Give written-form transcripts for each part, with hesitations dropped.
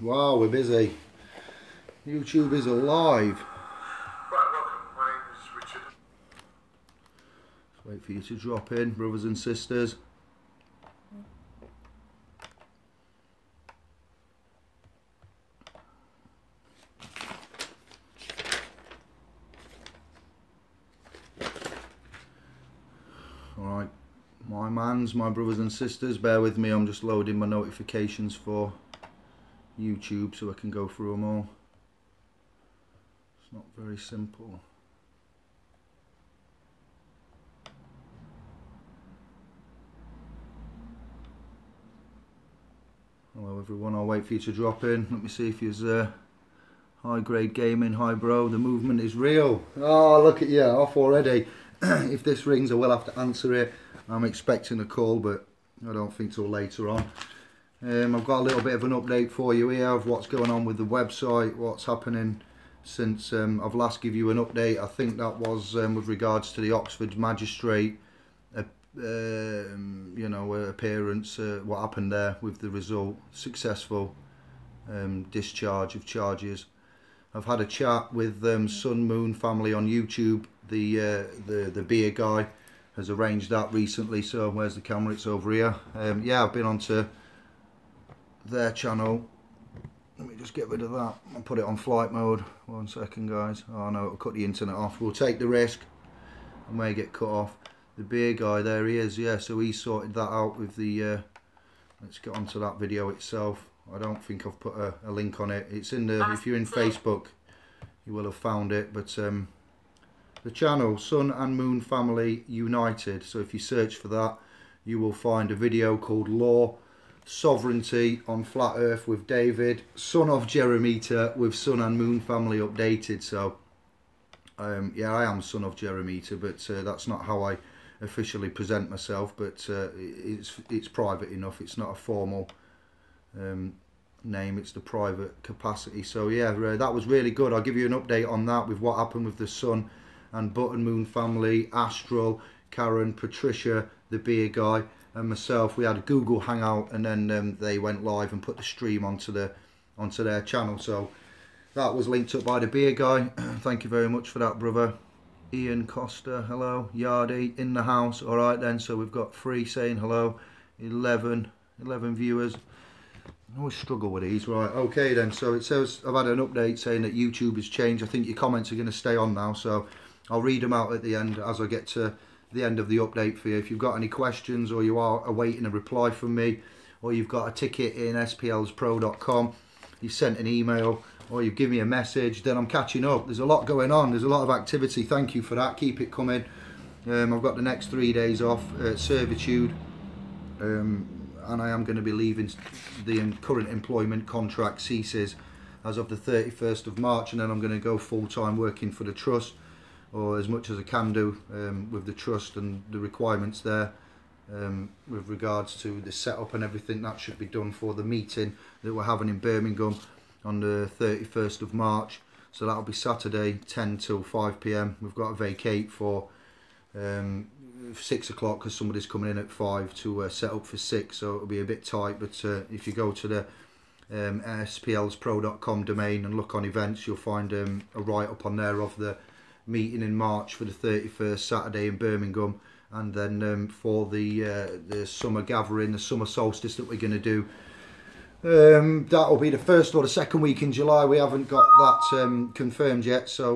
Wow, we're busy. YouTube is alive. Right, welcome. My name is Richard. Let's wait for you to drop in, brothers and sisters. Alright, my brothers and sisters, bear with me, I'm just loading my notifications for YouTube so I can go through them all. It's not very simple. Hello everyone, I'll wait for you to drop in. Let me see if you're high grade gaming, hi bro, the movement is real. Oh, look at you, off already. If this rings I will have to answer it. I'm expecting a call, but I don't think till later on. I've got a little bit of an update for you here of what's going on with the website, what's happening since I've last give you an update. I think that was with regards to the Oxford Magistrate appearance, what happened there with the result, successful discharge of charges. I've had a chat with Sun Moon Family on YouTube. The beer guy has arranged that recently, so where's the camera? It's over here. Yeah, I've been onto their channel. Let me just get rid of that and put it on flight mode. 1 second, guys. Oh no, it'll cut the internet off. We'll take the risk. I may get cut off. The beer guy, there he is. Yeah, so he sorted that out with the let's get onto that video itself. I don't think I've put a link on it. It's in the, if you're in Facebook you will have found it, but the channel Sun and Moon Family United, so if you search for that you will find a video called Law Sovereignty on Flat Earth with David, son of Jeremita, with Sun and Moon Family Updated. So yeah, I am son of Jeremita, but that's not how I officially present myself, but it's private enough. It's not a formal name, it's the private capacity. So yeah, that was really good. I'll give you an update on that with what happened with the Sun and Button Moon Family, Astral, Karen, Patricia, the beer guy, and myself. We had a Google Hangout, and then they went live and put the stream onto their channel. So that was linked up by the beer guy. Thank you very much for that, brother. Ian Costa, hello. Yardy in the house. All right then, so we've got 3 saying hello. 11 viewers. I always struggle with these. Right, okay then. So it says I've had an update saying that YouTube has changed. I think your comments are going to stay on now, so I'll read them out at the end as I get to the end of the update for you. If you've got any questions, or you are awaiting a reply from me, or you've got a ticket in splspro.com, you've sent an email, or you've given me a message, then I'm catching up. There's a lot going on. There's a lot of activity. Thank you for that. Keep it coming. I've got the next 3 days off servitude, and I am going to be leaving. The current employment contract ceases as of the 31st of March, and then I'm going to go full-time working for the trust, or as much as I can do with the trust and the requirements there with regards to the setup and everything. That should be done for the meeting that we're having in Birmingham on the 31st of March. So that'll be Saturday 10 till 5 p.m. We've got to vacate for 6 o'clock because somebody's coming in at 5 to set up for 6, so it'll be a bit tight. But if you go to the splspro.com domain and look on events, you'll find a write-up on there of the meeting in March for the 31st, Saturday in Birmingham, and then for the summer gathering, the summer solstice that we're going to do. That'll be the first or the second week in July. We haven't got that confirmed yet, so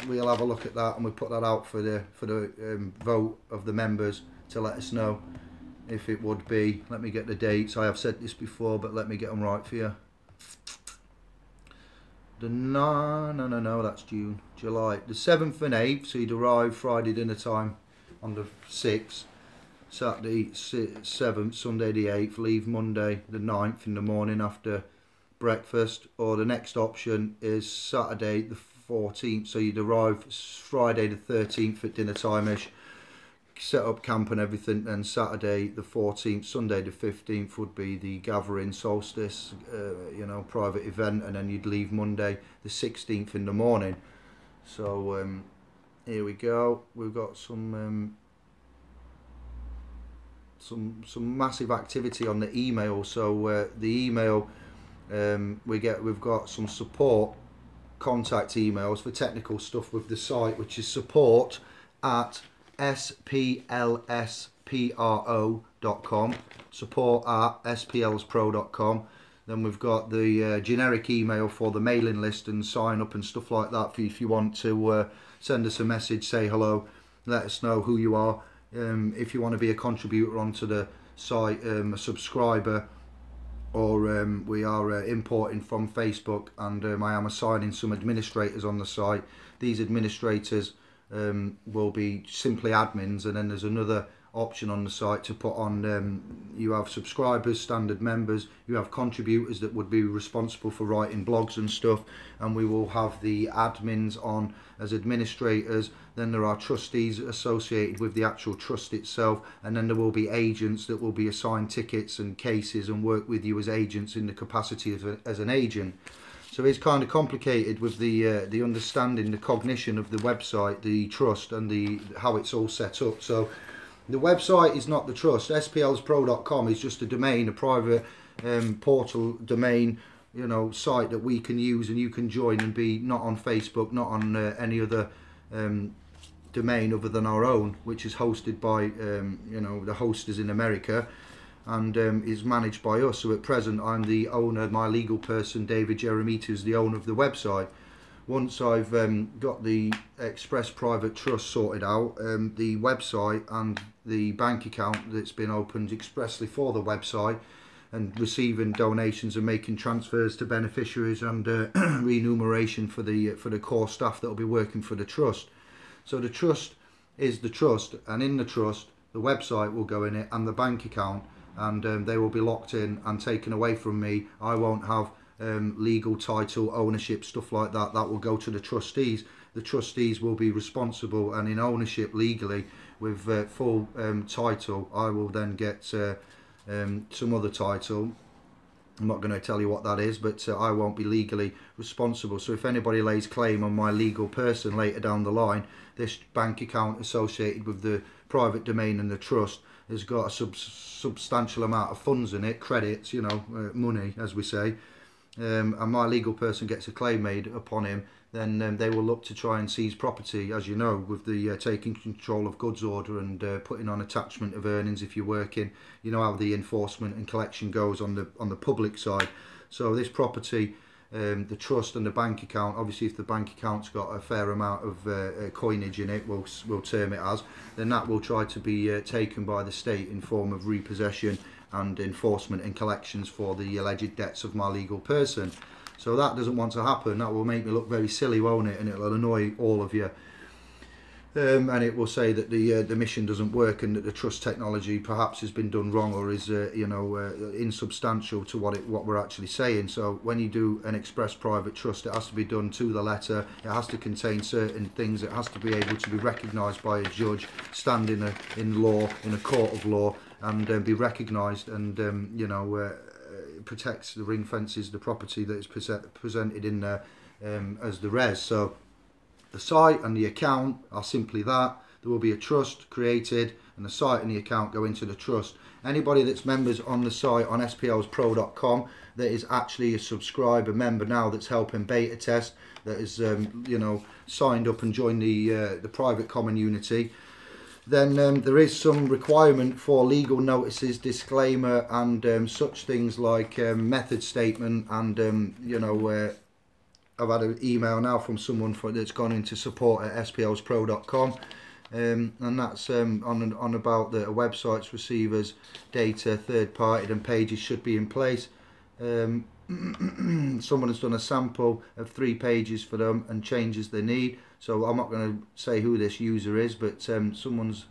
we'll have a look at that, and we'll put that out for the vote of the members to let us know if it would be. Let me get the dates. I have said this before, but let me get them right for you. No, that's June. July. The 7th and 8th, so you'd arrive Friday dinner time on the 6th. Saturday 7th, Sunday the 8th, leave Monday the 9th in the morning after breakfast. Or the next option is Saturday the 14th, so you'd arrive Friday the 13th at dinner time-ish, set up camp and everything, and Saturday the 14th, Sunday the 15th would be the gathering solstice, private event, and then you'd leave Monday the 16th in the morning. So here we go. We've got some massive activity on the email. So the email We've got some support contact emails for technical stuff with the site, which is support@splspro.com, support@splspro.com. Then we've got the generic email for the mailing list and sign up and stuff like that for you if you want to send us a message, say hello, let us know who you are. If you want to be a contributor onto the site, a subscriber, or we are importing from Facebook, and I am assigning some administrators on the site. These administrators will be simply admins, and then there's another option on the site to put on, you have subscribers, standard members, you have contributors that would be responsible for writing blogs and stuff, and we will have the admins on as administrators. Then there are trustees associated with the actual trust itself, and then there will be agents that will be assigned tickets and cases and work with you as agents in the capacity as an agent. So it's kind of complicated with the understanding, the cognition of the website, the trust, and the how it's all set up. So the website is not the trust. splspro.com is just a domain, a private portal domain, site that we can use and you can join and be not on Facebook, not on any other domain other than our own, which is hosted by the host is in America, and is managed by us. So at present I'm the owner, my legal person David Jeremita is the owner of the website. Once I've got the Express Private Trust sorted out, the website and the bank account that's been opened expressly for the website, and receiving donations and making transfers to beneficiaries, and remuneration for the core staff that will be working for the trust. So the trust is the trust, and in the trust the website will go in it and the bank account, and they will be locked in and taken away from me. I won't have legal title, ownership, stuff like that. That will go to the trustees. The trustees will be responsible and in ownership legally with full title. I will then get some other title. I'm not going to tell you what that is, but I won't be legally responsible. So if anybody lays claim on my legal person later down the line, this bank account associated with the private domain and the trust has got a substantial amount of funds in it, credits, money, as we say. And my legal person gets a claim made upon him, then they will look to try and seize property, as you know, with the taking control of goods order and putting on attachment of earnings if you're working. You know how the enforcement and collection goes on the public side. So this property, the trust and the bank account, obviously if the bank account's got a fair amount of coinage in it, we'll term it as, then that will try to be taken by the state in form of repossession and enforcement and collections for the alleged debts of my legal person. So that doesn't want to happen. That will make me look very silly, won't it? And it'll annoy all of you. And it will say that the mission doesn't work and that the trust technology perhaps has been done wrong or is insubstantial to what we're actually saying. So when you do an express private trust, it has to be done to the letter. It has to contain certain things. It has to be able to be recognised by a judge, stand in law, in a court of law, and be recognised, and protects the ring fences the property that is presented in there as the res. So the site and the account are simply that. There will be a trust created and the site and the account go into the trust. Anybody that's members on the site on splspro.com that is actually a subscriber member now, that's helping beta test, that is signed up and joined the private common unity, then there is some requirement for legal notices, disclaimer, and such things like method statement, and I've had an email now from someone that's gone into support at splspro.com, and that's on about the websites, receivers, data, third party, and pages should be in place. Someone has done a sample of 3 pages for them and changes they need. So I'm not going to say who this user is, but someone's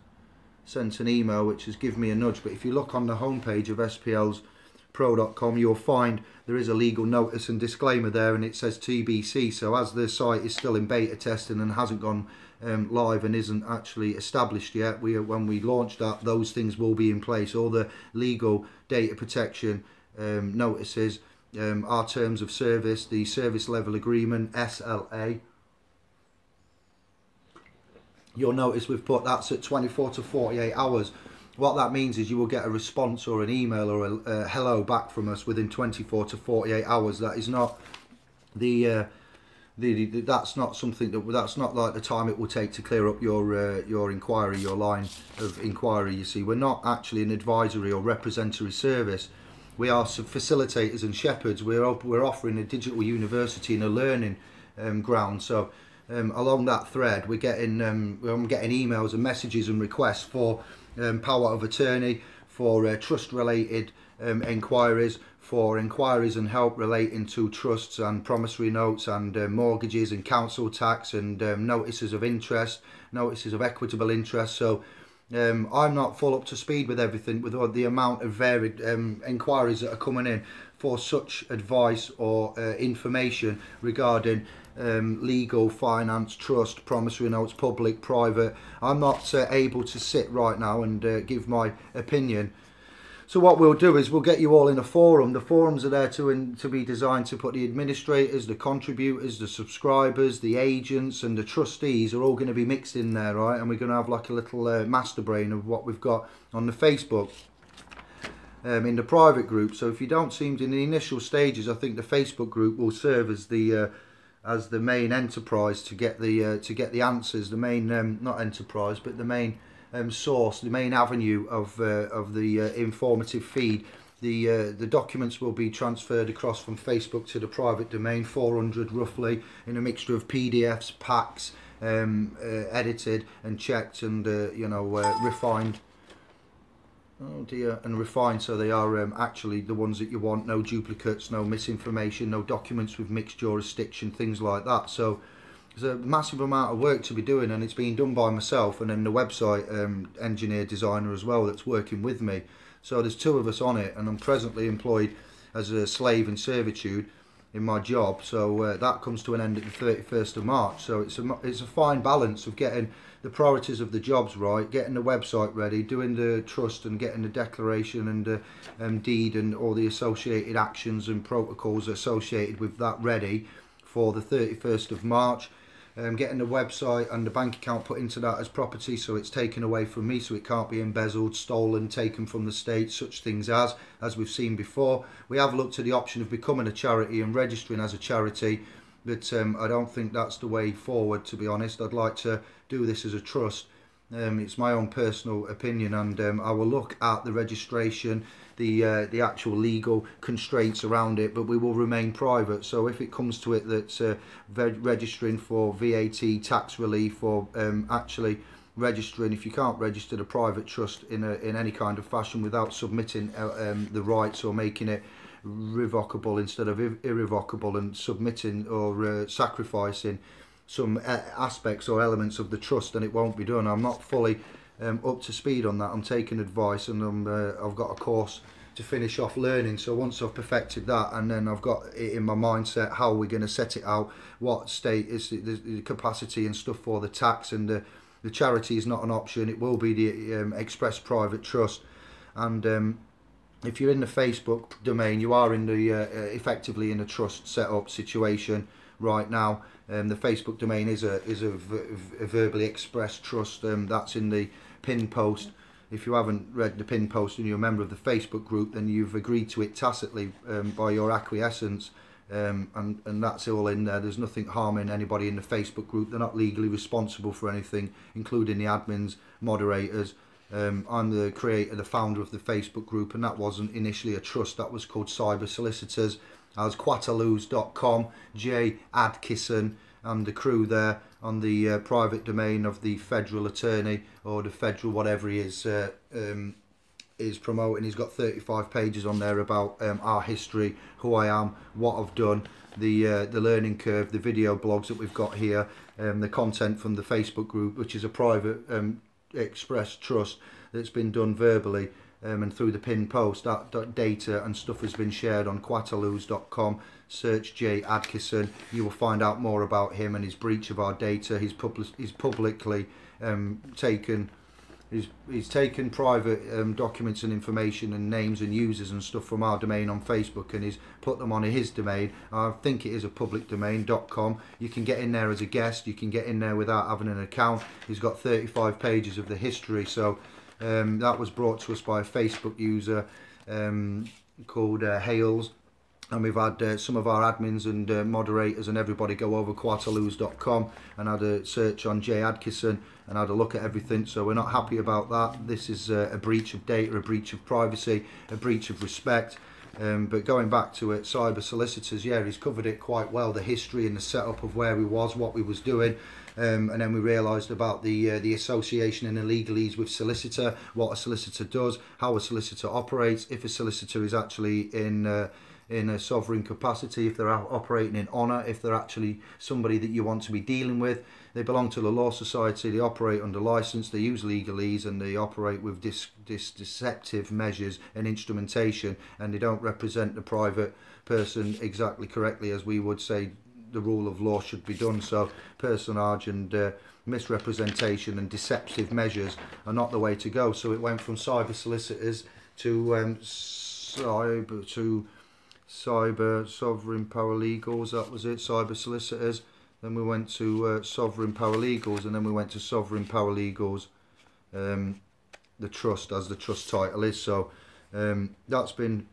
sent an email which has given me a nudge. But if you look on the homepage of splspro.com, you'll find there is a legal notice and disclaimer there, and it says TBC. So as the site is still in beta testing and hasn't gone live and isn't actually established yet, when we launch that, those things will be in place. All the legal data protection notices, our terms of service, the service level agreement, SLA. You'll notice we've put that's at 24 to 48 hours. what that means is you will get a response or an email or a hello back from us within 24 to 48 hours. That is not that's not something that's not like the time it will take to clear up your inquiry, your line of inquiry. You see, we're not actually an advisory or representatory service. We are facilitators and shepherds. We're offering a digital university and a learning ground. So along that thread, we're getting I'm getting emails and messages and requests for power of attorney, for trust related inquiries, for inquiries and help relating to trusts and promissory notes and mortgages and council tax and notices of interest, notices of equitable interest. So I'm not full up to speed with everything, with all the amount of varied inquiries that are coming in for such advice or information regarding legal, finance, trust, promissory notes, public, private. I'm not able to sit right now and give my opinion. So what we'll do is we'll get you all in a forum. The forums are there to be designed to put the administrators, the contributors, the subscribers, the agents and the trustees are all going to be mixed in there, right? And we're going to have like a little master brain of what we've got on the Facebook in the private group. So if you don't seem to, in the initial stages, I think the Facebook group will serve as the main enterprise to get the answers, the main not enterprise but the main source, the main avenue of the informative feed. The documents will be transferred across from Facebook to the private domain, 400 roughly, in a mixture of PDFs, packs, edited and checked and refined. Oh dear, and refined, so they are actually the ones that you want. No duplicates, no misinformation, no documents with mixed jurisdiction, things like that. So there's a massive amount of work to be doing, and it's being done by myself and then the website engineer designer as well that's working with me. So there's two of us on it, and I'm presently employed as a slave in servitude in my job. So that comes to an end at the 31st of March. So it's a fine balance of getting the priorities of the jobs right, getting the website ready, doing the trust and getting the declaration and deed and all the associated actions and protocols associated with that ready for the 31st of March. Getting the website and the bank account put into that as property, so it's taken away from me, so it can't be embezzled, stolen, taken from the state, such things as we've seen before. We have looked at the option of becoming a charity and registering as a charity, but I don't think that's the way forward, to be honest. I'd like to do this as a trust. It's my own personal opinion, and I will look at the registration, the actual legal constraints around it, but we will remain private. So if it comes to it that registering for VAT tax relief, or actually registering, if you can't register the private trust in any kind of fashion without submitting the rights or making it revocable instead of irrevocable, and submitting or sacrificing some aspects or elements of the trust, then it won't be done. I'm not fully up to speed on that. I'm taking advice, and I've got a course to finish off learning. So once I've perfected that, and then I've got it in my mindset how we're going to set it out, what state is the capacity and stuff for the tax, and the charity is not an option. It will be the express private trust. And if you're in the Facebook domain, you are in the effectively in a trust setup situation right now. The Facebook domain is a verbally expressed trust. That's in the pin post. If you haven't read the pin post and you're a member of the Facebook group, then you've agreed to it tacitly by your acquiescence, and that's all in there. There's nothing harming anybody in the Facebook group. They're not legally responsible for anything, including the admins, moderators. I'm the creator, the founder of the Facebook group, and that wasn't initially a trust. That was called Cyber Solicitors. As quataloos.com, Jay Adkisson and the crew there on the private domain of the federal attorney, or the federal whatever he is promoting. He's got 35 pages on there about our history, who I am, what I've done, the learning curve, the video blogs that we've got here, the content from the Facebook group, which is a private express trust that's been done verbally. And through the pin post, that data and stuff has been shared on quataloos.com. Search Jay Adkisson. You will find out more about him and his breach of our data. He's publicly taken private documents and information and names and users and stuff from our domain on Facebook, and he's put them on his domain. I think it is a public domain.com. You can get in there as a guest. You can get in there without having an account. He's got 35 pages of the history. So That was brought to us by a Facebook user called Hales. And we've had some of our admins and moderators and everybody go over quartalooz.com and had a search on Jay Adkison and had a look at everything. So we're not happy about that. This is a breach of data, a breach of privacy, a breach of respect. But going back to it, cyber solicitors, yeah, he's covered it quite well, the history and the setup of where we was, what we was doing. And then we realised about the association and the legalese with solicitor, what a solicitor does, how a solicitor operates, if a solicitor is actually in a sovereign capacity, if they're operating in honour, if they're actually somebody that you want to be dealing with. They belong to the Law Society, they operate under licence, they use legalese and they operate with deceptive measures and instrumentation, and they don't represent the private person exactly correctly as we would say the rule of law should be done. So personage and misrepresentation and deceptive measures are not the way to go. So it went from cyber solicitors to cyber sovereign paralegals, that was it, cyber solicitors. Then we went to sovereign paralegals, and then we went to sovereign paralegals, the trust, as the trust title is. So that's been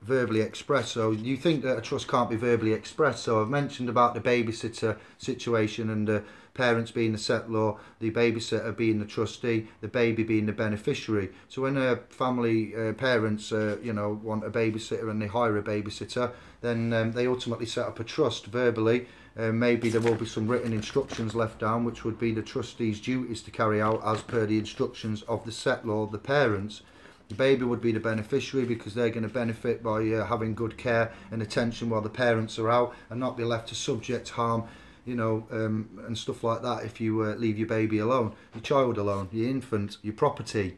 verbally expressed. So you think that a trust can't be verbally expressed. So I've mentioned about the babysitter situation and the parents being the settlor, the babysitter being the trustee, the baby being the beneficiary. So when a family parents want a babysitter and they hire a babysitter, then they ultimately set up a trust verbally. Maybe there will be some written instructions left down, which would be the trustee's duties to carry out as per the instructions of the settlor, the parents. The baby would be the beneficiary because they're going to benefit by having good care and attention while the parents are out and not be left to subject harm, and stuff like that if you leave your baby alone, your child alone, your infant, your property.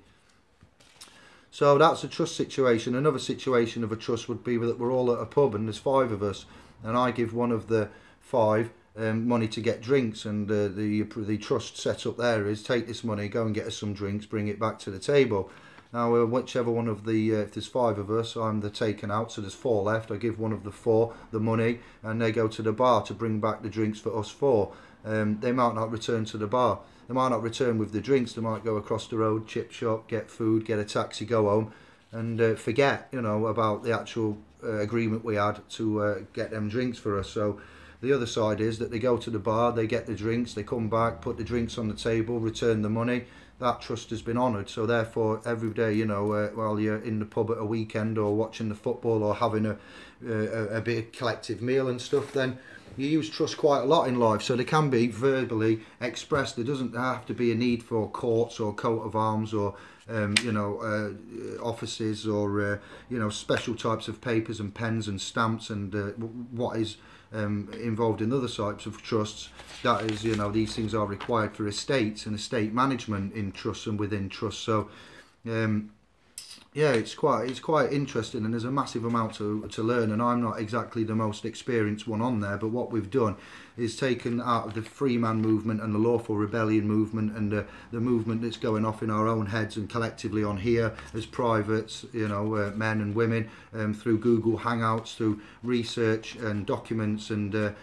So that's a trust situation. Another situation of a trust would be that we're all at a pub and there's 5 of us, and I give one of the 5 money to get drinks, and the trust set up there is take this money, go and get us some drinks, bring it back to the table. Now whichever one of the if there's 5 of us, I'm the taken out, so there's 4 left. I give one of the 4 the money and they go to the bar to bring back the drinks for us 4. They might not return to the bar, they might not return with the drinks, they might go across the road, chip shop, get food, get a taxi, go home and forget about the actual agreement we had to get them drinks for us. So the other side is that they go to the bar, they get the drinks, they come back, put the drinks on the table, return the money. That trust has been honoured. So therefore, every day, while you're in the pub at a weekend or watching the football or having a big collective meal and stuff, then you use trust quite a lot in life. So they can be verbally expressed. There doesn't have to be a need for courts or coat of arms or offices or special types of papers and pens and stamps and what is involved in other types of trusts. That is, these things are required for estates and estate management in trusts and within trusts. So it's quite interesting, and there's a massive amount to learn, and I'm not exactly the most experienced one on there, but what we've done is taken out of the free man movement and the lawful rebellion movement and the movement that's going off in our own heads and collectively on here as privates, men and women, through Google Hangouts, through research and documents, and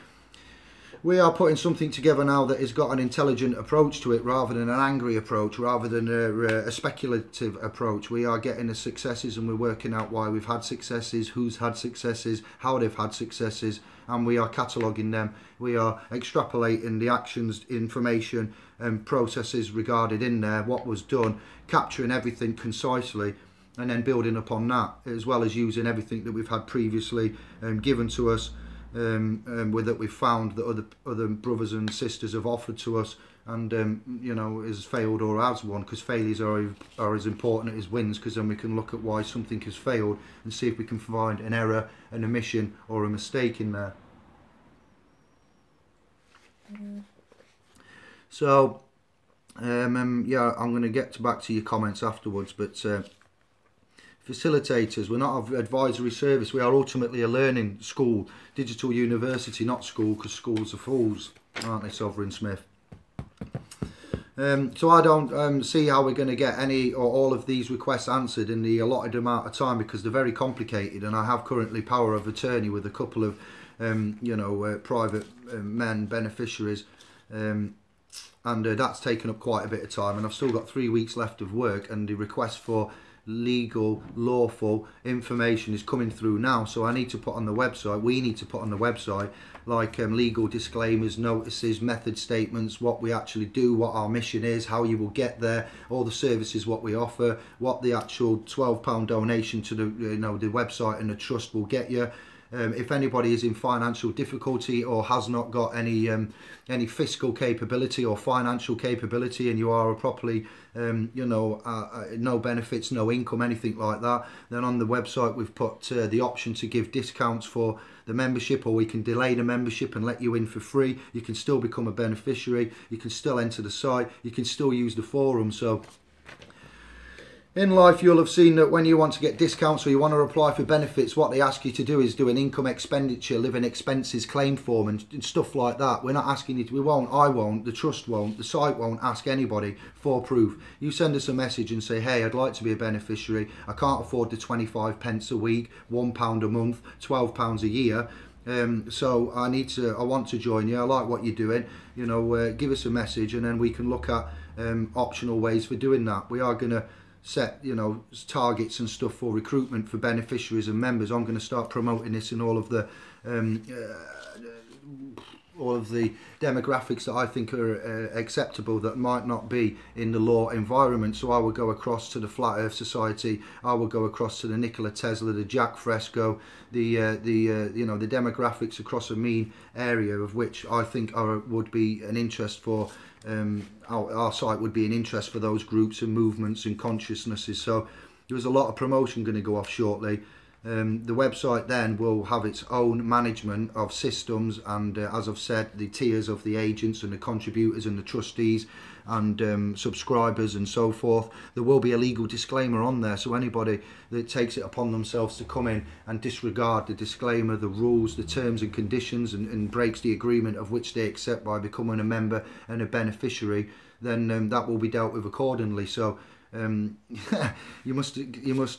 we are putting something together now that has got an intelligent approach to it rather than an angry approach, rather than a speculative approach. We are getting the successes and we're working out why we've had successes, who's had successes, how they've had successes, and we are cataloguing them. We are extrapolating the actions, information and processes regarded in there, what was done, capturing everything concisely, and then building upon that, as well as using everything that we've had previously given to us, that we've found that other brothers and sisters have offered to us, and has failed or has won, because failures are as important as wins, because then we can look at why something has failed and see if we can find an error, an omission or a mistake in there. So I'm going to get back to your comments afterwards, but facilitators, we're not an advisory service, we are ultimately a learning school, digital university, not school, because schools are fools, aren't they, Sovereign Smith? So I don't see how we're going to get any or all of these requests answered in the allotted amount of time, because they're very complicated, and I have currently power of attorney with a couple of private men beneficiaries and that's taken up quite a bit of time, and I've still got 3 weeks left of work, and the request for legal, lawful information is coming through now. So I need to put on the website, we need to put on the website, like legal disclaimers, notices, method statements, what we actually do, what our mission is, how you will get there, all the services what we offer, what the actual £12 donation to the the website and the trust will get you. If anybody is in financial difficulty or has not got any fiscal capability or financial capability, and you are properly, no benefits, no income, anything like that, then on the website we've put the option to give discounts for the membership, or we can delay the membership and let you in for free. You can still become a beneficiary. You can still enter the site. You can still use the forum. So in life, you'll have seen that when you want to get discounts or you want to apply for benefits, what they ask you to do is do an income expenditure, living expenses claim form and stuff like that. We're not asking you to, I won't, the trust won't, the site won't ask anybody for proof. You send us a message and say, hey, I'd like to be a beneficiary. I can't afford the 25 pence a week, £1 a month, £12 a year. So I want to join you. I like what you're doing. Give us a message, and then we can look at optional ways for doing that. We are going to set targets and stuff for recruitment for beneficiaries and members. I'm going to start promoting this in all of the demographics that I think are acceptable that might not be in the law environment. So I will go across to the Flat Earth Society, I will go across to the Nikola Tesla, the Jack Fresco, the demographics across a mean area of which I think would be an interest for our site would be an interest for those groups and movements and consciousnesses. So there's a lot of promotion going to go off shortly. The website then will have its own management of systems and, as I've said, the tiers of the agents and the contributors and the trustees and subscribers and so forth. There will be a legal disclaimer on there, so anybody that takes it upon themselves to come in and disregard the disclaimer, the rules, the terms and conditions and breaks the agreement of which they accept by becoming a member and a beneficiary, then that will be dealt with accordingly. So you must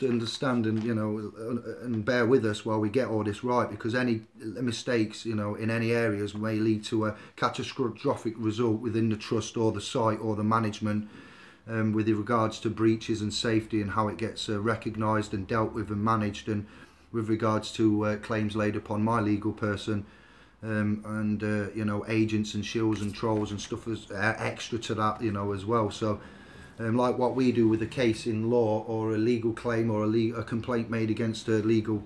understand and bear with us while we get all this right, because any mistakes in any areas may lead to a catastrophic result within the trust or the site or the management, with regards to breaches and safety and how it gets recognised and dealt with and managed, and with regards to claims laid upon my legal person, and agents and shills and trolls and stuff as extra to that as well. So like what we do with a case in law or a legal claim or a complaint made against a legal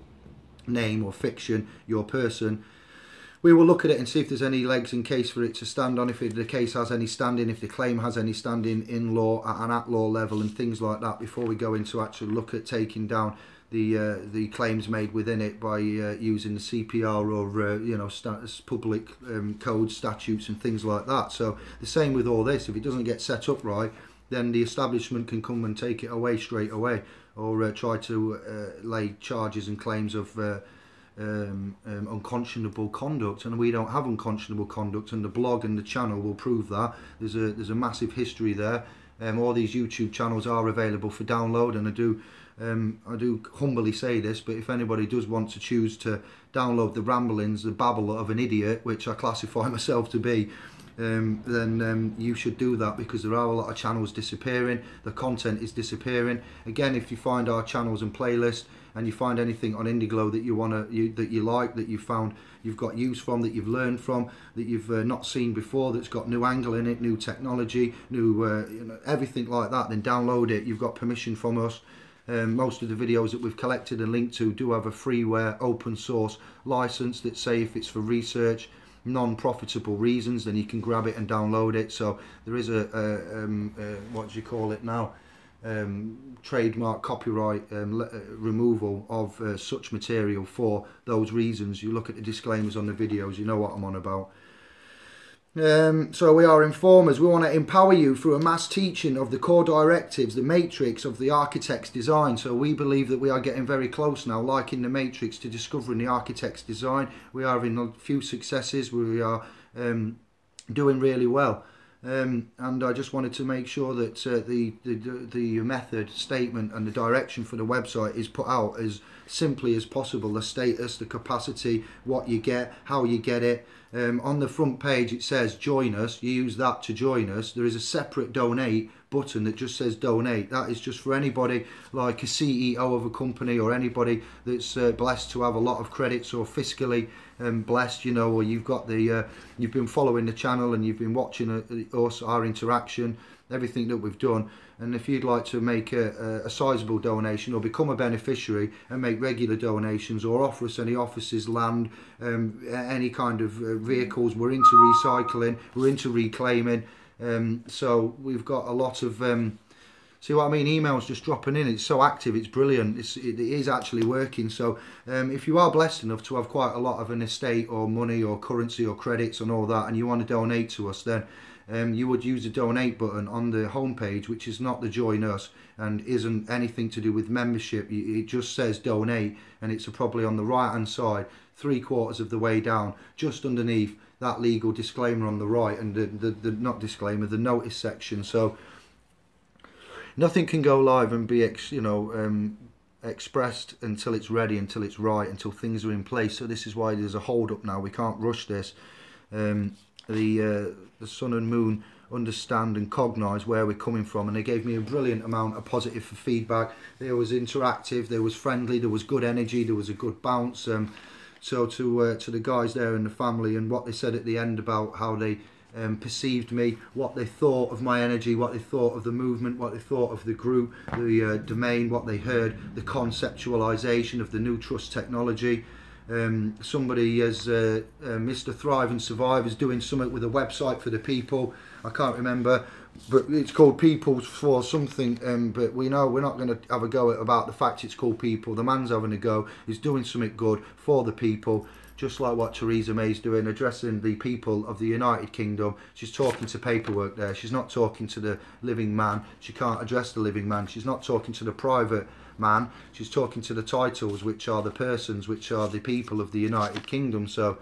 name or fiction, your person, we will look at it and see if there's any legs in case for it to stand on, if the case has any standing, if the claim has any standing in law at an at-law level and things like that, before we go into actually look at taking down the claims made within it by using the CPR or public code statutes and things like that. So the same with all this. If it doesn't get set up right, then the establishment can come and take it away straight away, or try to lay charges and claims of unconscionable conduct. And we don't have unconscionable conduct, and the blog and the channel will prove that. There's a massive history there. All these YouTube channels are available for download, and I do humbly say this, but if anybody does want to choose to download the ramblings, the babble of an idiot, which I classify myself to be, then you should do that, because there are a lot of channels disappearing, the content is disappearing. Again, if you find our channels and playlist and you find anything on Indiglo that you like, that you found you've got use from, that you've learned from, that you've not seen before, that's got new angle in it, new technology, new everything like that, then download it. You've got permission from us. Most of the videos that we've collected and linked to do have a freeware open source license that say if it's for research, non-profitable reasons, then you can grab it and download it. So there is a what do you call it now, trademark copyright removal of such material for those reasons. You look at the disclaimers on the videos, you know what I'm on about. So we are informers. We want to empower you through a mass teaching of the core directives, the matrix of the architect's design. So we believe that we are getting very close now, like in the matrix, to discovering the architect's design. We are having a few successes. We are doing really well. And I just wanted to make sure that the method, statement and the direction for the website is put out as simply as possible. The status, the capacity, what you get, how you get it. On the front page it says join us. You use that to join us. There is a separate donate button that just says donate. That is just for anybody like a CEO of a company, or anybody that's blessed to have a lot of credits, or fiscally blessed, you know, or you've got the you've been following the channel and you've been watching us, our interaction, everything that we've done. And if you'd like to make a sizable donation, or become a beneficiary and make regular donations, or offer us any offices, land, any kind of vehicles, we're into recycling, we're into reclaiming. So we've got a lot of see what I mean, emails just dropping in. It's so active, it's brilliant. It is actually working. So if you are blessed enough to have quite a lot of an estate, or money, or currency, or credits and all that, and you want to donate to us, then you would use the donate button on the homepage, which is not the join us and isn't anything to do with membership. It just says donate, and it's probably on the right hand side, 3/4 of the way down, just underneath that legal disclaimer on the right, and the not disclaimer, the notice section. So nothing can go live and be expressed until it's ready, until it's right, until things are in place. So this is why there's a hold up now. We can't rush this. The sun and moon understand and cognise where we're coming from, and they gave me a brilliant amount of positive feedback. There was interactive, there was friendly, there was good energy, there was a good bounce. So to the guys there and the family, and what they said at the end about how they perceived me, what they thought of my energy, what they thought of the movement, what they thought of the group, the domain, what they heard, the conceptualisation of the new trust technology. Somebody as Mr. Thrive and Survive is doing something with a website for the people. I can't remember, but it's called People for something. But we know we're not going to have a go at about the fact it's called People. The man's having a go. He's doing something good for the people, just like what Theresa May's doing, addressing the people of the United Kingdom. She's talking to paperwork there. She's not talking to the living man. She can't address the living man. She's not talking to the private man. She's talking to the titles, which are the persons, which are the people of the United Kingdom. So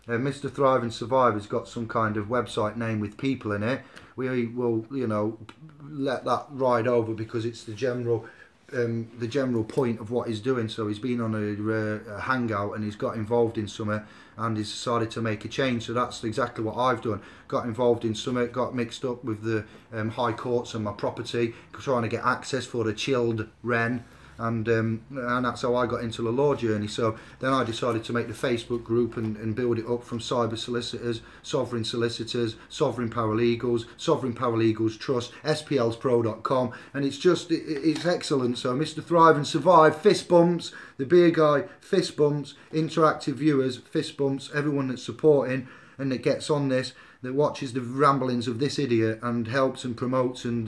Mr. Thrive and Survive has got some kind of website name with people in it. We will, let that ride over, because it's the general point of what he's doing. So he's been on a hangout and he's got involved in something, and he's decided to make a change. So that's exactly what I've done. Got involved in something, got mixed up with the high courts and my property, trying to get access for the chilled wren. And that's how I got into the law journey. So then I decided to make the Facebook group and build it up from cyber solicitors, sovereign solicitors, sovereign paralegals, sovereign paralegals trust, splspro.com, and it's excellent. So Mr. Thrive and Survive, fist bumps, the beer guy, fist bumps, interactive viewers, fist bumps, everyone that's supporting and that gets on this, that watches the ramblings of this idiot and helps and promotes and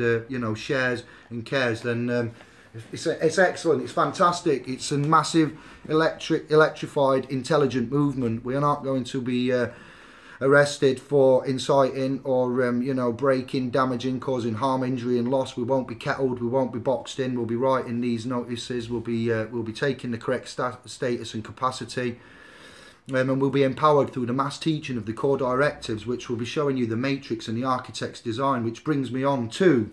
shares and cares, then it's excellent, it's fantastic, it's a massive electrified intelligent movement. We are not going to be arrested for inciting or breaking, damaging, causing harm, injury and loss. We won't be kettled, we won't be boxed in, we'll be writing these notices, we'll be taking the correct status and capacity, and we'll be empowered through the mass teaching of the core directives, which will be showing you the matrix and the architect's design, which brings me on to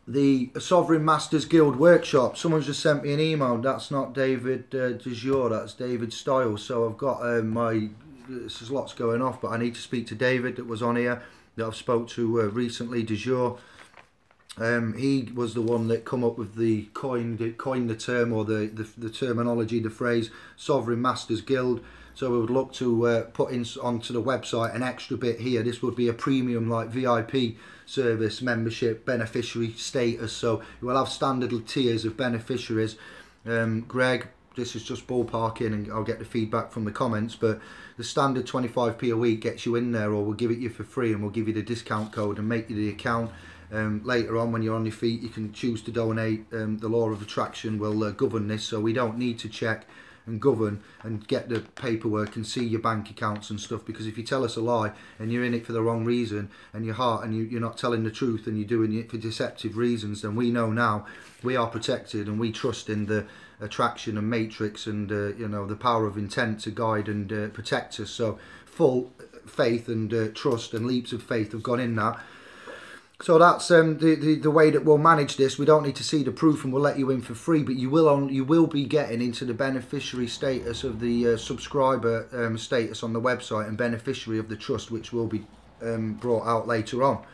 the Sovereign Masters Guild workshop. Someone's just sent me an email. That's not David Dujour, that's David Stiles. So I've got there's lots going off, but I need to speak to David that was on here, that I've spoke to recently, Dujour. He was the one that come up with the coined the term, or the terminology, the phrase Sovereign Masters Guild. So we would look to put onto the website an extra bit here. This would be a premium, like VIP service, membership, beneficiary status. So we'll have standard tiers of beneficiaries. Greg, this is just ballparking, and I'll get the feedback from the comments, but the standard 25p a week gets you in there, or we'll give it you for free, and we'll give you the discount code and make you the account. Later on, when you're on your feet, you can choose to donate. The law of attraction will govern this, so we don't need to check and govern and get the paperwork and see your bank accounts and stuff, because if you tell us a lie and you're in it for the wrong reason, and your heart, and you're not telling the truth, and you're doing it for deceptive reasons, then we know now we are protected, and we trust in the attraction and matrix and the power of intent to guide and protect us. So full faith and trust and leaps of faith have gone in that. So that's the way that we'll manage this. We don't need to see the proof, and we'll let you in for free. But you will be getting into the beneficiary status of the subscriber status on the website, and beneficiary of the trust, which will be brought out later on.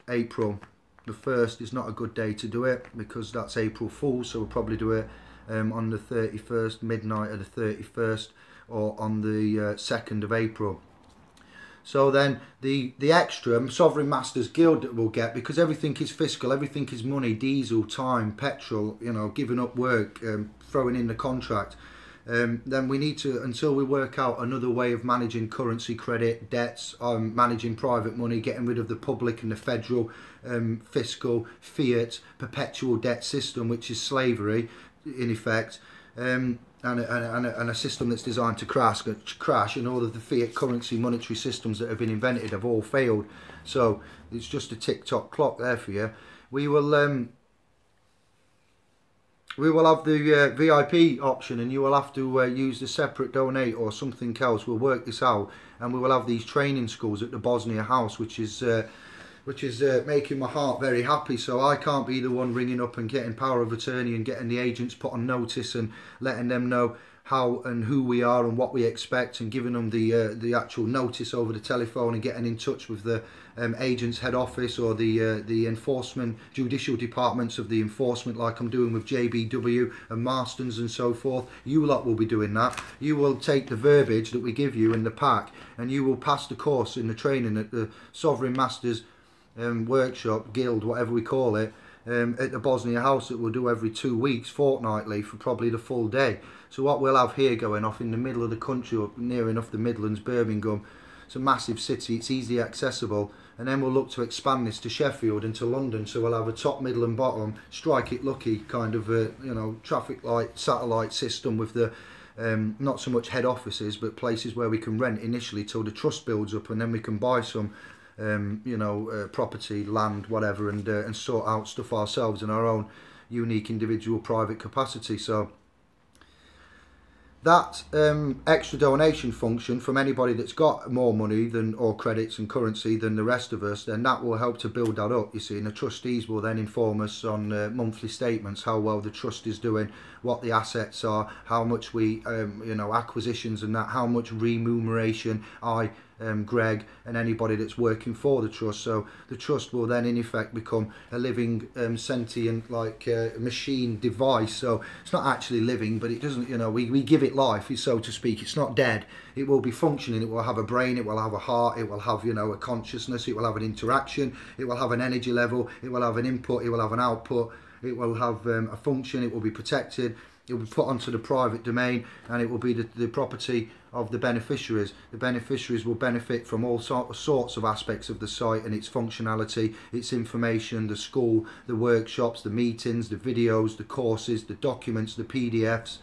April the 1st is not a good day to do it because that's April Fool's. So we'll probably do it on the 31st, midnight of the 31st, or on the 2nd of April. So then the extra Sovereign Masters Guild that we'll get, because everything is fiscal, everything is money, diesel, time, petrol, giving up work, throwing in the contract. Then we need to, until we work out another way of managing currency, credit, debts, managing private money, getting rid of the public and the federal fiscal, fiat, perpetual debt system, which is slavery in effect. And a system that's designed to crash, and all of the fiat currency monetary systems that have been invented have all failed. So it's just a tick-tock clock there for you. We will have the VIP option, and you will have to use the separate donate or something else. We'll work this out, and we will have these training schools at the Bosnia House, which is making my heart very happy. So I can't be the one ringing up and getting power of attorney and getting the agents put on notice and letting them know how and who we are and what we expect, and giving them the actual notice over the telephone, and getting in touch with the agents head office or the enforcement judicial departments of the enforcement, like I'm doing with JBW and Marston's and so forth. You lot will be doing that. You will take the verbiage that we give you in the pack, and you will pass the course in the training at the Sovereign Masters workshop, guild, whatever we call it, at the Bosnia House, that we'll do every 2 weeks, fortnightly, for probably the full day. So what we'll have here going off in the middle of the country, up near enough the Midlands, Birmingham, it's a massive city, it's easily accessible, and then we'll look to expand this to Sheffield and to London. So we'll have a top, middle and bottom, strike it lucky kind of traffic light satellite system with the not so much head offices, but places where we can rent initially till the trust builds up, and then we can buy some property, land, whatever, and sort out stuff ourselves in our own unique individual private capacity. So that extra donation function from anybody that's got more money than, or credits and currency than the rest of us, then that will help to build that up, you see. And the trustees will then inform us on monthly statements how well the trust is doing, what the assets are, how much we acquisitions and that, how much remuneration Greg and anybody that's working for the trust. So the trust will then in effect become a living sentient machine device. So it's not actually living, but it doesn't, we give it life, so to speak. It's not dead. It will be functioning. It will have a brain, it will have a heart, it will have a consciousness, it will have an interaction, it will have an energy level, it will have an input, it will have an output, it will have a function, it will be protected, it will be put onto the private domain, and it will be the property of the beneficiaries. The beneficiaries will benefit from all sorts of aspects of the site and its functionality, its information, the school, the workshops, the meetings, the videos, the courses, the documents, the PDFs.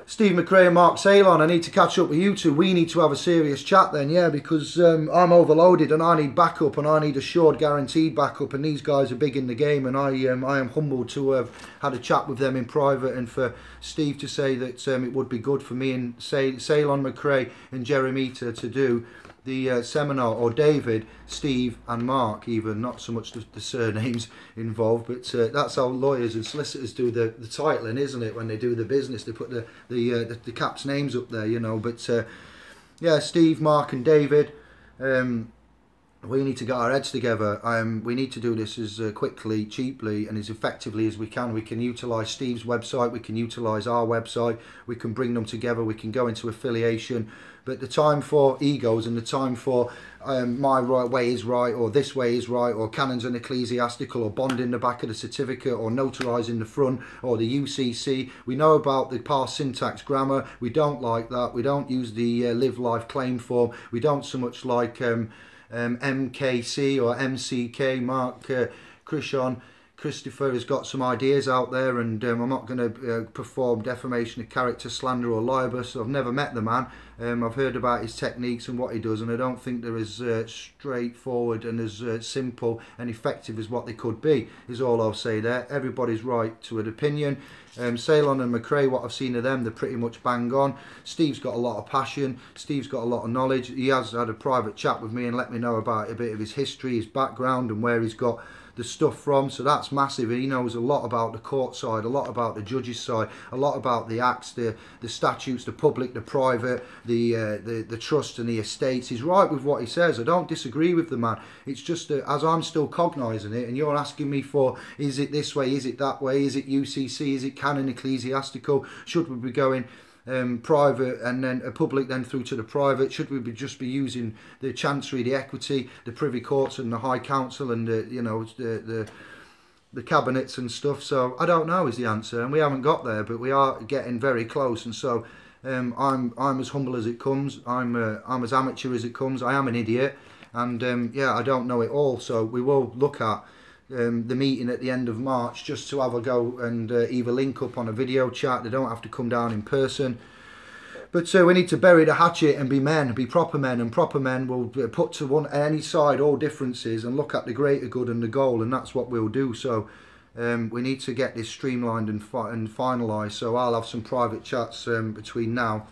Steve McRae and Mark Salon, I need to catch up with you two. We need to have a serious chat then, yeah, because I'm overloaded and I need backup, and I need assured, guaranteed backup, and these guys are big in the game, and I am humbled to have had a chat with them in private, and for Steve to say that it would be good for me and Salon, McRae and Jeremy to do the seminar, or David, Steve and Mark, even, not so much the surnames involved, but that's how lawyers and solicitors do the titling, isn't it? When they do the business, they put the cap's names up there, but yeah, Steve, Mark and David, we need to get our heads together. We need to do this as quickly, cheaply and as effectively as we can. We can utilise Steve's website, we can utilise our website, we can bring them together, we can go into affiliation. But the time for egos and the time for my right way is right, or this way is right, or canons and ecclesiastical, or bonding the back of the certificate, or notarising the front, or the UCC. We know about the past syntax grammar. We don't like that. We don't use the live life claim form. We don't so much like MKC or MCK. Mark Christopher has got some ideas out there, and I'm not going to perform defamation of character, slander or libel. So I've never met the man, I've heard about his techniques and what he does, and I don't think they're as straightforward and as simple and effective as what they could be, is all I'll say there. Everybody's right to an opinion. Ceylon and McRae, what I've seen of them, they're pretty much bang on. Steve's got a lot of passion. Steve's got a lot of knowledge. He has had a private chat with me and let me know about a bit of his history, his background, and where he's got the stuff from, so that's massive. He knows a lot about the court side, a lot about the judges side, a lot about the acts, the statutes, the public, the private, the trust and the estates. He's right with what he says. I don't disagree with the man. It's just that as I'm still cognising it, and you're asking me for, is it this way, is it that way, is it UCC, is it canon ecclesiastical, should we be going private and then a public, then through to the private? Should we just be using the Chancery, the Equity, the Privy Courts and the High Council and the cabinets and stuff? So I don't know is the answer, and we haven't got there, but we are getting very close. And so I'm as humble as it comes. I'm as amateur as it comes. I am an idiot, and I don't know it all. So we will look at the meeting at the end of March, just to have a go and either link up on a video chat. They don't have to come down in person, but we need to bury the hatchet and be men, be proper men, and proper men will put to any side all differences and look at the greater good and the goal, and that's what we'll do. So we need to get this streamlined and finalised. So I'll have some private chats between now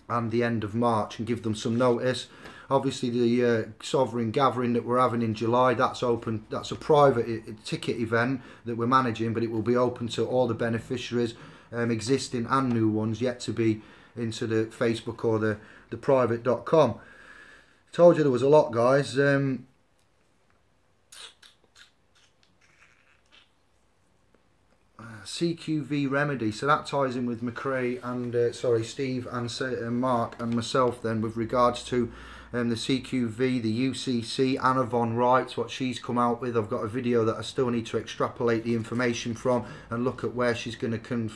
and the end of March and give them some notice. Obviously, the Sovereign Gathering that we're having in July, that's open. That's a private ticket event that we're managing, but it will be open to all the beneficiaries, existing and new ones, yet to be into the Facebook or the private.com. Told you there was a lot, guys. CQV Remedy, so that ties in with McRae and Steve and Mark and myself then, with regards to the CQV, the UCC, Anna Von Wright, what she's come out with. I've got a video that I still need to extrapolate the information from and look at where she's going to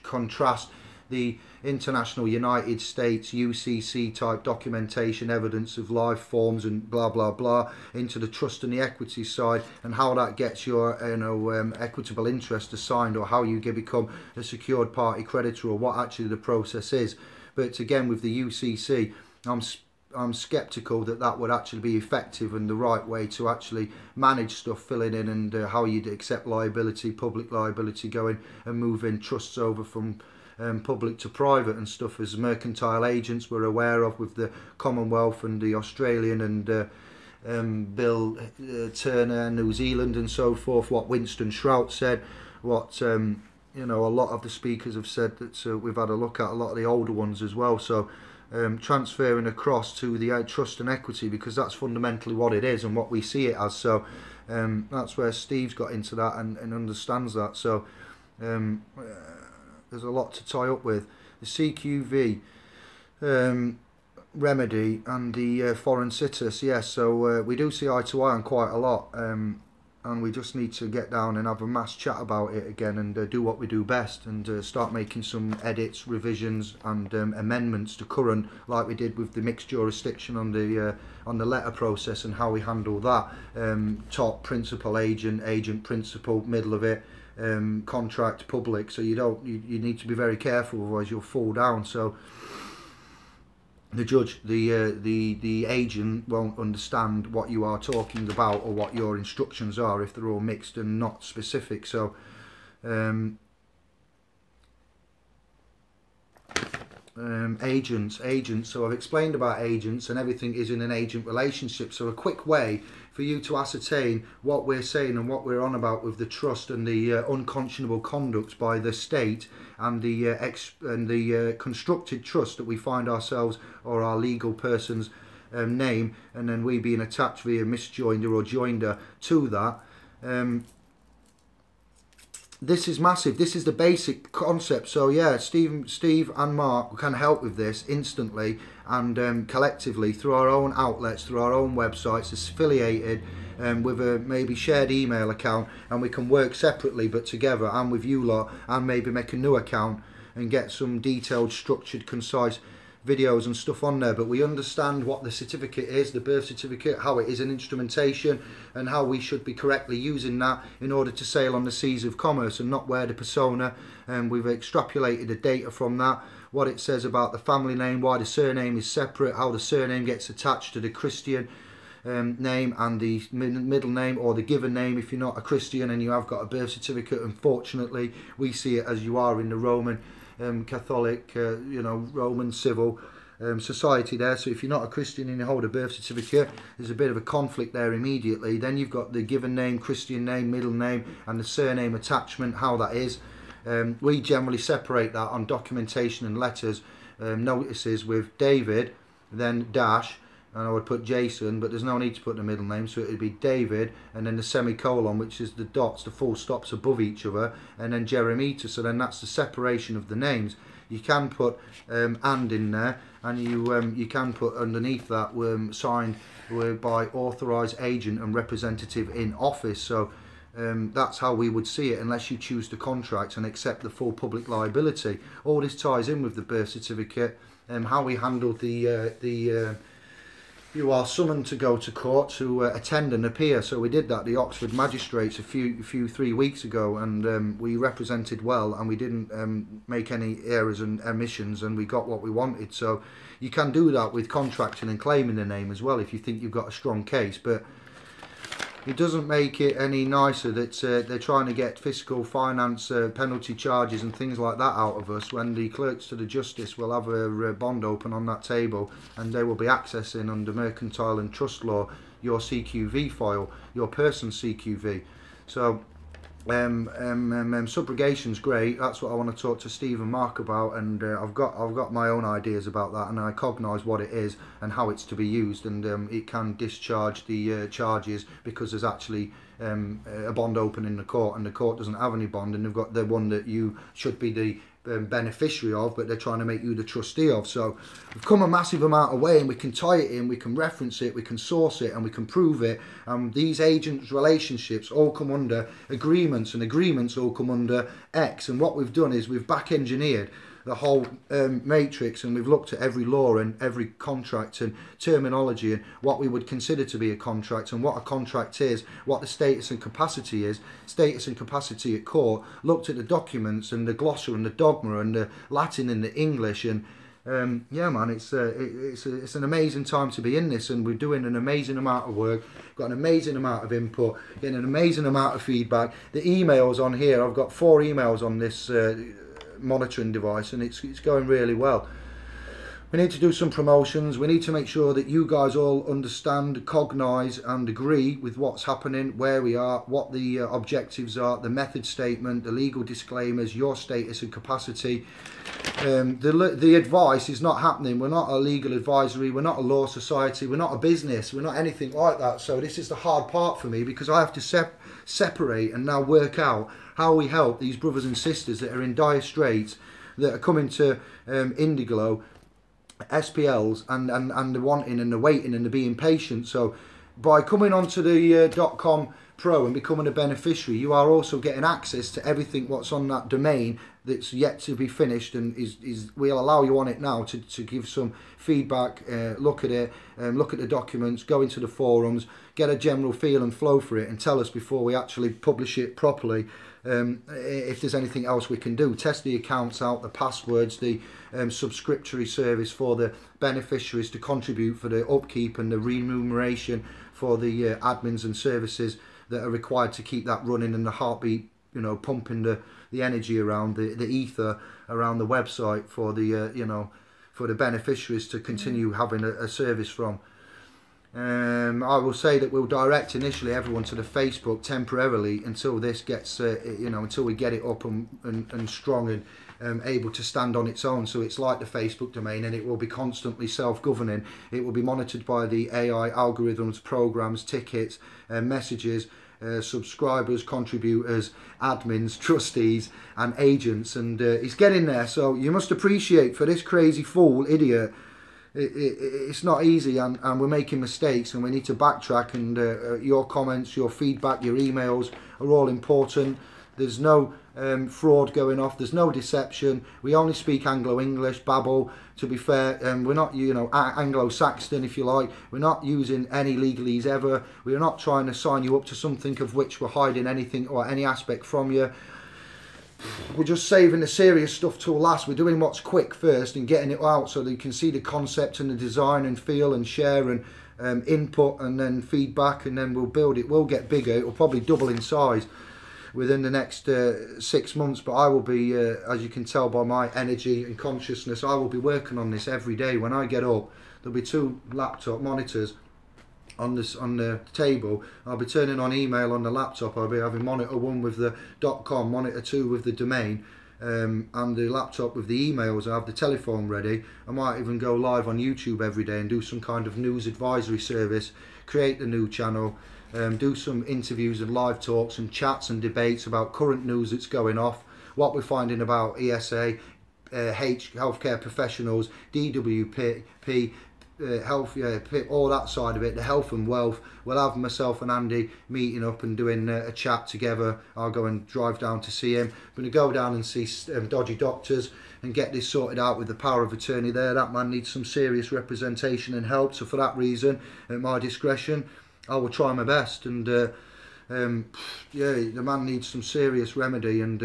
contrast the International United States UCC type documentation, evidence of life forms and blah blah blah, into the trust and the equity side, and how that gets your equitable interest assigned, or how you become a secured party creditor, or what actually the process is. But again, with the UCC, I'm sceptical that would actually be effective and the right way to actually manage stuff filling in, and how you'd accept liability, public liability, going and moving trusts over from public to private and stuff, as mercantile agents we're aware of with the Commonwealth and the Australian and Bill Turner, New Zealand and so forth, what Winston Shrout said, what a lot of the speakers have said, that we've had a look at a lot of the older ones as well. So transferring across to the trust and equity, because that's fundamentally what it is and what we see it as. So that's where Steve's got into that and understands that. So there's a lot to tie up with. The CQV Remedy and the foreign situs, yes. So we do see eye to eye on quite a lot, and we just need to get down and have a mass chat about it again, and do what we do best, and start making some edits, revisions and amendments to current, like we did with the mixed jurisdiction on the letter process and how we handle that. Top, principal, agent, principal, middle of it, contract, public. So you need to be very careful, otherwise you'll fall down. So the judge, the agent won't understand what you are talking about or what your instructions are if they're all mixed and not specific. So agents. So I've explained about agents, and everything is in an agent relationship. So a quick way for you to ascertain what we're saying and what we're on about with the trust and the unconscionable conduct by the state and the constructed trust that we find ourselves or our legal person's name, and then we being attached via misjoinder or joinder to that. This is massive. This is the basic concept. So yeah, Steve and Mark can help with this instantly and collectively through our own outlets, through our own websites, it's affiliated with a maybe shared email account, and we can work separately but together, and with you lot, and maybe make a new account and get some detailed, structured, concise videos and stuff on there, but we understand what the certificate is, the birth certificate, how it is an instrumentation, and how we should be correctly using that in order to sail on the seas of commerce and not wear the persona. And we've extrapolated the data from that, what it says about the family name, why the surname is separate, how the surname gets attached to the Christian name and the middle name, or the given name if you're not a Christian and you have got a birth certificate. Unfortunately, we see it as you are in the Roman Catholic, Roman civil society there. So if you're not a Christian and you hold a birth certificate, there's a bit of a conflict there immediately. Then you've got the given name, Christian name, middle name, and the surname attachment, how that is. We generally separate that on documentation and letters, notices with David, then dash, and I would put Jason, but there's no need to put the middle name, so it would be David, and then the semicolon, which is the dots, the full stops above each other, and then Jeremita. So then that's the separation of the names. You can put and in there, and you can put underneath that signed by authorised agent and representative in office. So that's how we would see it, unless you choose the contract and accept the full public liability. All this ties in with the birth certificate and how we handled the you are summoned to go to court to attend and appear. So we did that, the Oxford magistrates, a few 3 weeks ago, and we represented well, and we didn't make any errors and omissions, and we got what we wanted. So you can do that with contracting and claiming the name as well if you think you've got a strong case, but it doesn't make it any nicer that they're trying to get fiscal, finance, penalty charges and things like that out of us, when the clerks to the justice will have a bond open on that table, and they will be accessing under mercantile and trust law your CQV file, your person's CQV. So subrogation's great. That's what I want to talk to Steve and Mark about, and I've got my own ideas about that, and I cognise what it is and how it's to be used, and it can discharge the charges because there's actually a bond open in the court, and the court doesn't have any bond, and they've got the one that you should be the beneficiary of, but they're trying to make you the trustee of. So we've come a massive amount of way, and we can tie it in, we can reference it, we can source it, and we can prove it. These agents' relationships all come under agreements, and agreements all come under X. And what we've done is we've back engineered the whole matrix, and we've looked at every law and every contract and terminology and what we would consider to be a contract and what a contract is, what the status and capacity is, status and capacity at court, looked at the documents and the glossary and the dogma and the Latin and the English, and yeah man, it's an amazing time to be in this, and we're doing an amazing amount of work, got an amazing amount of input, getting an amazing amount of feedback. The emails on here, I've got 4 emails on this monitoring device, and it's going really well. We need to do some promotions. We need to make sure that you guys all understand, cognise and agree with what's happening, where we are, what the objectives are, the method statement, the legal disclaimers, your status and capacity. The advice is not happening. We're not a legal advisory, we're not a law society, we're not a business, we're not anything like that. So this is the hard part for me, because I have to separate and now work out how we help these brothers and sisters that are in dire straits, that are coming to Indiglo, SPLs, and the wanting and the waiting and the being patient. So by coming onto the .com Pro and becoming a beneficiary, you are also getting access to everything what's on that domain that's yet to be finished, and we'll allow you on it now to give some feedback, look at it, look at the documents, go into the forums, get a general feel and flow for it, and tell us before we actually publish it properly if there's anything else we can do. Test the accounts out, the passwords, the subscriptory service for the beneficiaries to contribute for the upkeep and the remuneration for the admins and services that are required to keep that running, and the heartbeat, pumping the energy around the ether around the website for the for the beneficiaries to continue having a service from. I will say that we'll direct initially everyone to the Facebook temporarily until this gets until we get it up and strong and able to stand on its own. So it's like the Facebook domain, and it will be constantly self-governing. It will be monitored by the AI algorithms, programs, tickets, messages, subscribers, contributors, admins, trustees and agents, and it's getting there. So you must appreciate, for this crazy fool idiot, it's not easy, and we're making mistakes, and we need to backtrack, and your comments, your feedback, your emails are all important. There's no fraud going off. There's no deception. We only speak Anglo-English, Babel. To be fair, we're not, Anglo-Saxon, if you like. We're not using any legalese ever. We're not trying to sign you up to something of which we're hiding anything or any aspect from you. We're just saving the serious stuff till last. We're doing what's quick first and getting it out so that you can see the concept and the design and feel and share and input and then feedback, and then we'll build it. We'll get bigger. It will probably double in size within the next 6 months, but I will be, as you can tell by my energy and consciousness, I will be working on this every day. When I get up, there'll be 2 laptop monitors on the table. I'll be turning on email on the laptop. I'll be having monitor 1 with the .com, monitor 2 with the domain, and the laptop with the emails. I have the telephone ready. I might even go live on YouTube every day and do some kind of news advisory service, create the new channel, do some interviews and live talks and chats and debates about current news that's going off, what we're finding about ESA, healthcare professionals, DWP, health, all that side of it, the health and wealth. We'll have myself and Andy meeting up and doing a chat together. I'll go and drive down to see him. I'm going to go down and see Dodgy Doctors and get this sorted out with the power of attorney there. That man needs some serious representation and help, so for that reason, at my discretion, I will try my best. And the man needs some serious remedy, and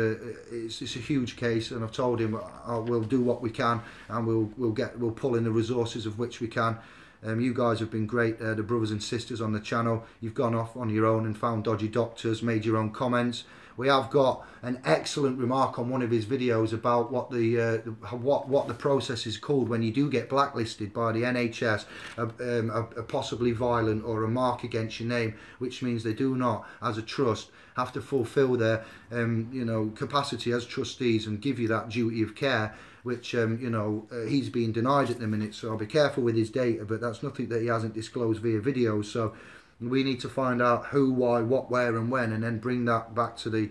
it's a huge case, and I've told him we'll do what we can, and we'll pull in the resources of which we can. You guys have been great, the brothers and sisters on the channel. You've gone off on your own and found Dodgy Doctors, made your own comments. We have got an excellent remark on one of his videos about what the process is called when you do get blacklisted by the NHS, a possibly violent or a mark against your name, which means they do not, as a trust, have to fulfil their capacity as trustees and give you that duty of care, which he's being denied at the minute. So I'll be careful with his data, but that's nothing that he hasn't disclosed via videos. So we need to find out who, why, what, where and when, and then bring that back to the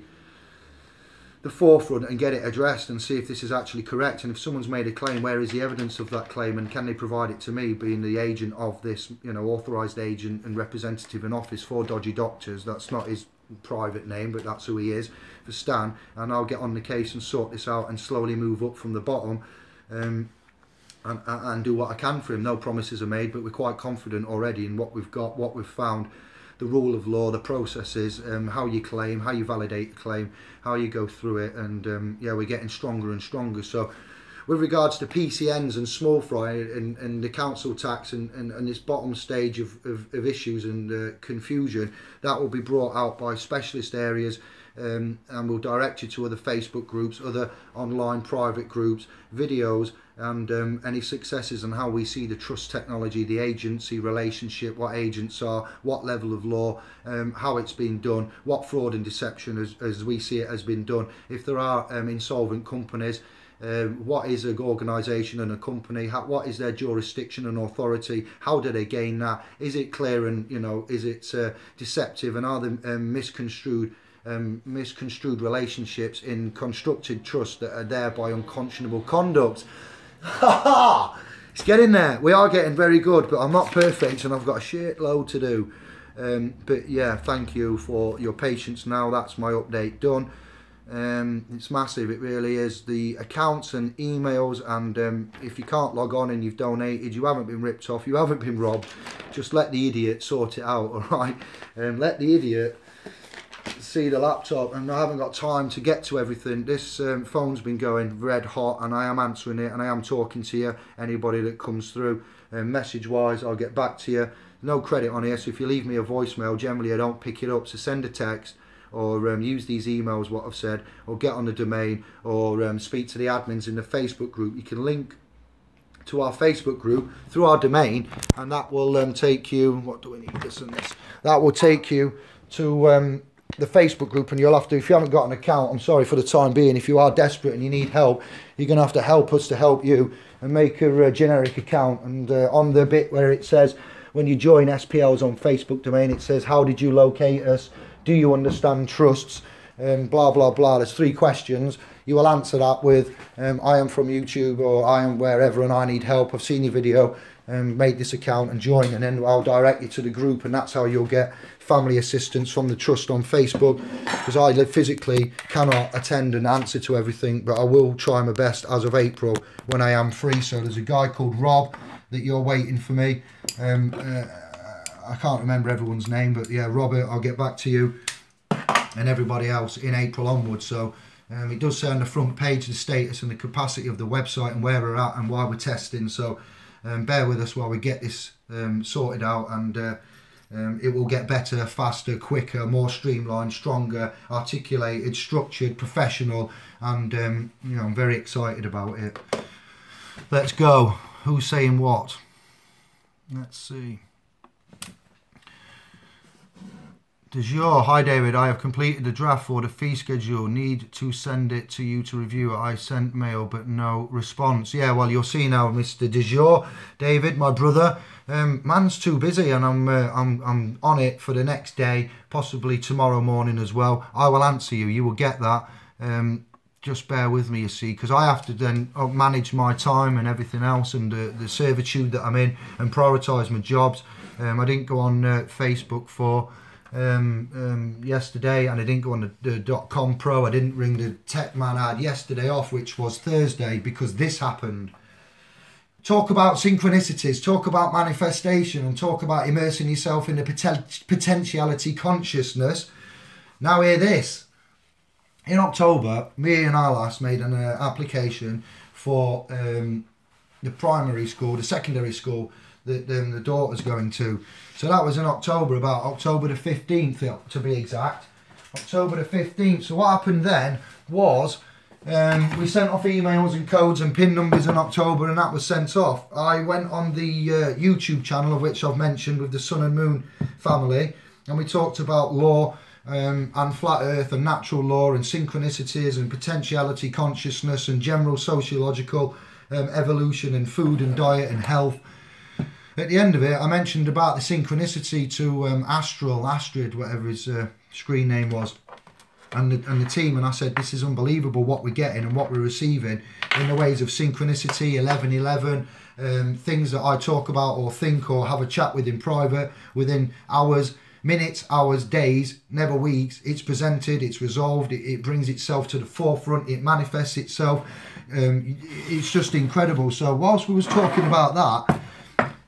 forefront and get it addressed and see if this is actually correct. And if someone's made a claim, where is the evidence of that claim, and can they provide it to me, being the agent of this, authorised agent and representative in office for Dodgy Doctors. That's not his private name, but that's who he is, for Stan. And I'll get on the case and sort this out and slowly move up from the bottom, and do what I can for him. No promises are made, but we're quite confident already in what we've got, what we've found, the rule of law, the processes, how you claim, how you validate the claim, how you go through it, and we're getting stronger and stronger. So with regards to PCNs and small fry and the council tax and this bottom stage of issues and confusion, that will be brought out by specialist areas, and we'll direct you to other Facebook groups, other online private groups, videos, and any successes and how we see the trust technology, the agency relationship, what agents are, what level of law, how it's been done, what fraud and deception as we see it has been done. If there are insolvent companies, what is an organisation and a company, what is their jurisdiction and authority, how do they gain that, is it clear, and is it deceptive, and are there misconstrued relationships in constructed trust that are there by unconscionable conduct. It's getting there. We are getting very good, but I'm not perfect and I've got a shit load to do. But yeah, thank you for your patience. Now that's my update done. It's massive, it really is. The accounts and emails, and if you can't log on and you've donated, you haven't been ripped off, you haven't been robbed. Just let the idiot sort it out, alright? Let the idiot see the laptop, and I haven't got time to get to everything. This phone's been going red hot, and I am answering it, and I am talking to you, anybody that comes through. Message wise, I'll get back to you. No credit on here, so if you leave me a voicemail, generally I don't pick it up, so send a text, or use these emails, what I've said, or get on the domain, or speak to the admins in the Facebook group. You can link to our Facebook group through our domain, and that will take you, what do we need, this and this, that will take you to the Facebook group, and you'll have to, if you haven't got an account, I'm sorry for the time being, if you are desperate and you need help, you're going to have to help us to help you, and make a generic account. And on the bit where it says, when you join SPLs on Facebook domain, it says, how did you locate us, do you understand trusts, blah blah blah. There's 3 questions. You will answer that with I am from YouTube, or I am wherever and I need help, I've seen your video, make this account and join, and then I'll direct you to the group, and that's how you'll get family assistance from the trust on Facebook, because I physically cannot attend and answer to everything, but I will try my best as of April when I am free. So there's a guy called Rob that you're waiting for me. I can't remember everyone's name, but yeah, Robert, I'll get back to you, and everybody else in April onwards. So it does say on the front page the status and the capacity of the website and where we're at and why we're testing. So bear with us while we get this sorted out, and it will get better, faster, quicker, more streamlined, stronger, articulated, structured, professional, and I'm very excited about it. Let's go. Who's saying what? Let's see. De jour. Hi David, I have completed the draft for the fee schedule. Need to send it to you to review it. I sent mail but no response. Yeah, well, you'll see now, Mr. De jour. David, my brother, man's too busy, and I'm on it for the next day, possibly tomorrow morning as well. I will answer you. You will get that. Just bear with me, you see, because I have to then manage my time and everything else, and the servitude that I'm in, and prioritise my jobs. I didn't go on Facebook for yesterday, and I didn't go on the .com Pro. I didn't ring the tech man I had yesterday off, which was Thursday, because this happened. Talk about synchronicities, talk about manifestation, and talk about immersing yourself in the potentiality consciousness. Now hear this. In October, me and Alas made an application for the primary school, the secondary school that the daughter's going to. So that was in October, about October the 15th to be exact. October the 15th. So what happened then was we sent off emails and codes and PIN numbers in October, and that was sent off. I went on the YouTube channel, of which I've mentioned, with the Sun and Moon family, and we talked about law and flat earth and natural law and synchronicities and potentiality consciousness and general sociological evolution and food and diet and health. At the end of it, I mentioned about the synchronicity to Astrid, whatever his screen name was, and the team, and I said, this is unbelievable what we're getting and what we're receiving in the ways of synchronicity, 1111, things that I talk about or think or have a chat with in private within hours, minutes, hours, days, never weeks. It's presented, it's resolved, it brings itself to the forefront, it manifests itself. It's just incredible. So whilst we was talking about that,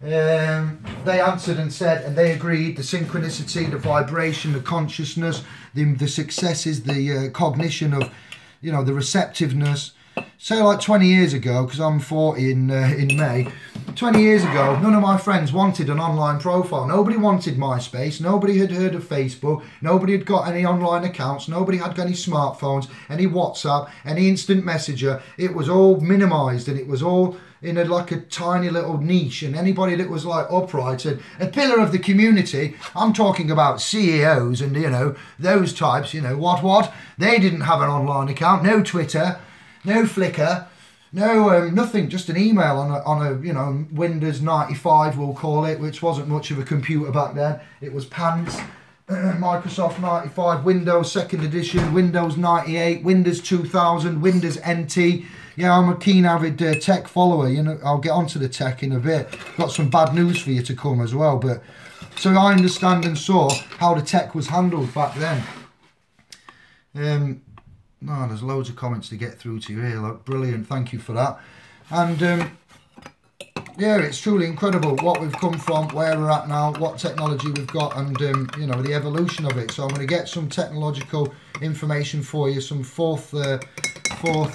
they answered and said, and they agreed, the synchronicity, the vibration, the consciousness, the successes, the cognition of, the receptiveness. Say like 20 years ago, because I'm 40 in May, 20 years ago, none of my friends wanted an online profile. Nobody wanted MySpace. Nobody had heard of Facebook. Nobody had got any online accounts. Nobody had got any smartphones, any WhatsApp, any instant messenger. It was all minimised, and it was all in like a tiny little niche, and anybody that was like upright and a pillar of the community, I'm talking about CEOs and those types, what they didn't have an online account, no Twitter, no Flickr, no nothing, just an email on a Windows 95 we'll call it, which wasn't much of a computer back then. It was pants. Microsoft 95, Windows 2nd edition, Windows 98, Windows 2000, Windows NT. Yeah, I'm a keen avid tech follower. I'll get onto the tech in a bit. Got some bad news for you to come as well. But so I understand and saw how the tech was handled back then. There's loads of comments to get through to you here. Look, brilliant. Thank you for that. And yeah, it's truly incredible what we've come from, where we're at now, what technology we've got, and the evolution of it. So I'm going to get some technological information for you, some fourth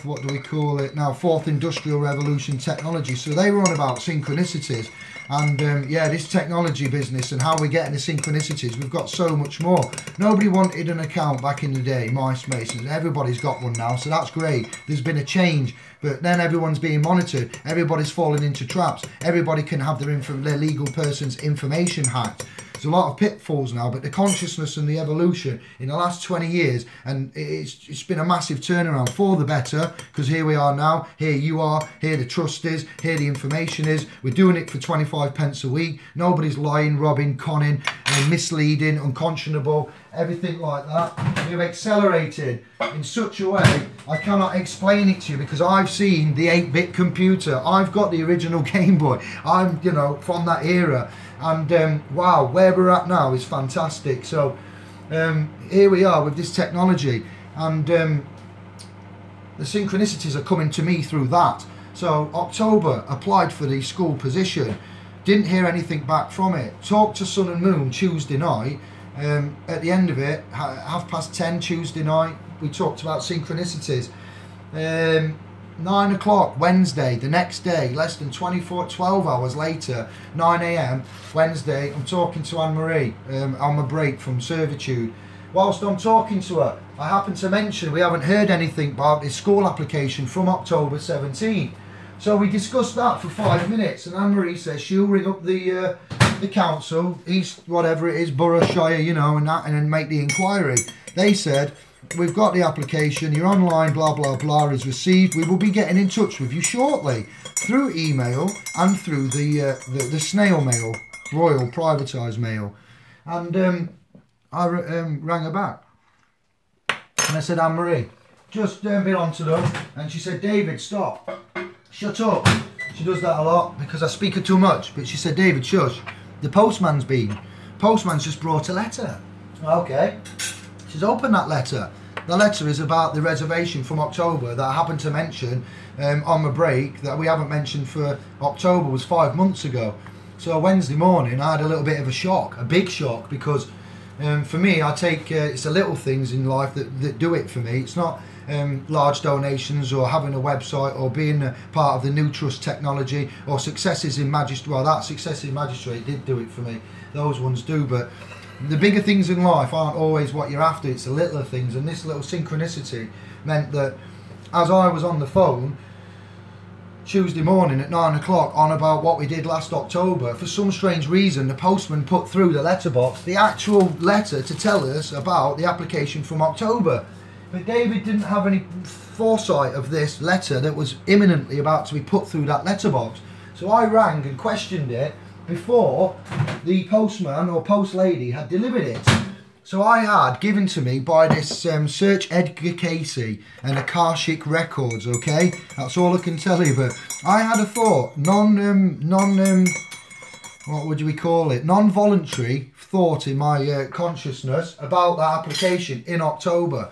what do we call it now, fourth industrial revolution technology. So they were on about synchronicities, and this technology business and how we're getting the synchronicities, we've got so much more. Nobody wanted an account back in the day, MySpace, and everybody's got one now, so that's great. There's been a change, but then everyone's being monitored, everybody's falling into traps, everybody can have their legal person's information hacked. there's a lot of pitfalls now, but the consciousness and the evolution in the last 20 years, and it's been a massive turnaround for the better, because here we are now, here you are, here the trust is, here the information is. We're doing it for 25 pence a week. Nobody's lying, robbing, conning, misleading, unconscionable, everything like that. We've accelerated in such a way, I cannot explain it to you, because I've seen the 8-bit computer. I've got the original Game Boy. I'm, you know, from that era. And wow, where we're at now is fantastic. So here we are with this technology, and the synchronicities are coming to me through that. So October, applied for the school position, didn't hear anything back from it. Talked to Sun and Moon Tuesday night. At the end of it, 10:30 Tuesday night, we talked about synchronicities. 9 o'clock Wednesday, the next day, less than 12 hours later, 9 a.m. Wednesday, I'm talking to Anne-Marie on my break from servitude. Whilst I'm talking to her, I happen to mention we haven't heard anything about this school application from October 17. So we discussed that for 5 minutes, and Anne-Marie says she'll ring up the council, East whatever it is, Borough, Shire, you know, and then make the inquiry. They said, we've got the application, your online blah blah blah is received, we will be getting in touch with you shortly through email and through the snail mail, royal privatised mail. And I rang her back and I said, Anne-Marie, just been on to them, and she said, David, stop, shut up. She does that a lot because I speak her too much, but she said, David, shush, the postman's just brought a letter. Okay. She's opened that letter. The letter is about the reservation from October that I happened to mention on my break, that we haven't mentioned for October, was 5 months ago. So Wednesday morning I had a little bit of a shock, a big shock, because for me, I take it's the little things in life that do it for me. It's not large donations or having a website or being a part of the New Trust technology or successes in magistrate. Well, that success in magistrate did do it for me. Those ones do, but the bigger things in life aren't always what you're after. It's the littler things, and this little synchronicity meant that as I was on the phone Tuesday morning at 9 o'clock on about what we did last October, for some strange reason the postman put through the letterbox the actual letter to tell us about the application from October. But David didn't have any foresight of this letter that was imminently about to be put through that letterbox. So I rang and questioned it before the postman or post lady had delivered it. So I had given to me by this Search Edgar Casey and Akashic Records, okay? That's all I can tell you, but I had a thought, what would we call it? Non-voluntary thought in my consciousness about that application in October.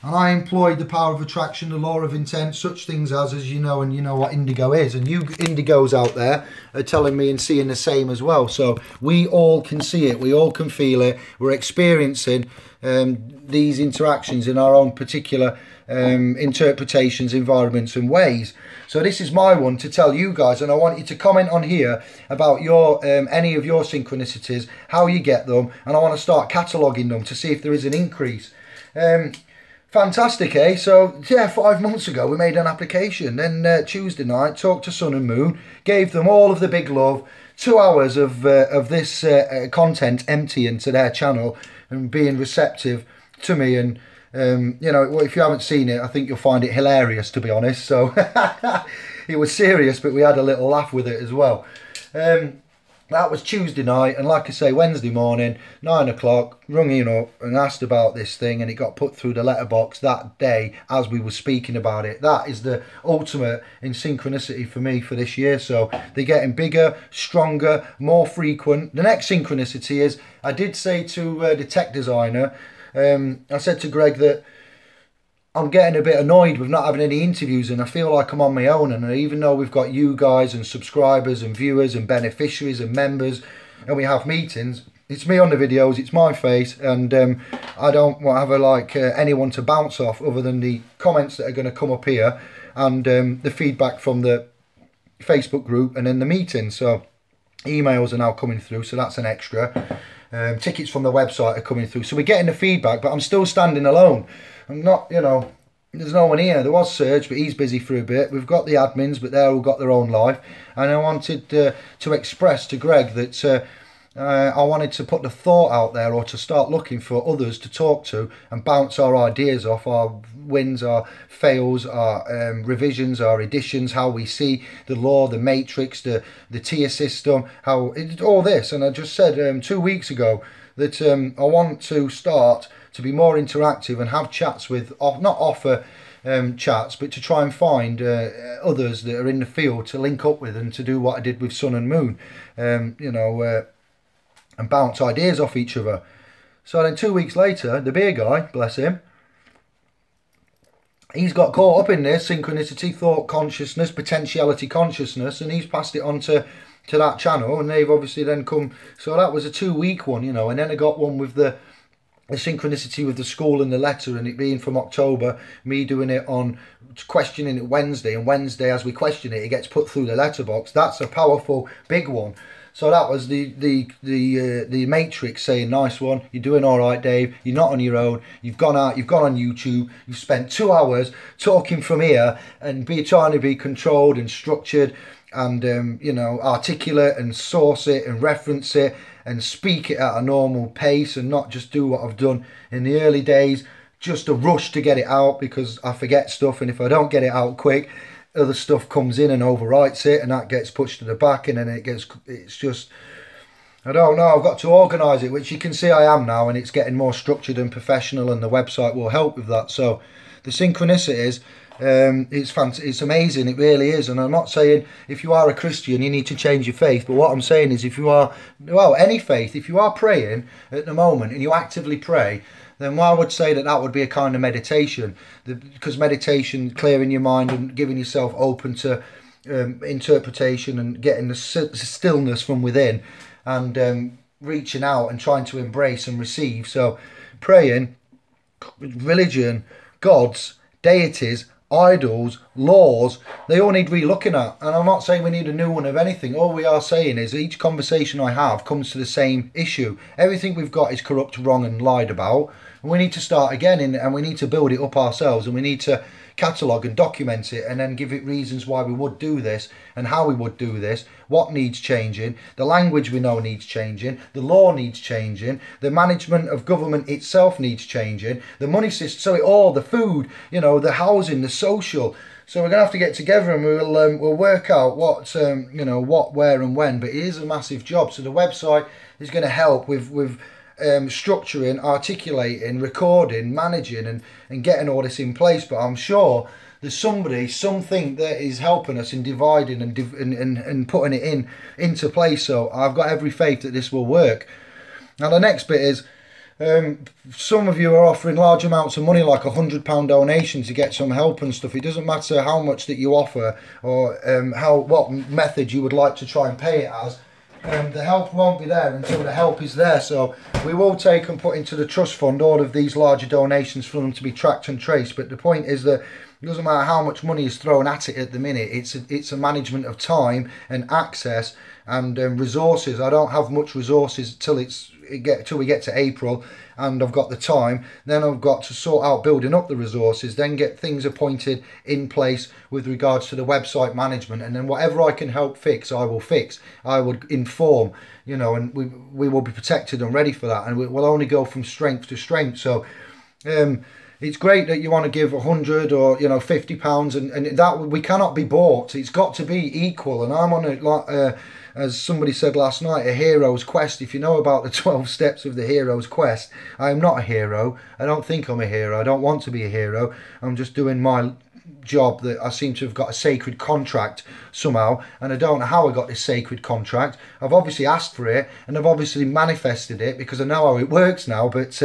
And I employed the power of attraction, the law of intent, such things as you know, and you know what indigo is. And you indigos out there are telling me and seeing the same as well. So we all can see it, we all can feel it. We're experiencing these interactions in our own particular interpretations, environments and ways. So this is my one to tell you guys, and I want you to comment on here about your any of your synchronicities, how you get them, and I want to start cataloguing them to see if there is an increase. Fantastic, eh? So, yeah, 5 months ago we made an application. Then Tuesday night, talked to Sun and Moon, gave them all of the big love. 2 hours of this content emptying to their channel and being receptive to me. And, you know, if you haven't seen it, I think you'll find it hilarious, to be honest. So, it was serious, but we had a little laugh with it as well. That was Tuesday night, and like I say, Wednesday morning, 9 o'clock, rung in up and asked about this thing, and it got put through the letterbox that day as we were speaking about it. That is the ultimate in synchronicity for me for this year. So they're getting bigger, stronger, more frequent. The next synchronicity is, I did say to the tech designer, I said to Greg that I'm getting a bit annoyed with not having any interviews, and I feel like I'm on my own. And even though we've got you guys and subscribers and viewers and beneficiaries and members, and we have meetings, it's me on the videos, it's my face, and I don't want to have anyone to bounce off other than the comments that are going to come up here and the feedback from the Facebook group and then the meeting. So emails are now coming through, so that's an extra. Tickets from the website are coming through, so we're getting the feedback, but I'm still standing alone. I'm not, you know, there's no one here. There was Serge, but he's busy for a bit. We've got the admins, but they've all got their own life. And I wanted to express to Greg that I wanted to put the thought out there, or to start looking for others to talk to and bounce our ideas off, our wins, our fails, our revisions, our additions, how we see the law, the matrix, the tier system, how all this. And I just said 2 weeks ago that I want to start to be more interactive and have chats with, not offer chats, but to try and find others that are in the field to link up with and to do what I did with Sun and Moon, and bounce ideas off each other. So then 2 weeks later, the beer guy, bless him, he's got caught up in this synchronicity, thought consciousness, potentiality consciousness, and he's passed it on to that channel, and they've obviously then come. So that was a 2 week one, and then I got one with the synchronicity with the school and the letter, and it being from October, me doing it on questioning it Wednesday, and Wednesday as we question it, it gets put through the letterbox. That's a powerful big one. So that was the matrix saying, nice one, you're doing all right, Dave, you're not on your own, you've gone out, you've gone on YouTube, you've spent 2 hours talking from here and trying to be controlled and structured and articulate and source it and reference it and speak it at a normal pace, and not just do what I've done in the early days, just a rush to get it out because I forget stuff, and if I don't get it out quick, other stuff comes in and overwrites it, and that gets pushed to the back, and then it's just, I don't know, I've got to organise it, which you can see I am now, and it's getting more structured and professional, and the website will help with that. So the synchronicities, it's amazing, it really is. And I'm not saying if you are a Christian you need to change your faith, but what I'm saying is if you are, well, any faith, if you are praying at the moment and you actively pray, then I would say that would be a kind of meditation, because meditation, clearing your mind and giving yourself open to interpretation and getting the stillness from within, and reaching out and trying to embrace and receive. So praying, religion, gods, deities, idols, laws, they all need re-looking at. And I'm not saying we need a new one of anything. All we are saying is each conversation I have comes to the same issue. Everything we've got is corrupt, wrong and lied about. And we need to start again, and we need to build it up ourselves, and we need to catalogue and document it, and then give it reasons why we would do this and how we would do this, what needs changing, the language we know needs changing, the law needs changing, the management of government itself needs changing, the money system, so it all, the food, the housing, the social. So we're going to have to get together, and we'll work out what, what, where and when, but it is a massive job. So the website is going to help with structuring, articulating, recording, managing and getting all this in place. But I'm sure there's something that is helping us in dividing and putting it into place. So I've got every faith that this will work. Now the next bit is, some of you are offering large amounts of money, like £100 donation to get some help and stuff. It doesn't matter how much that you offer, or what method you would like to try and pay it as. The help won't be there until the help is there. So we will take and put into the trust fund all of these larger donations for them to be tracked and traced. But the point is that it doesn't matter how much money is thrown at it at the minute. It's a management of time and access and resources. I don't have much resources till we get to April, and I've got the time. Then I've got to sort out building up the resources, then get things appointed in place with regards to the website management, and then whatever I can help fix, I will fix. I would inform, and we will be protected and ready for that, and we'll only go from strength to strength. So it's great that you want to give 100 or £50, and that we cannot be bought. It's got to be equal, and I'm on it as somebody said last night, a hero's quest. If you know about the 12 steps of the hero's quest, I am not a hero. I don't think I'm a hero. I don't want to be a hero. I'm just doing my job that I seem to have got a sacred contract somehow, and I don't know how I got this sacred contract. I've obviously asked for it, and I've obviously manifested it because I know how it works now. But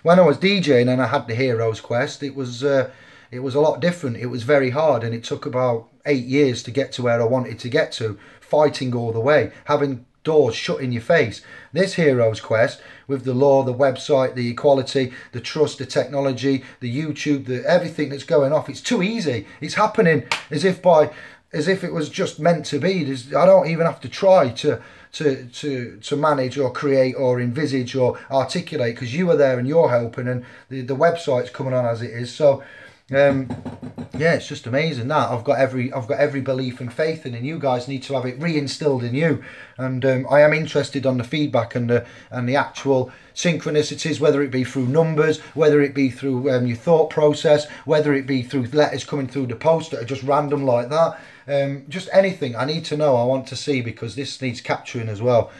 when I was DJing and I had the hero's quest, it was a lot different. It was very hard, and it took about 8 years to get to where I wanted to get to, fighting all the way, having doors shut in your face. This hero's quest with the law, the website, the equality, the trust, the technology, the YouTube, everything that's going off, it's too easy. It's happening as if it was just meant to be. I don't even have to try to manage or create or envisage or articulate, because you are there and you're helping, and the website's coming on as it is. So Yeah, it's just amazing that I've got every belief and faith in, and you guys need to have it reinstilled in you. And I am interested on the feedback and the actual synchronicities, whether it be through numbers, whether it be through your thought process, whether it be through letters coming through the post that are just random like that. Just anything I need to know, I want to see, because this needs capturing as well.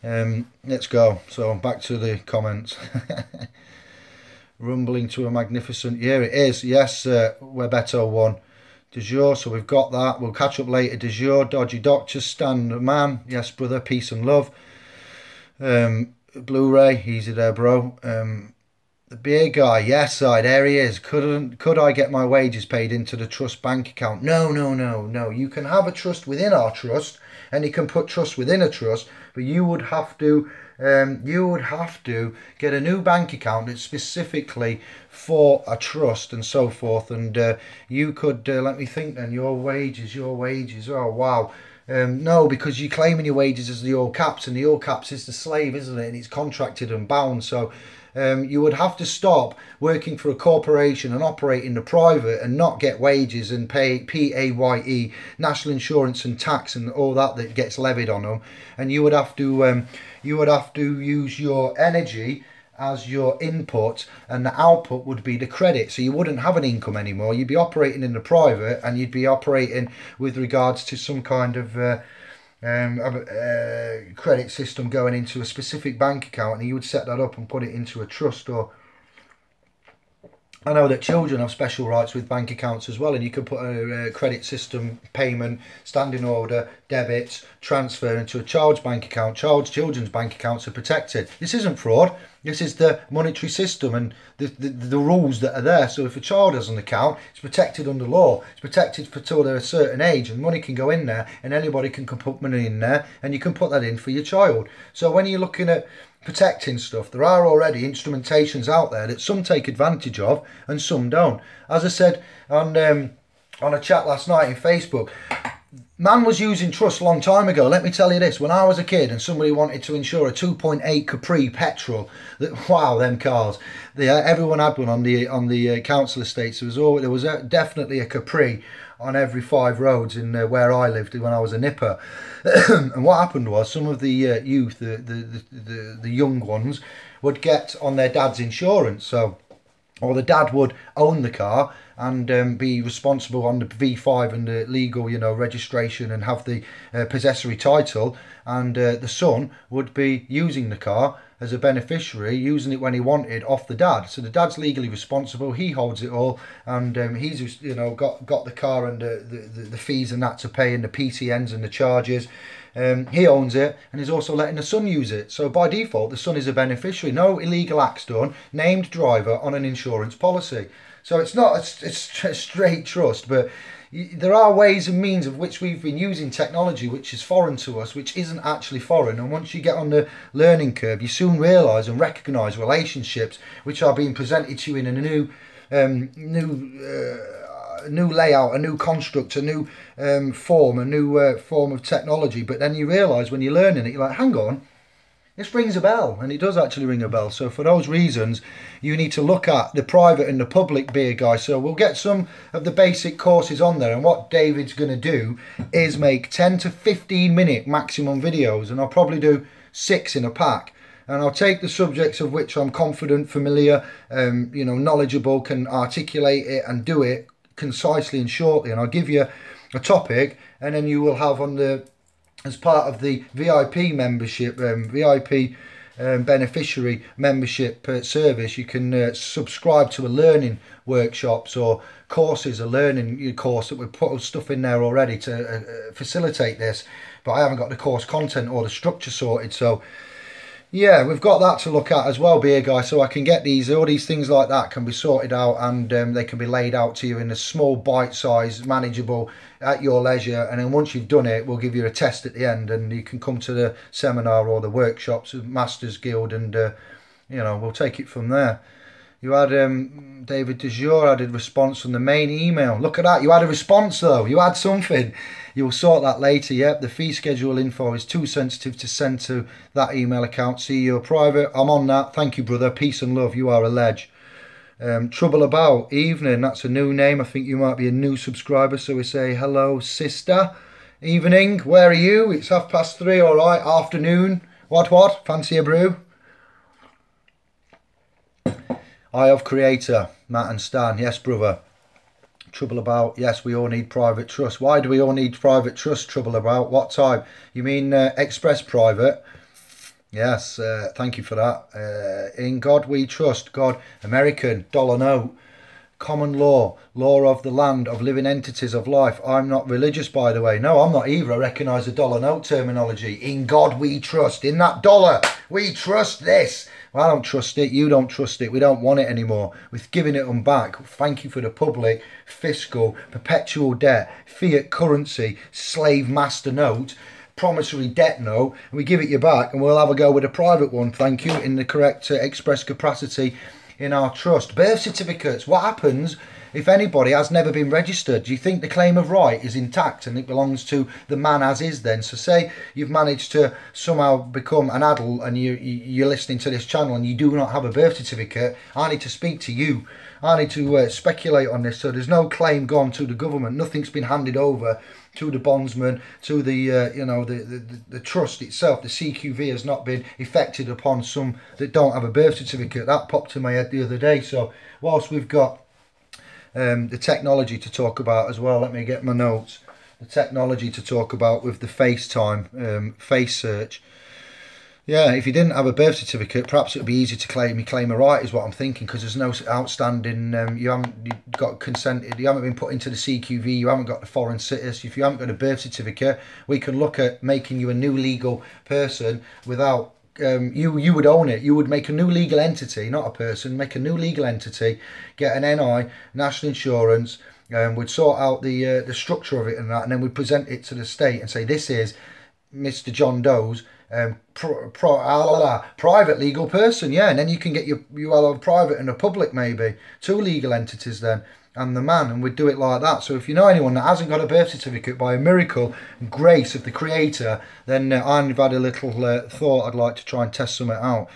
Let's go. So back to the comments. Rumbling to a magnificent year. It is. Yes, Webeto won. De jour, so we've got that. We'll catch up later. De jour, Dodgy Doctor, Stan man. Yes, brother, peace and love. Blu-ray, easy there, bro. The beer guy, yes, there he is. Could I get my wages paid into the trust bank account? No. You can have a trust within our trust, and you can put trust within a trust, but you would have to get a new bank account that's specifically for a trust and so forth. And you could let me think then. Your wages. Oh wow. No, because you're claiming your wages as the all caps, and the all caps is the slave, isn't it? And it's contracted and bound. So you would have to stop working for a corporation and operate in the private and not get wages and pay PAYE, national insurance and tax and all that gets levied on them. And you would have to use your energy as your input, and the output would be the credit. So you wouldn't have an income anymore. You'd be operating in the private, and you'd be operating with regards to some kind of credit system going into a specific bank account, and you would set that up and put it into a trust. Or I know that children have special rights with bank accounts as well, and you can put a credit system, payment, standing order, debits, transfer into a child's bank account. Children's bank accounts are protected. This isn't fraud. This is the monetary system and the rules that are there. So if a child has an account, it's protected under law. It's protected till they're a certain age, and money can go in there, and anybody can put money in there, and you can put that in for your child. So when you're looking at protecting stuff, there are already instrumentations out there that some take advantage of and some don't. As I said on a chat last night in Facebook, man was using trust a long time ago. Let me tell you this, when I was a kid and somebody wanted to insure a 2.8 Capri petrol, wow, them cars, everyone had one on the council estates. There was definitely a Capri on every 5 roads in where I lived when I was a nipper. And what happened was, some of the youth, the young ones, would get on their dad's insurance. Or the dad would own the car and be responsible on the V5 and the legal, registration, and have the possessory title. And the son would be using the car as a beneficiary, using it when he wanted off the dad. So the dad's legally responsible. He holds it all, and he's got the car and the fees and that to pay, and the PCNs and the charges. He owns it, and he's also letting the son use it. So by default, the son is a beneficiary. No illegal acts done. Named driver on an insurance policy. So it's not a straight trust, but there are ways and means of which we've been using technology which is foreign to us, which isn't actually foreign. And once you get on the learning curve, you soon realise and recognise relationships which are being presented to you in a new layout, a new construct, a new form, a new form of technology. But then you realise when you're learning it, you're like, hang on, this rings a bell. And it does actually ring a bell. So for those reasons, you need to look at the private and the public beer guy. So we'll get some of the basic courses on there, and what David's going to do is make 10 to 15 minute maximum videos, and I'll probably do 6 in a pack. And I'll take the subjects of which I'm confident, familiar, knowledgeable, can articulate it and do it concisely and shortly, and I'll give you a topic, and then you will have as part of the VIP membership, beneficiary membership service, you can subscribe to a learning workshops or courses, a learning course that we've put stuff in there already to facilitate this, but I haven't got the course content or the structure sorted. So yeah, we've got that to look at as well, beer guy. So I can get all these things like that can be sorted out, and they can be laid out to you in a small bite size, manageable, at your leisure. And then once you've done it, we'll give you a test at the end, and you can come to the seminar or the workshops of Masters Guild, and we'll take it from there. You had David De jour added response from the main email. Look at that, you had a response though. You had something. You'll sort that later. Yep, the fee schedule info is too sensitive to send to that email account. See your private. I'm on that. Thank you, brother. Peace and love. You are a ledge. Trouble About, evening, that's a new name. I think you might be a new subscriber, so we say hello, sister. Evening, where are you? It's 3:30, alright. Afternoon, what? Fancy a brew? Eye of Creator, Matt and Stan, yes brother. Trouble About, yes, we all need private trust. Why do we all need private trust? Trouble About, what type? You mean Express Private? Yes, thank you for that. In God we trust. God, American, dollar note, common law, law of the land, of living entities of life. I'm not religious, by the way. No, I'm not either. I recognise the dollar note terminology. In God we trust. In that dollar, we trust this. Well, I don't trust it. You don't trust it. We don't want it anymore. We're giving it them back. Thank you for the public, fiscal, perpetual debt, fiat currency, slave master note, promissory debt note, and we give it you back, and we'll have a go with a private one, thank you, in the correct express capacity in our trust. Birth certificates, what happens if anybody has never been registered? Do you think the claim of right is intact and it belongs to the man as is then? So say you've managed to somehow become an adult and you're listening to this channel and you do not have a birth certificate, I need to speak to you. I need to speculate on this, so there's no claim gone to the government. Nothing's been handed over to the bondsman, to the the trust itself. The CQV has not been effected upon some that don't have a birth certificate. That popped in my head the other day. So whilst we've got the technology to talk about as well, let me get my notes. The technology to talk about with the FaceTime, face search. Yeah, if you didn't have a birth certificate, perhaps it would be easy to claim a right, is what I'm thinking, because there's no outstanding, you've got consented, you haven't been put into the CQV, you haven't got the foreign status. If you haven't got a birth certificate, we can look at making you a new legal person without, you would own it. You would make a new legal entity, not a person, make a new legal entity, get an NI, national insurance, we'd sort out the structure of it and that, and then we'd present it to the state and say, this is Mr. John Doe's private legal person, yeah, and then you can get you have a private and a public, maybe two legal entities then, and the man, and we'd do it like that. So if you know anyone that hasn't got a birth certificate, by a miracle and grace of the Creator, then I've had a little thought I'd like to try and test something out.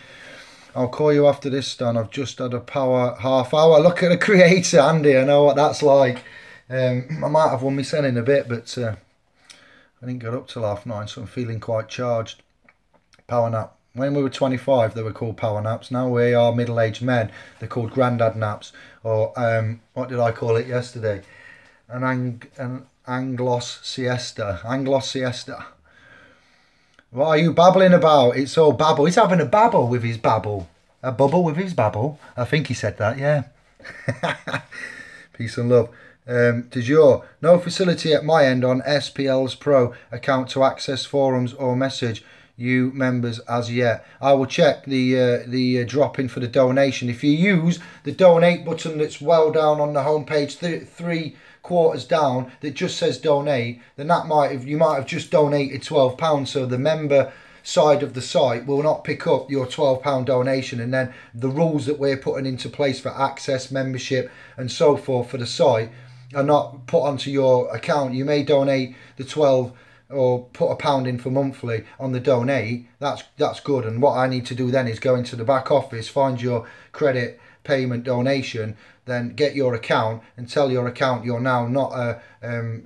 I'll call you after this, Stan. I've just had a power half hour. Look at the Creator, Andy. I know what that's like. I might have one myself in a bit, but I didn't get up till 9:30, so I'm feeling quite charged. Power nap. When we were 25, they were called power naps. Now we are middle-aged men. They're called granddad naps, or what did I call it yesterday? An anglos siesta. Anglos siesta. What are you babbling about? It's all babble. He's having a babble with his babble. A bubble with his babble. I think he said that. Yeah. Peace and love. De jure, no facility at my end on SPL's Pro account to access forums or message you members as yet. I will check the drop in for the donation. If you use the donate button that's well down on the homepage, 3/4 down, that just says donate, then you might have just donated £12. So the member side of the site will not pick up your £12 donation, and then the rules that we're putting into place for access, membership and so forth for the site are not put onto your account. You may donate the 12 or put £1 in for monthly on the donate. That's good. And what I need to do then is go into the back office, find your credit payment donation, then get your account and tell your account you're now not a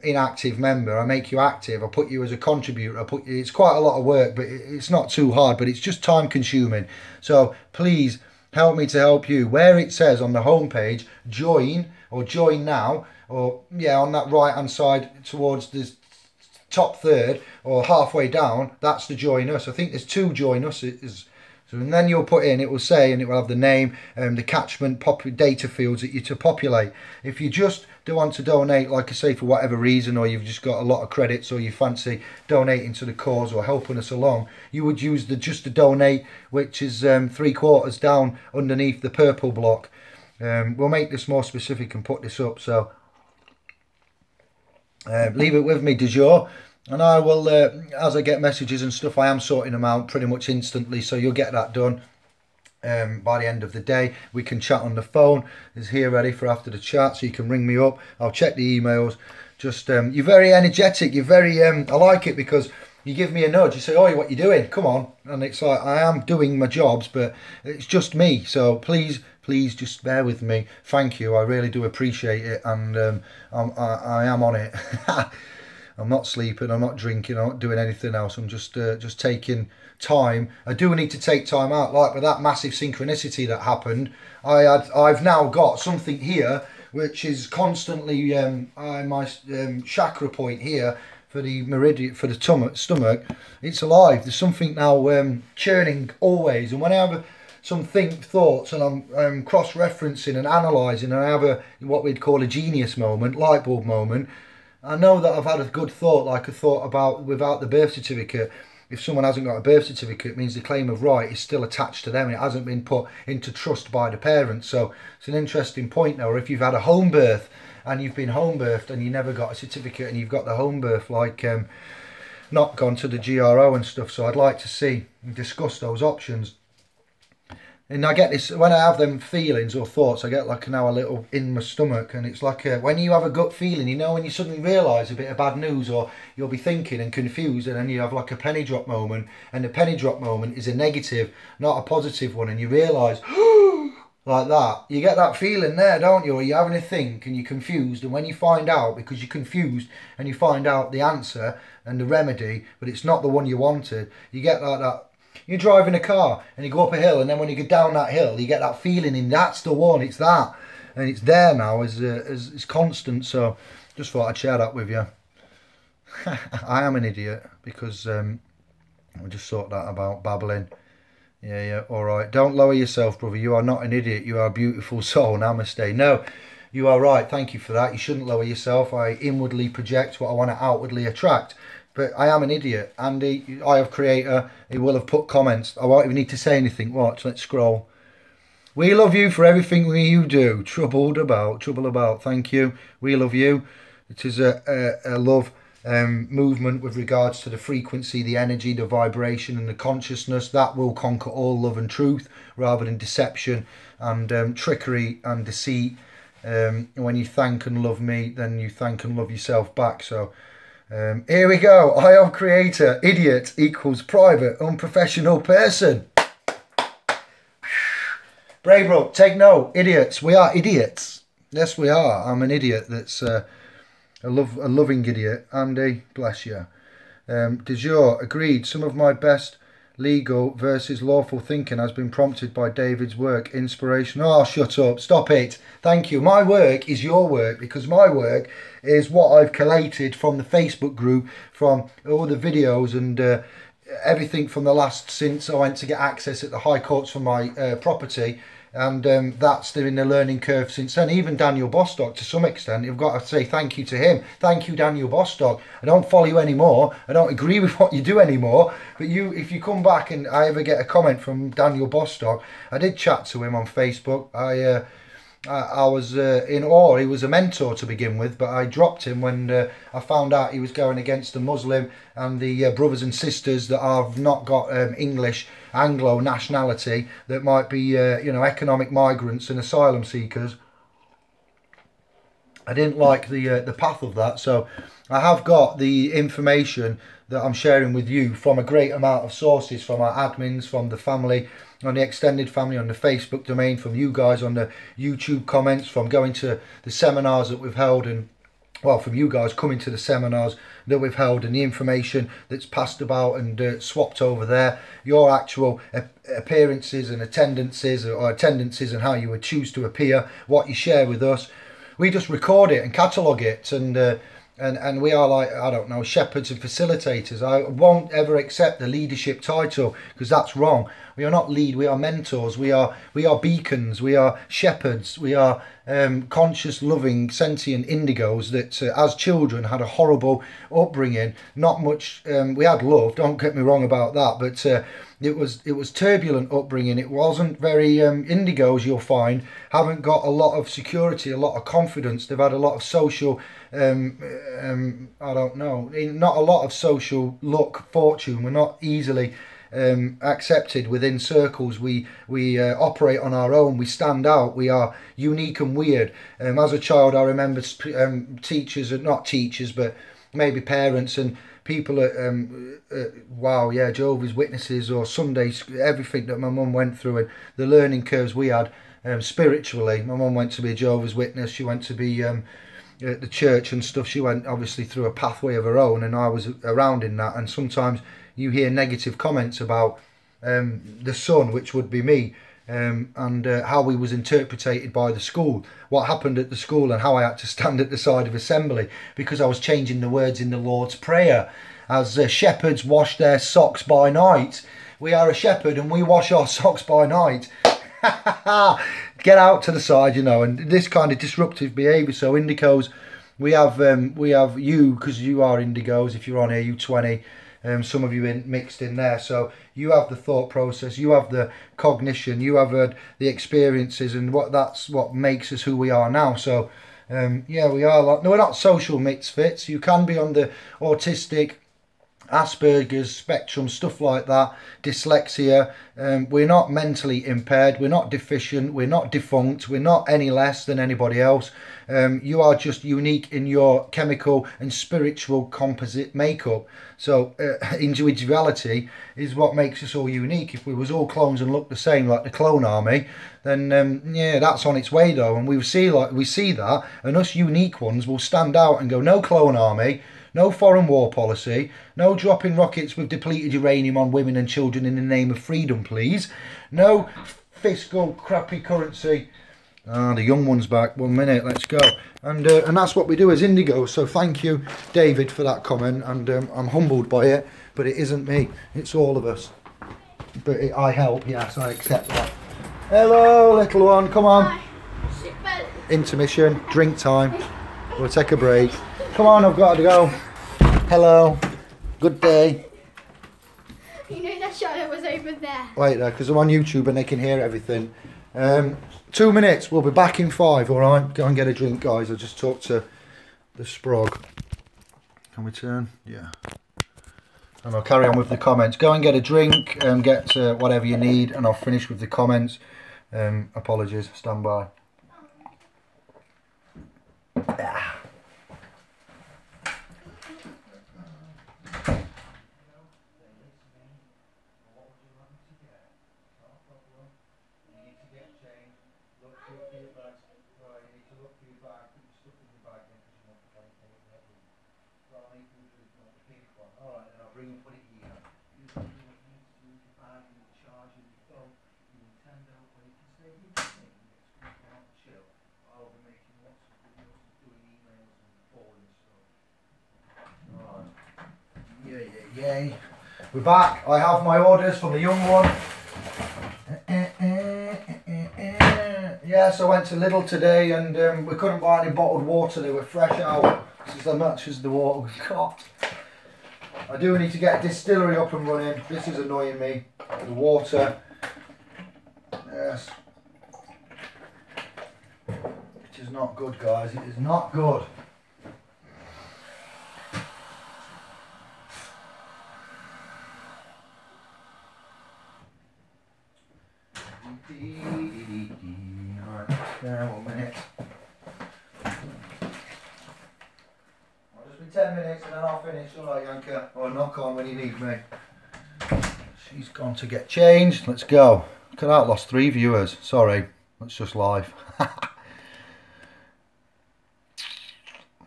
inactive member. I make you active. I put you as a contributor. It's quite a lot of work, but it's not too hard, but it's just time consuming. So please help me to help you. Where it says on the homepage join or join now, or yeah, on that right hand side towards the top third or halfway down, that's the join us. I think there's two join us. So, and then you'll put in, it will say, and it will have the name and the catchment data fields that you to populate. If you just do want to donate, like I say, for whatever reason, or you've just got a lot of credits, or you fancy donating to the cause or helping us along, you would use just the donate, which is 3/4 down underneath the purple block. We'll make this more specific and put this up. So leave it with me, de jure. And I will, as I get messages and stuff, I am sorting them out pretty much instantly. So you'll get that done by the end of the day. We can chat on the phone. It's here ready for after the chat, so you can ring me up. I'll check the emails. Just you're very energetic. You're very. I like it because you give me a nudge. You say, "Oh, what you doing? Come on!" And it's like I am doing my jobs, but it's just me. So please just bear with me. Thank you. I really do appreciate it, and I am on it. I'm not sleeping. I'm not drinking. I'm not doing anything else. I'm just taking time. I do need to take time out. Like with that massive synchronicity that happened, I've now got something here which is constantly my chakra point here for the meridian, for the stomach. It's alive. There's something now churning always, and when I have some thoughts and I'm cross-referencing and analysing, and I have what we'd call a genius moment, light bulb moment, I know that I've had a good thought, like a thought about without the birth certificate. If someone hasn't got a birth certificate, it means the claim of right is still attached to them and it hasn't been put into trust by the parents. So it's an interesting point now. Or if you've had a home birth and you've been home birthed and you never got a certificate and you've got the home birth, like not gone to the GRO and stuff. So I'd like to see and discuss those options. And I get this, when I have them feelings or thoughts, I get like now a little in my stomach, and it's like when you have a gut feeling, you know, when you suddenly realise a bit of bad news, or you'll be thinking and confused, and then you have like a penny drop moment, and the penny drop moment is a negative, not a positive one, and you realise, like that, you get that feeling there, don't you, or you're having a think and you're confused, and when you find out, because you're confused, and you find out the answer and the remedy, but it's not the one you wanted, you get like that. You're driving a car and you go up a hill, and then when you go down that hill, you get that feeling, and that's the one. It's that, and it's there now as constant. So, just thought I'd share that with you. I am an idiot because I just thought that about babbling. Yeah. All right. Don't lower yourself, brother. You are not an idiot. You are a beautiful soul. Namaste. No, you are right. Thank you for that. You shouldn't lower yourself. I inwardly project what I want to outwardly attract. But I am an idiot. Andy, I have creator. He will have put comments. I won't even need to say anything. Watch, let's scroll. We love you for everything you do. Trouble about. Thank you. We love you. It is a love movement with regards to the frequency, the energy, the vibration, and the consciousness. That will conquer all love and truth, rather than deception and trickery and deceit. When you thank and love me, then you thank and love yourself back. So. Here we go. I am creator. Idiot equals private, unprofessional person. Braybrook, take note. Idiots. We are idiots. Yes, we are. I'm an idiot that's a loving idiot. Andy, bless you. De jure, agreed. Some of my best legal versus lawful thinking has been prompted by David's work. Inspiration. Oh, shut up. Stop it. Thank you. My work is your work, because my work is what I've collated from the Facebook group, from all the videos and everything from the last, since I went to get access at the High Courts for my property. And that's been the learning curve since then. Even Daniel Bostock, to some extent, you've got to say thank you to him. Thank you, Daniel Bostock. I don't follow you anymore. I don't agree with what you do anymore. But if you come back and I ever get a comment from Daniel Bostock, I did chat to him on Facebook. I was in awe. He was a mentor to begin with, but I dropped him when I found out he was going against the Muslim and the brothers and sisters that have not got English Anglo nationality, that might be economic migrants and asylum seekers. I didn't like the path of that, so I have got the information that I'm sharing with you from a great amount of sources, from our admins, from the family, on the extended family, on the Facebook domain, from you guys on the YouTube comments, from going to the seminars that we've held, and well, from you guys coming to the seminars that we've held, and the information that's passed about and swapped over there, your actual appearances and attendances, and how you would choose to appear, what you share with us. We just record it and catalogue it, and we are like, I don't know, shepherds and facilitators. I won't ever accept the leadership title, because that's wrong. We are not lead, we are mentors, we are beacons, we are shepherds, we are conscious, loving, sentient indigos that as children had a horrible upbringing. Not much, we had love, don't get me wrong about that, but it was turbulent upbringing. It wasn't very, indigos, you'll find, haven't got a lot of security, a lot of confidence. They've had a lot of social, I don't know, not a lot of social luck, fortune. We're not easily accepted within circles. We operate on our own. We stand out. We are unique and weird. As a child, I remember teachers, not teachers, but maybe parents and people at wow, yeah, Jehovah's Witnesses or Sundays, everything that my mum went through and the learning curves we had spiritually. My mum went to be a Jehovah's Witness. She went to be at the church and stuff. She went obviously through a pathway of her own, and I was around in that. And sometimes you hear negative comments about the son, which would be me, and how he was interpreted by the school, what happened at the school, and how I had to stand at the side of assembly because I was changing the words in the Lord's Prayer. As shepherds wash their socks by night, we are a shepherd and we wash our socks by night. Get out to the side, you know, and this kind of disruptive behaviour. So indicos, we have you, because you are indigos. If you're on here, you 20. Some of you mixed in there, so you have the thought process, you have the cognition, you have the experiences, and that's what makes us who we are now. So yeah, we are like, no, we're not social misfits. You can be on the autistic, Asperger's spectrum, stuff like that, dyslexia. We're not mentally impaired, we're not deficient, we're not defunct, we're not any less than anybody else. You are just unique in your chemical and spiritual composite makeup. So individuality is what makes us all unique. If we was all clones and looked the same like the clone army, then yeah, that's on its way though, and we see that, and us unique ones will stand out and go, no clone army, no foreign war policy, no dropping rockets with depleted uranium on women and children in the name of freedom, please. No fiscal crappy currency. Ah, the young one's back. 1 minute, let's go. And that's what we do as Indigo. So thank you, David, for that comment. And I'm humbled by it, but it isn't me. It's all of us. But I help, yes, I accept that. Hello, little one, come on. Intermission, drink time. We'll take a break. Come on, I've got to go. Hello. Good day. You know that shadow was over there. Wait there, because I'm on YouTube and they can hear everything. 2 minutes, we'll be back in 5, alright? Go and get a drink, guys. I just talked to the Sprog. Can we turn? Yeah. And I'll carry on with the comments. Go and get a drink, get whatever you need, and I'll finish with the comments. Apologies, stand by. Ah. Yay. We're back. I have my orders from the young one. Yes, I went to Lidl today and we couldn't buy any bottled water. They were fresh out. This is as much as the water we've got. I do need to get a distillery up and running. This is annoying me. The water. Yes. It is not good, guys. It is not good. Alright, there, 1 minute. I'll just be 10 minutes and then I'll finish. Alright, Yanka. Or knock on when you need me. She's gone to get changed. Let's go. Look at that, lost 3 viewers. Sorry, that's just live.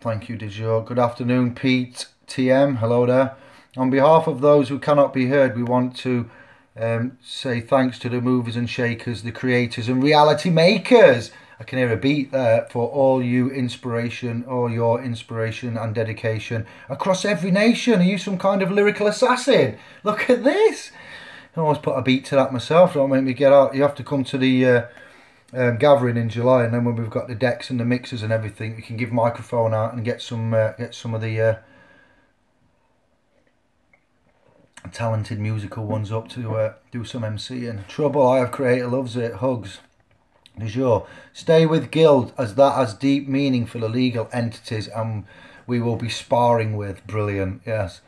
Thank you, Dijon. Good afternoon, Pete TM. Hello there. On behalf of those who cannot be heard, we want to say thanks to the movers and shakers, the creators and reality makers. I can hear a beat there for all your inspiration and dedication across every nation. Are you some kind of lyrical assassin? Look at this. I always put a beat to that myself. Don't make me get out. You have to come to the gathering in July, and then when we've got the decks and the mixers and everything, we can give microphone out and get some of the talented musical ones up to do some MCing. Trouble I have created loves it. Hugs. Du jour. Stay with Guild, as that has deep meaning for the legal entities and we will be sparring with. Brilliant. Yes,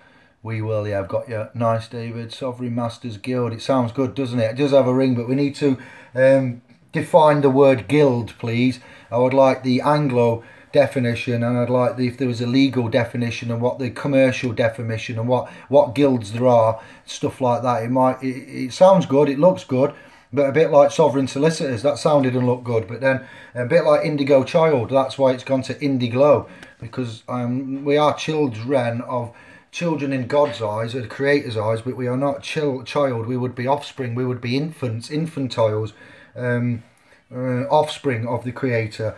we will. Yeah, I've got you. Nice, David. Sovereign Masters Guild. It sounds good, doesn't it? It does have a ring, but we need to define the word guild, please. I would like the Anglo definition, and I'd like if there was a legal definition and what the commercial definition and what guilds there are, stuff like that. It sounds good, it looks good, but a bit like Sovereign Solicitors, that sounded and looked good. But then a bit like Indigo Child, that's why it's gone to Indiglo, because we are children in God's eyes, or the Creator's eyes, but we are not child. We would be offspring. We would be infants, infantiles, offspring of the Creator.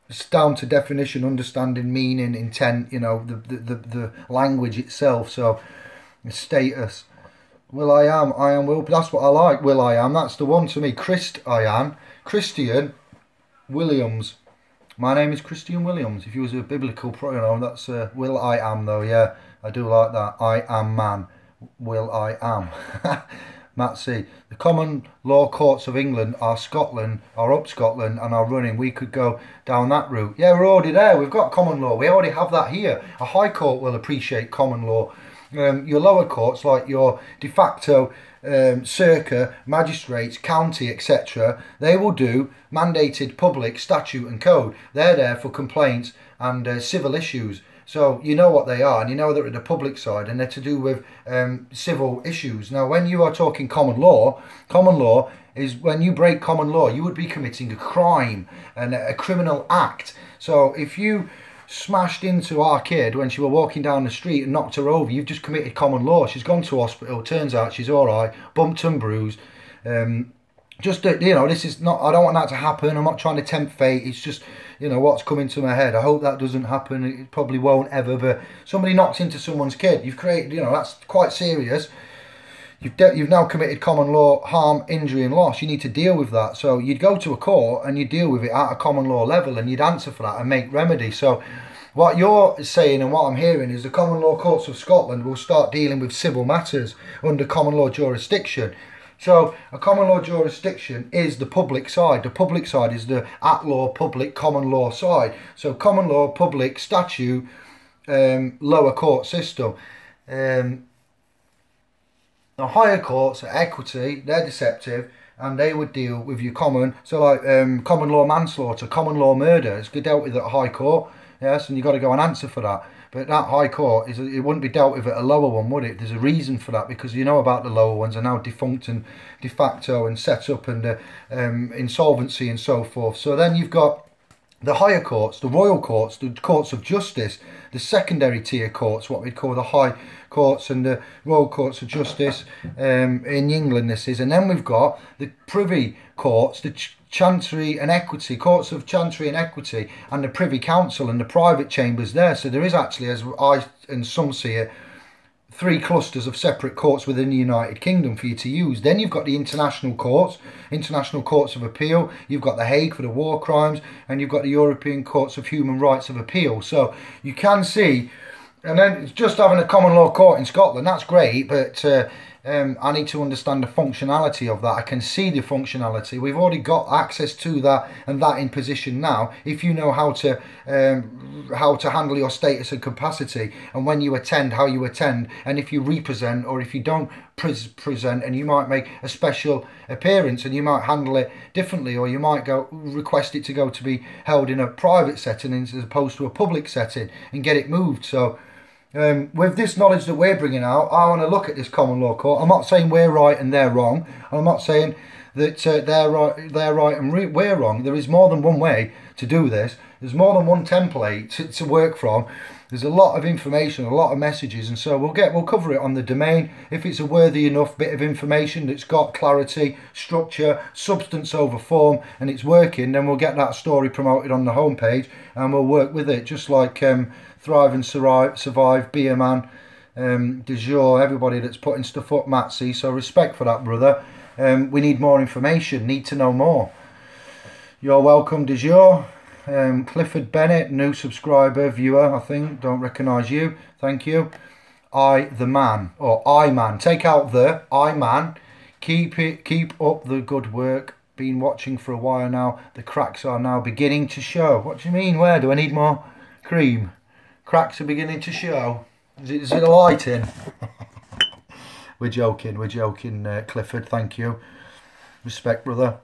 It's down to definition, understanding, meaning, intent. You know, the language itself. So, status. Will I am will. That's what I like. Will I am. That's the one to me. Christian Williams. My name is Christian Williams. If you was a biblical pronoun, that's will I am though. Yeah, I do like that. I am man. Will I am. Matt C. The common law courts of England are up Scotland and are running. We could go down that route. Yeah, we're already there. We've got common law. We already have that here. A high court will appreciate common law. Your lower courts, like your de facto circa, magistrates, county, etc., they will do mandated public statute and code. They're there for complaints and civil issues. So you know what they are, and you know they're at the public side, and they're to do with civil issues. Now, when you are talking common law is when you break common law, you would be committing a crime and a criminal act. So if you smashed into our kid when she were walking down the street and knocked her over, you've just committed common law. She's gone to hospital, turns out she's all right, bumped and bruised. Just this is not, I don't want that to happen. I'm not trying to tempt fate. It's just, what's coming to my head. I hope that doesn't happen. It probably won't ever, but somebody knocks into someone's kid. You've created, that's quite serious. You've now committed common law harm, injury and loss. You need to deal with that. So you'd go to a court and you'd deal with it at a common law level, and you'd answer for that and make remedy. So what you're saying and what I'm hearing is the common law courts of Scotland will start dealing with civil matters under common law jurisdiction. So a common law jurisdiction is the public side. The public side is the at-law, public, common law side. So common law, public, statute, lower court system. The higher courts are equity, they're deceptive, and they would deal with your common. So like common law manslaughter, common law murder, it's dealt with at a high court. Yes, and you've got to go and answer for that. But that high court, it wouldn't be dealt with at a lower one, would it? There's a reason for that, because you know about the lower ones are now defunct and de facto and set up and insolvency and so forth. So then you've got the higher courts, the royal courts, the courts of justice, the secondary tier courts, what we'd call the high courts and the royal courts of justice in England this is. And then we've got the privy courts, the Chancery and Equity, courts of Chancery and Equity, and the Privy Council and the private chambers there. So there is actually, as I and some see it, 3 clusters of separate courts within the United Kingdom for you to use. Then you've got the international courts of appeal, you've got the Hague for the war crimes, and you've got the European Courts of Human Rights of Appeal. So you can see, and then just having a common law court in Scotland, that's great, but I need to understand the functionality of that. I can see the functionality. We've already got access to that and that in position now. If you know how to handle your status and capacity, and when you attend, how you attend, and if you represent or if you don't present, and you might make a special appearance and you might handle it differently, or you might go request it to go to be held in a private setting as opposed to a public setting and get it moved. So with this knowledge that we're bringing out, I want to look at this common law court. I'm not saying we're right and they're wrong. I'm not saying that they're right and we're wrong. There is more than one way to do this. There's more than one template to work from. There's a lot of information, a lot of messages, and so we'll cover it on the domain. If it's a worthy enough bit of information that's got clarity, structure, substance over form, and it's working, then we'll get that story promoted on the homepage and we'll work with it, just like Thrive and Survive, Be a Man, De Jour, everybody that's putting stuff up, Matsy. So respect for that, brother. We need more information, need to know more. You're welcome, De Jour. Clifford Bennett, new subscriber, viewer, I think. Don't recognise you. Thank you. The Man, or I Man. Take out the I Man. Keep up the good work. Been watching for a while now. The cracks are now beginning to show. What do you mean? Where do I need more cream? Cracks are beginning to show. Is it a lighting? We're joking, Clifford. Thank you. Respect, brother.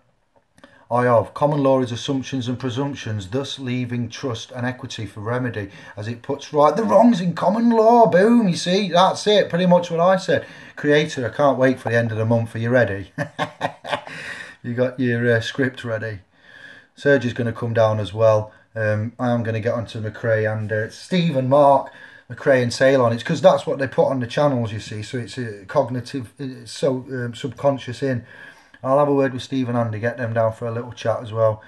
I of. Common law is assumptions and presumptions, thus leaving trust and equity for remedy, as it puts right the wrongs in common law. Boom, you see, that's it, pretty much what I said. Creator, I can't wait for the end of the month. Are you ready? You got your script ready? Serge is going to come down as well. I am going to get onto McRae and Steve and Mark, McRae and Ceylon. It's because that's what they put on the channels, you see, so it's cognitive, it's so subconscious in. I'll have a word with Steve and Andy, get them down for a little chat as well.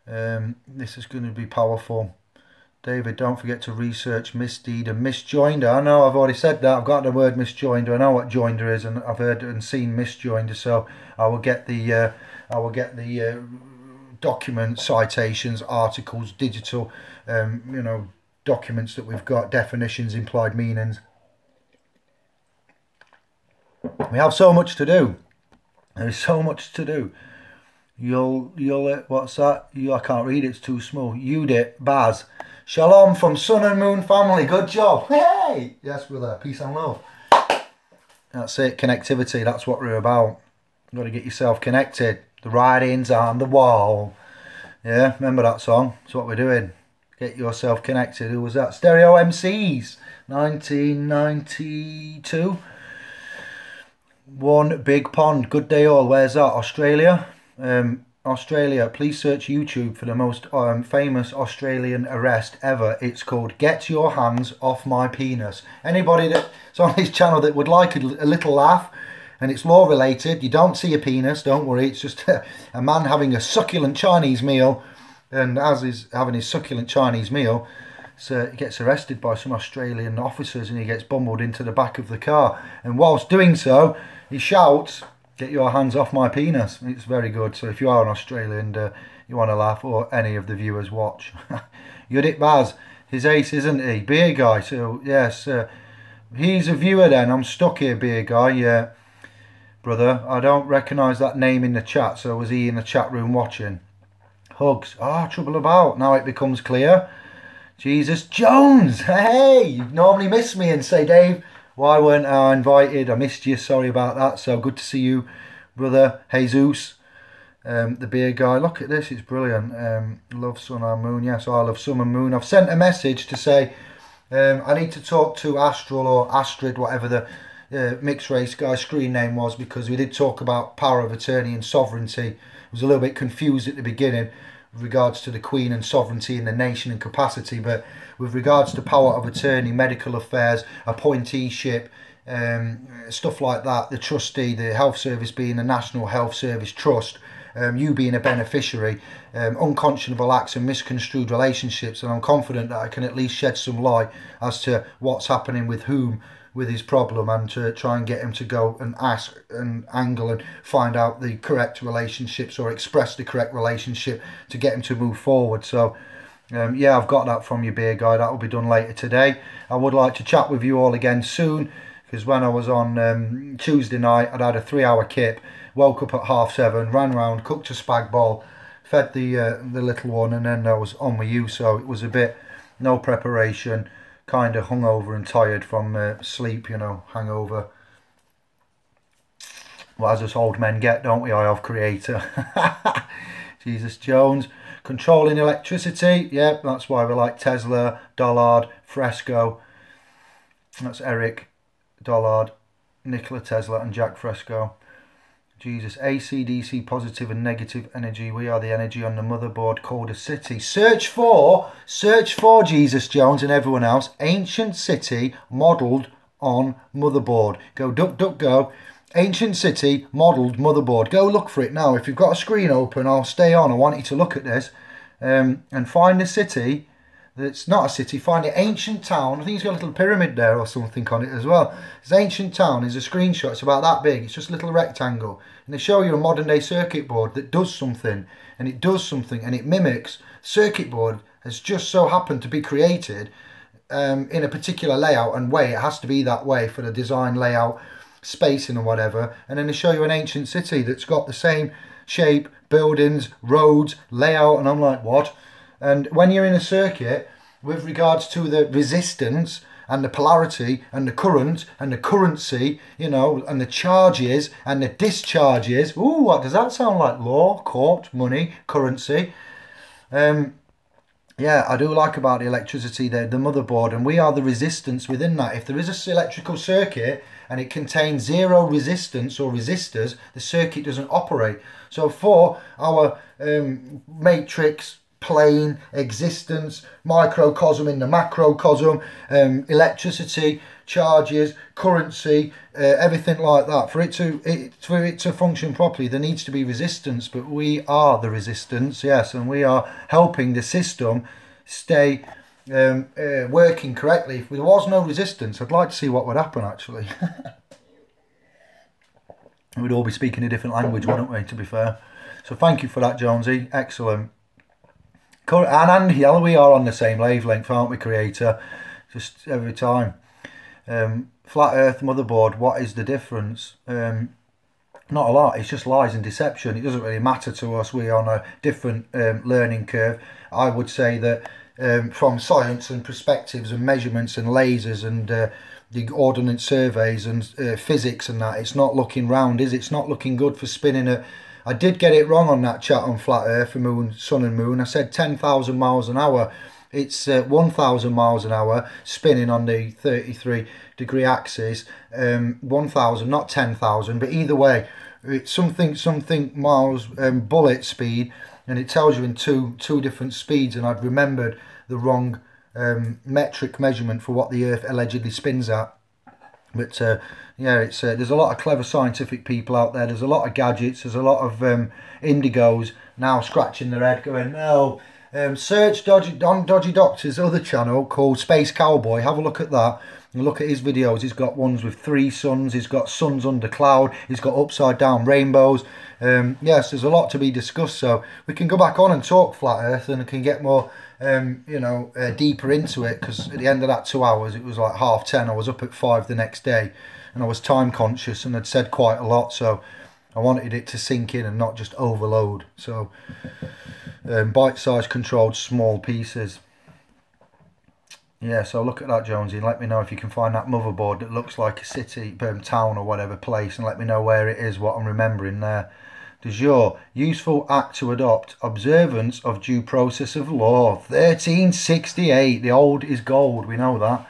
This is going to be powerful. David, don't forget to research misdeed and misjoinder. I know I've already said that. I've got the word misjoinder. I know what joinder is, and I've heard and seen misjoinder. So I will get the document citations, articles, digital, documents that we've got, definitions, implied meanings. We have so much to do. There is so much to do. You'll what's that? I can't read it, it's too small. Judith Baz. Shalom from Sun and Moon family. Good job. Hey! Yes, brother. Peace and love. That's it. Connectivity. That's what we're about. You've got to get yourself connected. The writing's on the wall. Yeah, remember that song? That's what we're doing. Get yourself connected. Who was that? Stereo MCs. 1992. One Big Pond. Good day all. Where's that? Australia? Australia. Please search YouTube for the most famous Australian arrest ever. It's called Get Your Hands Off My Penis. Anybody that's on this channel that would like a little laugh, and it's law related, you don't see a penis, don't worry. It's just a man having a succulent Chinese meal, and as he's having his succulent Chinese meal, so he gets arrested by some Australian officers and he gets bumbled into the back of the car. And whilst doing so, he shouts, "Get your hands off my penis." It's very good. So if you are an Australian and you want to laugh, or any of the viewers watch. Judith Baz, his ace, isn't he? Beer guy. So yes, he's a viewer then. I'm stuck here, beer guy. Yeah, brother. I don't recognise that name in the chat. So was he in the chat room watching? Hugs. Trouble about. Now it becomes clear. Jesus Jones. Hey, you normally miss me and say, Dave, why weren't I invited? I missed you. Sorry about that. So good to see you, brother Jesus, the beer guy. Look at this. It's brilliant. Love Sun and Moon. Yes, I love Sun and Moon. I've sent a message to say I need to talk to Astral or Astrid, whatever the mixed race guy screen name was, because we did talk about power of attorney and sovereignty. I was a little bit confused at the beginning with regards to the Queen and sovereignty in the nation and capacity, but with regards to power of attorney, medical affairs, appointeeship, stuff like that, the trustee, the health service being a National Health Service Trust, you being a beneficiary, unconscionable acts and misconstrued relationships, and I'm confident that I can at least shed some light as to what's happening with whom with his problem, and to try and get him to go and ask and angle and find out the correct relationships, or express the correct relationship to get him to move forward. So yeah, I've got that from you, beer guy. That will be done later today. I would like to chat with you all again soon, because when I was on Tuesday night, I'd had a 3-hour kip, woke up at 7:30, ran round, cooked a spag bol, fed the little one, and then I was on with you. So it was a bit no preparation, kind of hungover and tired from sleep, hangover. Well, as us old men get, don't we? I have creator. Jesus Jones. Controlling electricity. Yep, that's why we like Tesla, Dollard, Fresco. That's Eric Dollard, Nikola Tesla and Jack Fresco. Jesus. AC, DC, positive and negative energy. We are the energy on the motherboard called a city. Search for Jesus Jones and everyone else. Ancient city modelled on motherboard. Go duck, duck, go. Ancient city modelled motherboard. Go look for it now. If you've got a screen open, I'll stay on. I want you to look at this and find a city that's not a city. Find the ancient town. I think it's got a little pyramid there or something on it as well. This ancient town is a screenshot. It's about that big. It's just a little rectangle. And they show you a modern day circuit board that does something. And it does something. And it mimics. Circuit board has just so happened to be created in a particular layout and way. It has to be that way for the design, layout, spacing and whatever. And then they show you an ancient city that's got the same shape, buildings, roads, layout. And I'm like, what? And when you're in a circuit, with regards to the resistance and the polarity and the current and the currency, you know, and the charges and the discharges. Ooh, what does that sound like? Law, court, money, currency. Yeah, I do like about the electricity, the motherboard, and we are the resistance within that. If there is an electrical circuit and it contains zero resistance or resistors, the circuit doesn't operate. So for our matrix, plane, existence, microcosm in the macrocosm, electricity, charges, currency, everything like that, for it to function properly, there needs to be resistance, but we are the resistance, yes, and we are helping the system stay working correctly. If there was no resistance, I'd like to see what would happen, actually. We'd all be speaking a different language, wouldn't we, to be fair? So thank you for that, Jonesy. Excellent. And Andy, we are on the same wavelength, aren't we, Creator? Just every time. Flat Earth motherboard, what is the difference? Not a lot. It's just lies and deception. It doesn't really matter to us. We're on a different learning curve. I would say that from science and perspectives and measurements and lasers and the ordnance surveys and physics and that, it's not looking round, is it? It's not looking good for spinning a... I did get it wrong on that chat on Flat Earth for Moon, Sun and Moon. I said 10,000 miles an hour. It's 1,000 miles an hour spinning on the 33-degree axis. 1,000, not 10,000, but either way, it's something miles bullet speed, and it tells you in two different speeds. And I'd remembered the wrong metric measurement for what the Earth allegedly spins at. But yeah, it's there's a lot of clever scientific people out there. There's a lot of gadgets. There's a lot of indigos now scratching their head, going, no. Search Dodgy Doctor's other channel called Space Cowboy. Have a look at that. And look at his videos. He's got ones with 3 suns. He's got suns under cloud. He's got upside down rainbows. Yes, there's a lot to be discussed. So we can go back on and talk Flat Earth, and can get more, deeper into it. Because at the end of that 2 hours, it was like 10:30. I was up at 5 the next day, and I was time conscious, and I'd said quite a lot. So I wanted it to sink in and not just overload. So bite-sized, controlled, small pieces. Yeah, so look at that, Jonesy, and let me know if you can find that motherboard that looks like a city, town or whatever place, and let me know where it is, what I'm remembering there. De jure, useful act to adopt, observance of due process of law, 1368, the old is gold, we know that.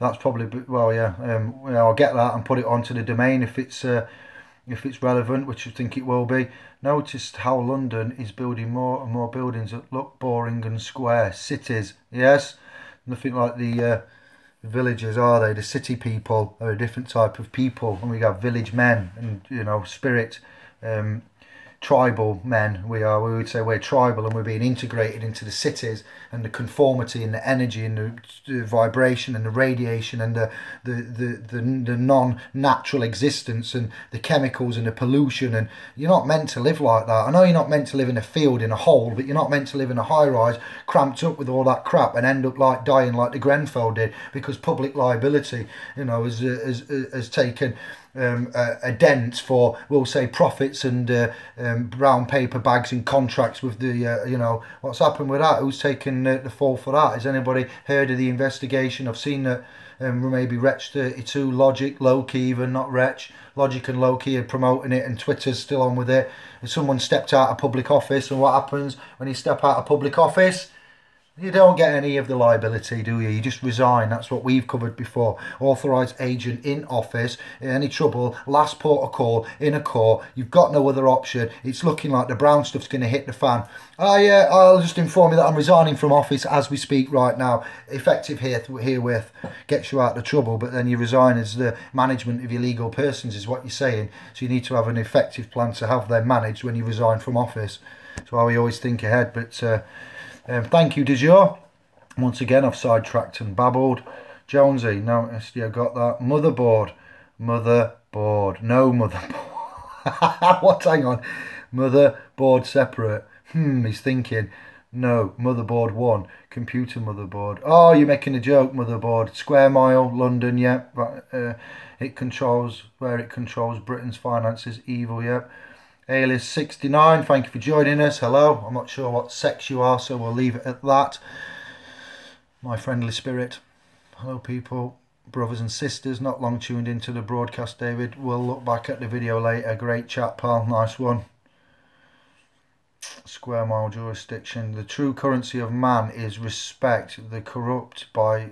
That's probably, well, yeah, I'll get that and put it onto the domain if it's relevant, which I think it will be. Noticed how London is building more and more buildings that look boring and square. Cities, yes. Nothing like the villagers, are they? The city people are a different type of people. And we have village men and, spirit, tribal men. We would say we're tribal, and we're being integrated into the cities, and the conformity and the energy and the vibration and the radiation and the non-natural existence and the chemicals and the pollution. And you're not meant to live like that. I know you're not meant to live in a field in a hole, but you're not meant to live in a high-rise cramped up with all that crap and end up like dying like the Grenfell did, because public liability has taken a dent for, we'll say, profits and brown paper bags and contracts with the what's happened with that. Who's taken the fall for that? Has anybody heard of the investigation? I've seen that maybe Wretch 32, Logic, Loki, even not Wretch, Logic and Loki are promoting it, and Twitter's still on with it. And someone stepped out of public office, and what happens when you step out of public office? You don't get any of the liability, do you? You just resign. That's what we've covered before. Authorised agent in office. Any trouble, last port of call, in a court. You've got no other option. It's looking like the brown stuff's going to hit the fan. I'll just inform you that I'm resigning from office as we speak right now. Effective herewith. Gets you out of trouble, but then you resign as the management of your legal persons is what you're saying. So you need to have an effective plan to have them managed when you resign from office. That's why we always think ahead, but... thank you, de jure. Once again, I've sidetracked and babbled. Jonesy, noticed you got that. Motherboard. No motherboard. What? Hang on. Motherboard separate. He's thinking. No, motherboard 1. Computer motherboard. Oh, you're making a joke, motherboard. Square mile, London, yeah. It controls Britain's finances. Evil, yeah. Alias69, thank you for joining us. Hello. I'm not sure what sex you are, so we'll leave it at that. My friendly spirit. Hello, people. brothers and sisters, not long tuned into the broadcast, David. We'll look back at the video later. Great chat, pal. Nice one. Square mile jurisdiction. The true currency of man is respect. The corrupt by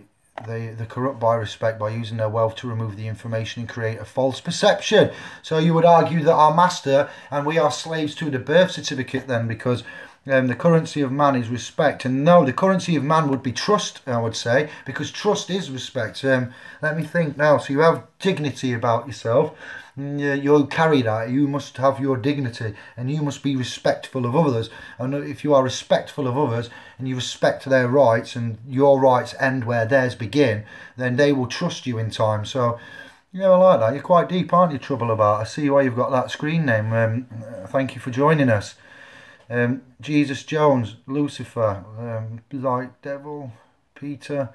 respect, by using their wealth to remove the information and create a false perception. So you would argue that our master and we are slaves to the birth certificate then, because the currency of man is respect. And no, the currency of man would be trust, I would say, because trust is respect. Let me think now. So you have dignity about yourself. You carry that. You must have your dignity, and you must be respectful of others. And if you are respectful of others and you respect their rights, and your rights end where theirs begin, then they will trust you in time. So yeah, I like that. You're quite deep, aren't you, Trouble About? I see why you've got that screen name. Thank you for joining us. Jesus Jones, Lucifer, Light Devil, Peter,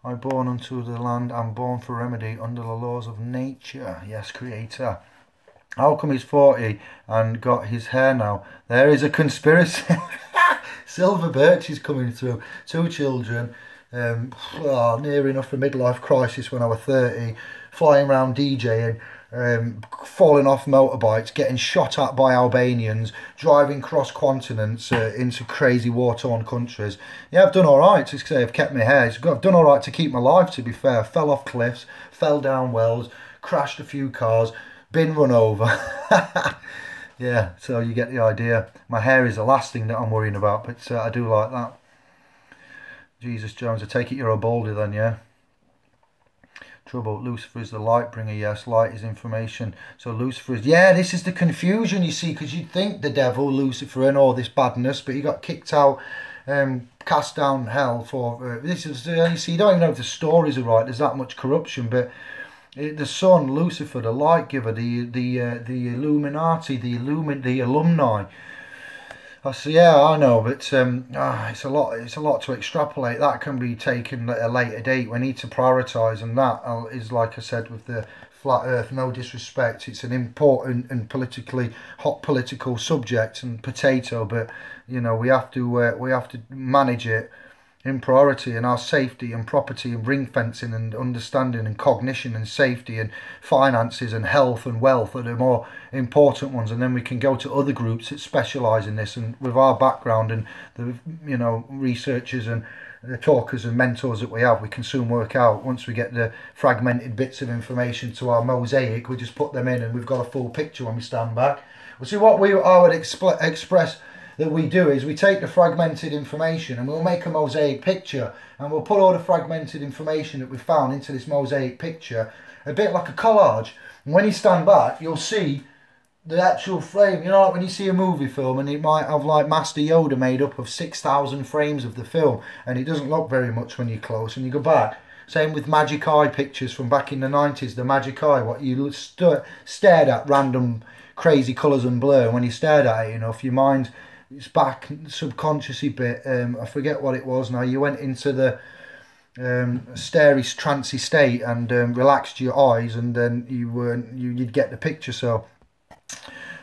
I born unto the land, I'm born for remedy under the laws of nature. Yes, Creator. How come he's 40 and got his hair now? There is a conspiracy. Silver Birch is coming through. 2 children, near enough a midlife crisis when I was 30, flying around DJing, falling off motorbikes, getting shot at by Albanians, driving cross continents into crazy war-torn countries. Yeah, I've done all right to say I've kept my hair. I've done all right to keep my life, to be fair. Fell off cliffs, fell down wells, crashed a few cars, been run over. Yeah, so you get the idea. My hair is the last thing that I'm worrying about, but I do like that. Jesus Jones, I take it you're a baldy then, yeah? Trouble, Lucifer is the light bringer. Yes, light is information. So Lucifer is, yeah, this is the confusion, you see, because you'd think the devil, Lucifer, and all this badness, but he got kicked out, cast down hell for this is, you see, you don't even know if the stories are right. There's that much corruption, but the son, Lucifer, the light giver, the Illuminati, the alumni. I say, yeah, I know, but it's a lot. It's a lot to extrapolate. That can be taken at a later date. We need to prioritise, and that is, like I said, with the flat Earth. No disrespect, it's an important and politically hot political subject and potato, but you know we have to manage it in priority, and our safety and property and ring fencing and understanding and cognition and safety and finances and health and wealth are the more important ones. And then we can go to other groups that specialise in this, and with our background and the researchers and the talkers and mentors that we have, we can soon work out, once we get the fragmented bits of information to our mosaic, we just put them in and we've got a full picture when we stand back. Well, see, what I would express that we do is we take the fragmented information and we'll make a mosaic picture, and we'll put all the fragmented information that we found into this mosaic picture, a bit like a collage. And when you stand back, you'll see the actual frame. You know, like when you see a movie film and it might have like Master Yoda made up of 6,000 frames of the film, and it doesn't look very much when you're close, and you go back. Same with Magic Eye pictures from back in the 90s, the Magic Eye, what you stared at, random crazy colours and blur, and when you stared at it enough, your mind, it's back subconsciously bit. I forget what it was now. You went into the starey, trancy state and relaxed your eyes, and then you'd get the picture. So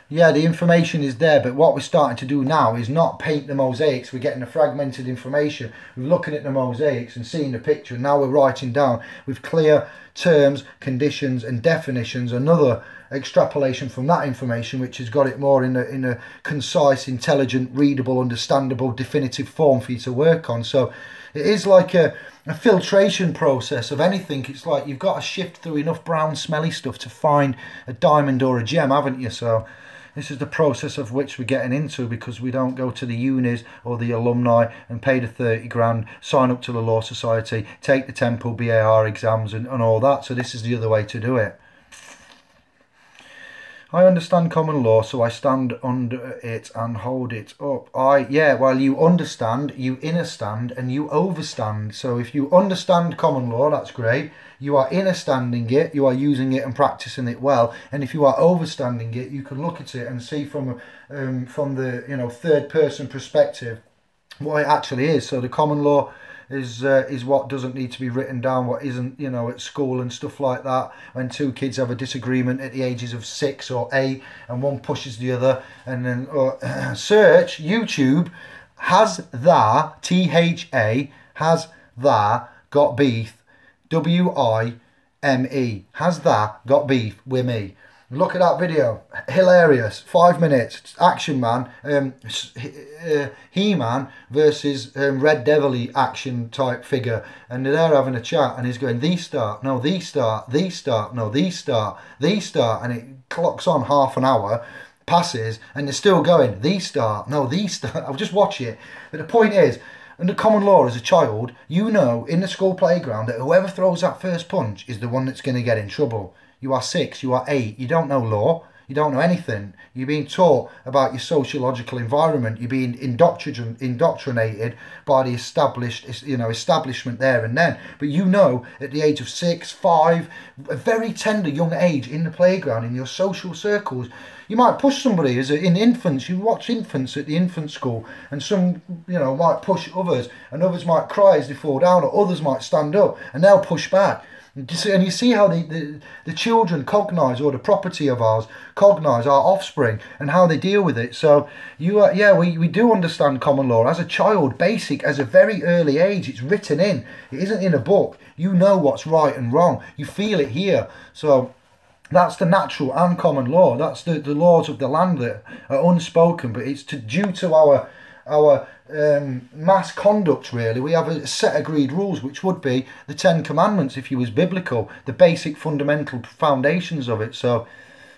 yeah, the information is there, but what we're starting to do now is not paint the mosaics. We're getting the fragmented information. We're looking at the mosaics and seeing the picture, and now we're writing down with clear terms, conditions and definitions another extrapolation from that information, which has got it more in a concise, intelligent, readable, understandable, definitive form for you to work on. So it is like a filtration process of anything. It's like you've got to shift through enough brown smelly stuff to find a diamond or a gem, haven't you? So this is the process of which we're getting into, because we don't go to the unis or the alumni and pay the 30 grand, sign up to the Law Society, take the Temple BAR exams and all that. So this is the other way to do it. I understand common law, so I stand under it and hold it up. You understand, you understand, and you overstand. So if you understand common law, that's great. You are understanding it, you are using it and practicing it well. And if you are overstanding it, you can look at it and see from the third person perspective what it actually is. So the common law is what doesn't need to be written down, what isn't, at school and stuff like that. When two kids have a disagreement at the ages of 6 or 8 and one pushes the other, and then search YouTube, has that, THA, has that got beef, W-I-M-E. Has that got beef with me? Look at that video. Hilarious. 5 minutes. Action Man. He-Man versus Red Devil action type figure. And they're having a chat and he's going, these start. No, these start. These start. No, these start. These start. And it clocks on half an hour. Passes. And they're still going, these start. No, these start. I'll just watch it. But the point is, under common law as a child, you know in the school playground that whoever throws that first punch is the one that's going to get in trouble. You are 6, you are 8, you don't know law, you don't know anything. You're being taught about your sociological environment. You're being indoctrinated by the establishment there and then. But you know at the age of 6, 5, a very tender young age in the playground, in your social circles, you might push somebody in infants. You watch infants at the infant school and some, might push others and others might cry as they fall down or others might stand up and they'll push back. And you see how the children cognise, or the property of ours cognise our offspring and how they deal with it. So we do understand common law as a child, basic, as a very early age. It's written in. It isn't in a book. You know what's right and wrong. You feel it here. So that's the natural and common law. That's the laws of the land that are unspoken, but it's due to our mass conduct, really. We have a set agreed rules, which would be the 10 Commandments if you was biblical, the basic fundamental foundations of it. So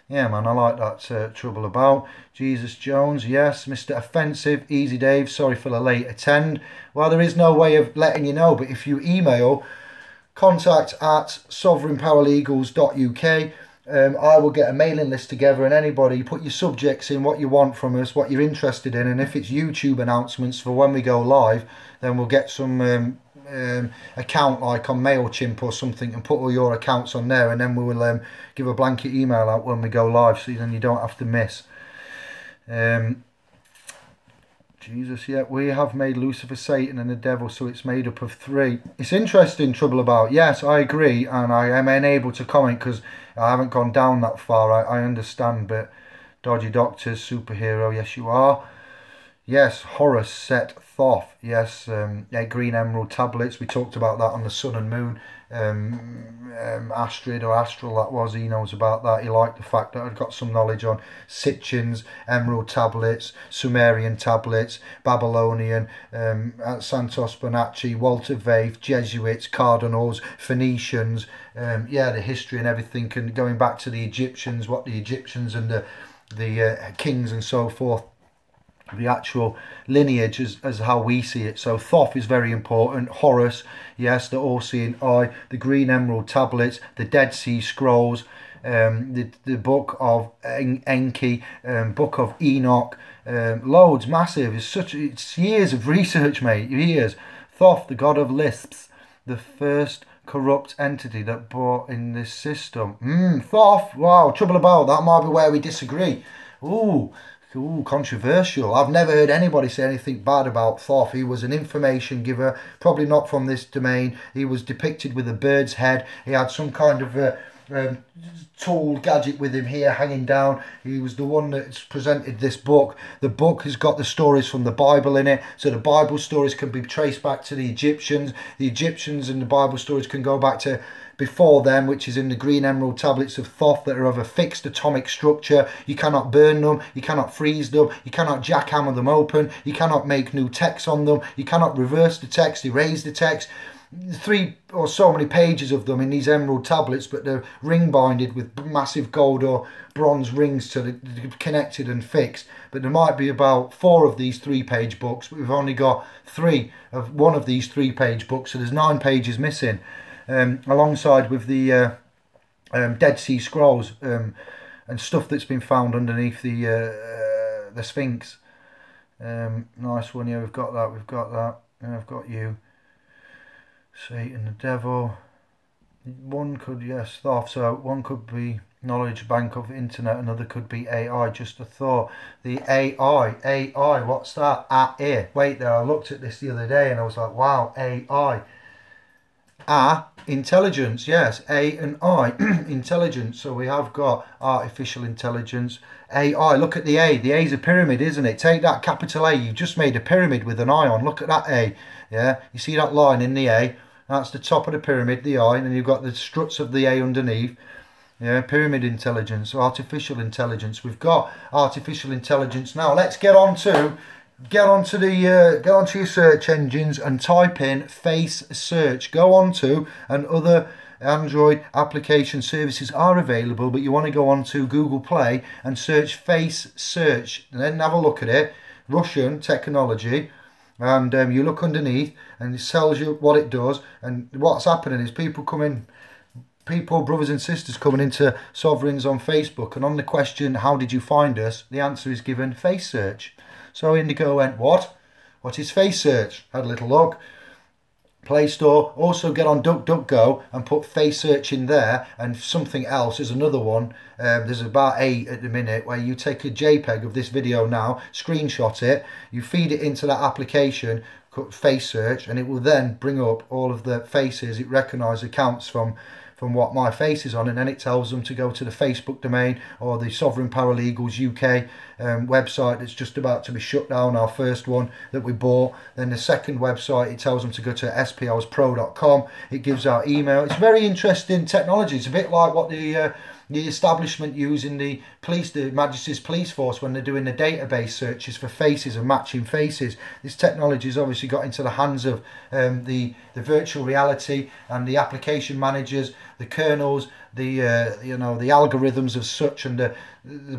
yeah, man, I like that. Trouble About. Jesus Jones, yes. Mr. Offensive, Easy Dave, sorry for the late attend. Well, there is no way of letting you know, but if you email contact@sovereignparalegal's.uk, I will get a mailing list together, and anybody, put your subjects in, what you want from us, what you're interested in, and if it's YouTube announcements for when we go live, then we'll get some account like on MailChimp or something and put all your accounts on there, and then we will give a blanket email out when we go live, so then you don't have to miss. Jesus, yeah, we have made Lucifer Satan and the devil, so it's made up of 3. It's interesting, Trouble About. Yes, I agree, and I am unable to comment because I haven't gone down that far. I understand, but Dodgy Doctors, superhero, yes you are. Yes, Horus Set Thoth, yes, Green Emerald tablets, we talked about that on the Sun and Moon. Astrid or Astral, that was, he knows about that. He liked the fact that I'd got some knowledge on Sitchins, Emerald tablets, Sumerian tablets, Babylonian, Santos Bonacci, Walter Vaith, Jesuits, Cardinals, Phoenicians, the history and everything, and going back to the Egyptians, what the Egyptians and the kings and so forth, the actual lineage as how we see it. So Thoth is very important. Horus, yes, the all-seeing eye, the Green Emerald tablets, the Dead Sea Scrolls, the book of Enki, book of Enoch, loads, massive. It's years of research, mate, years. Thoth, the god of lisps, the first corrupt entity that brought in this system. Thoth, wow, Trouble About, that might be where we disagree. Ooh, controversial. I've never heard anybody say anything bad about Thoth. He was an information giver, probably not from this domain. He was depicted with a bird's head. He had some kind of tool gadget with him here hanging down. He was the one that's presented this book. The book has got the stories from the Bible in it, so the Bible stories can be traced back to the Egyptians. The Egyptians and the Bible stories can go back to before them, which is in the Green Emerald tablets of Thoth that are of a fixed atomic structure. You cannot burn them, you cannot freeze them, you cannot jackhammer them open, you cannot make new text on them, you cannot reverse the text, erase the text. 3 or so many pages of them in these emerald tablets, but they're ring binded with massive gold or bronze rings to the connected and fixed. But there might be about 4 of these 3-page books, but we've only got 3 of one of these 3-page books, so there's 9 pages missing. Alongside with the Dead Sea Scrolls and stuff that's been found underneath the Sphinx. Nice one, yeah, we've got that, and I've got you. Satan, the devil. One could, yes, Thoth, so one could be knowledge bank of internet, another could be AI, just a thought. The AI, what's that? Wait there, I looked at this the other day and I was like, wow, AI. Intelligence, yes, A and I, intelligence. So we have got artificial intelligence, AI. Look at the A. The A's a pyramid, isn't it? Take that capital A. You just made a pyramid with an eye on. Look at that A. Yeah, you see that line in the A. That's the top of the pyramid, the I, and then you've got the struts of the A underneath. Yeah, pyramid intelligence, artificial intelligence. We've got artificial intelligence now. Let's get onto your search engines and type in face search. Go onto, and other Android application services are available, but you want to go onto Google Play and search face search, and then have a look at it. Russian technology. And you look underneath and it tells you what it does. And what's happening is people, brothers and sisters, coming into Sovereigns on Facebook, and on the question, how did you find us? The answer is given, face search. So Indigo went, what? What is face search? Had a little look. Play Store. Also get on DuckDuckGo and put face search in there, and something else is another one. There's about 8 at the minute, where you take a JPEG of this video now, screenshot it, you feed it into that application, face search, and it will then bring up all of the faces it recognises accounts from what my face is on, and then it tells them to go to the Facebook domain or the Sovereign Paralegals UK website that's just about to be shut down, our first one that we bought. Then the second website, it tells them to go to splspro.com. It gives our email. It's very interesting technology. It's a bit like what the establishment use in the police, the Majesty's Police Force, when they're doing the database searches for faces and matching faces. This technology has obviously got into the hands of the virtual reality and the application managers, the kernels, the algorithms as such, and the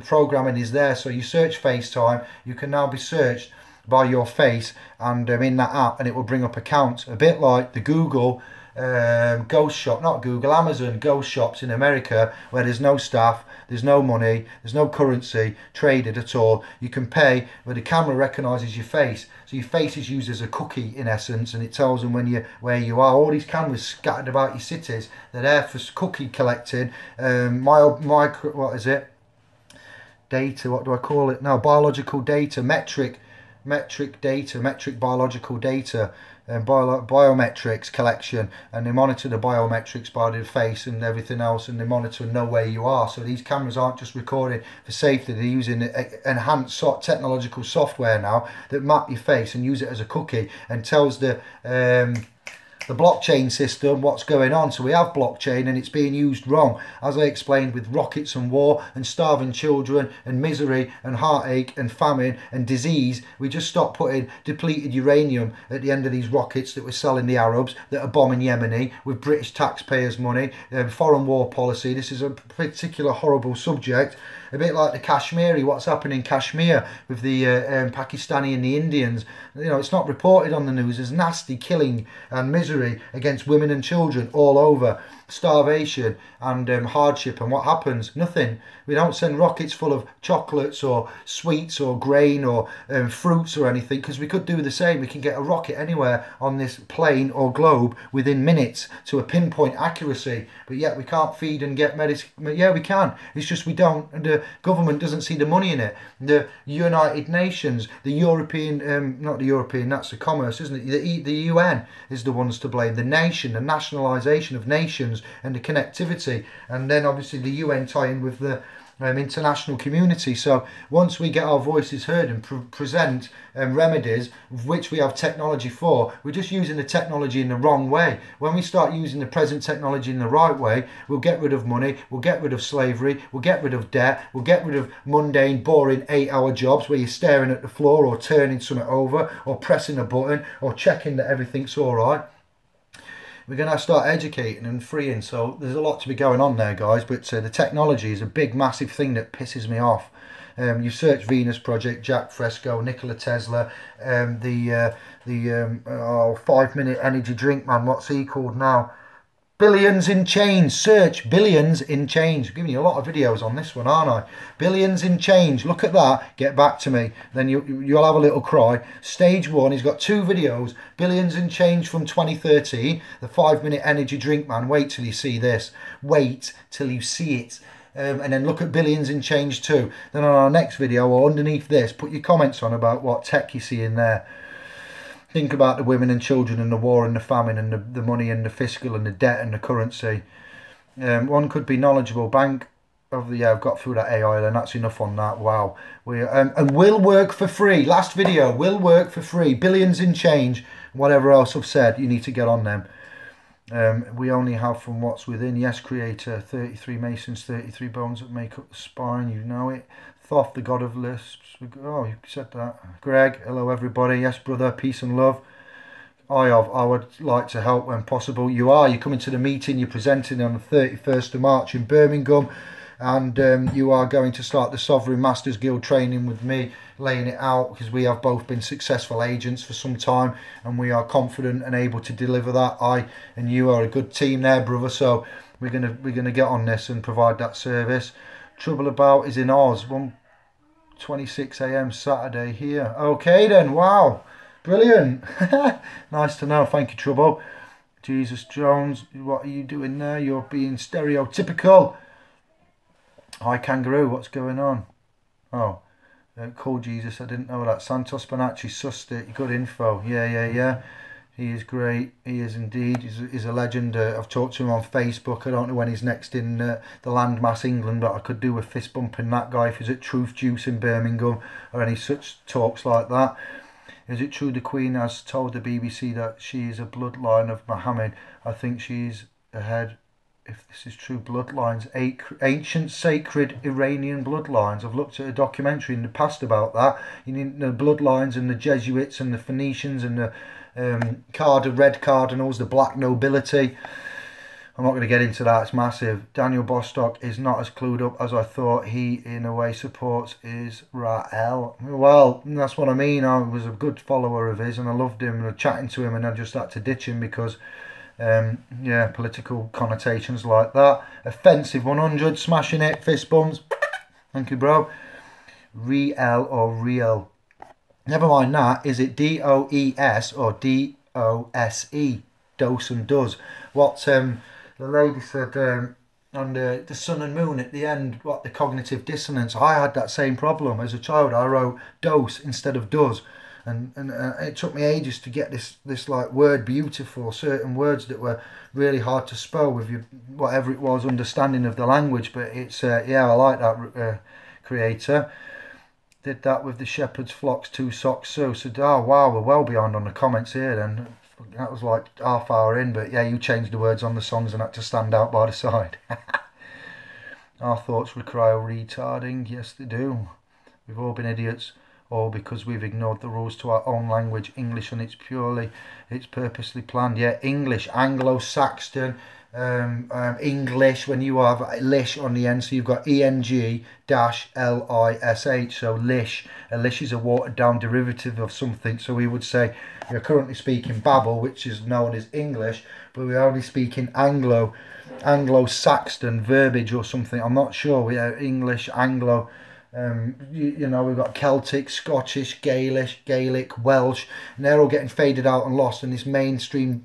programming is there. So you search FaceTime, you can now be searched by your face, and in that app, and it will bring up accounts, a bit like the Google ghost shop, not Google, Amazon ghost shops in America, where there's no staff, there's no money, there's no currency traded at all. You can pay, where the camera recognises your face, so your face is used as a cookie in essence, and it tells them where you are. All these cameras scattered about your cities, they're there for cookie collecting. What is it? Data, what do I call it now? Biological data, metric biological data, and biometrics collection, and they monitor the biometrics by the face and everything else, and they monitor and know where you are. So these cameras aren't just recording for safety, they're using enhanced technological software now that map your face and use it as a cookie, and tells the blockchain system what's going on. So we have blockchain, and it's being used wrong, as I explained, with rockets and war and starving children and misery and heartache and famine and disease. We just stop putting depleted uranium at the end of these rockets that we're selling the Arabs that are bombing Yemeni with British taxpayers' money. Foreign war policy, this is a particular horrible subject, a bit like the Kashmiri, what's happening in Kashmir with the Pakistani and the Indians. It's not reported on the news. There's nasty killing and misery against women and children all over, starvation and hardship. And what happens? Nothing. We don't send rockets full of chocolates or sweets or grain or fruits or anything, because we could do the same. We can get a rocket anywhere on this plane or globe within minutes to a pinpoint accuracy, but yet we can't feed and get medicine. Yeah, we can. It's just we don't, and the government doesn't see the money in it. The United Nations, the European, not the European, that's the commerce, isn't it? The UN is the ones to blame. The nation, the nationalisation of nations and the connectivity, and then obviously the UN tie-in with the international community. So once we get our voices heard and present remedies, which we have technology for, we're just using the technology in the wrong way. When we start using the present technology in the right way, we'll get rid of money, we'll get rid of slavery, we'll get rid of debt, we'll get rid of mundane, boring 8-hour jobs where you're staring at the floor or turning something over or pressing a button or checking that everything's all right. We're going to start educating and freeing. So there's a lot to be going on there, guys, but the technology is a big massive thing that pisses me off. You search Venus Project, Jack Fresco, Nikola Tesla, the 5-minute energy drink man, what's he called now? Billions in Change. Search Billions in Change. I'm giving you a lot of videos on this one, aren't I? Billions in Change. Look at that. Get back to me. Then you'll have a little cry. Stage 1. He's got 2 videos. Billions in Change from 2013. The 5-minute energy drink man. Wait till you see this. Wait till you see it. And then look at Billions in Change 2. Then on our next video, or underneath this, put your comments on about what tech you see in there. Think about the women and children and the war and the famine and the money and the fiscal and the debt and the currency. One could be knowledgeable. Bank of the... Yeah, I've got through that AI then. That's enough on that. Wow. And will work for free. Last video. Will work for free. Billions in Change. Whatever else I've said, you need to get on them. We only have from what's within. Yes, Creator, 33 Masons, 33 bones that make up the spine. You know it. Thoth, the god of lisps. Oh, you said that. Greg, hello everybody. Yes, brother, peace and love. I would like to help when possible. You're coming to the meeting. You're presenting on the 31st of March in Birmingham. And you are going to start the Sovereign Masters Guild training with me, laying it out, because we have both been successful agents for some time and we are confident and able to deliver that. I and you are a good team there, brother, so we're gonna get on this and provide that service. Trouble About is in Oz, 1:26 a.m. Saturday here. Okay then, wow, brilliant. Nice to know. Thank you, Trouble. Jesus Jones, what are you doing there? You're being stereotypical. Hi Kangaroo, what's going on? Oh, cool Jesus, I didn't know that. Santos Bonacci sussed it, good info. Yeah. He is great, he is indeed. He's a legend. I've talked to him on Facebook. I don't know when he's next in the landmass England, but I could do a fist bumping that guy if he's at Truth Juice in Birmingham or any such talks like that. Is it true the Queen has told the BBC that she is a bloodline of Muhammad? I think she's ahead. If this is true, bloodlines, ancient sacred Iranian bloodlines. I've looked at a documentary in the past about that. You need the bloodlines and the Jesuits and the Phoenicians and the red cardinals, the black nobility. I'm not going to get into that, it's massive. Daniel Bostock is not as clued up as I thought. He, in a way, supports Israel. Well, that's what I mean. I was a good follower of his and I loved him and chatting to him, and I just had to ditch him because political connotations like that. Offensive 100, smashing it, fist bumps. Thank you, bro. Real or real? Never mind that. Is it DOES or DOSE? Dose and does. What the lady said on the sun and moon at the end, what the cognitive dissonance. I had that same problem as a child. I wrote dose instead of does. And it took me ages to get this like word beautiful, certain words that were really hard to spell with your whatever it was understanding of the language. But it's I like that Creator. Did that with the shepherd's flocks, 2 socks so wow, we're well beyond on the comments here then. That was like half hour in, but yeah, you changed the words on the songs and had to stand out by the side. Our thoughts require retarding. Yes, they do. We've all been idiots. Or because we've ignored the rules to our own language, English, and it's purposely planned. Yeah, English, Anglo-Saxon, English, when you have lish on the end, so you've got ENG-LISH, so lish. A lish is a watered down derivative of something, so we would say we're currently speaking Babel, which is known as English, but we're only speaking Anglo-Saxon verbiage or something. I'm not sure. We are English, Anglo. We've got Celtic, Scottish, Gaelic, Welsh, and they're all getting faded out and lost in this mainstream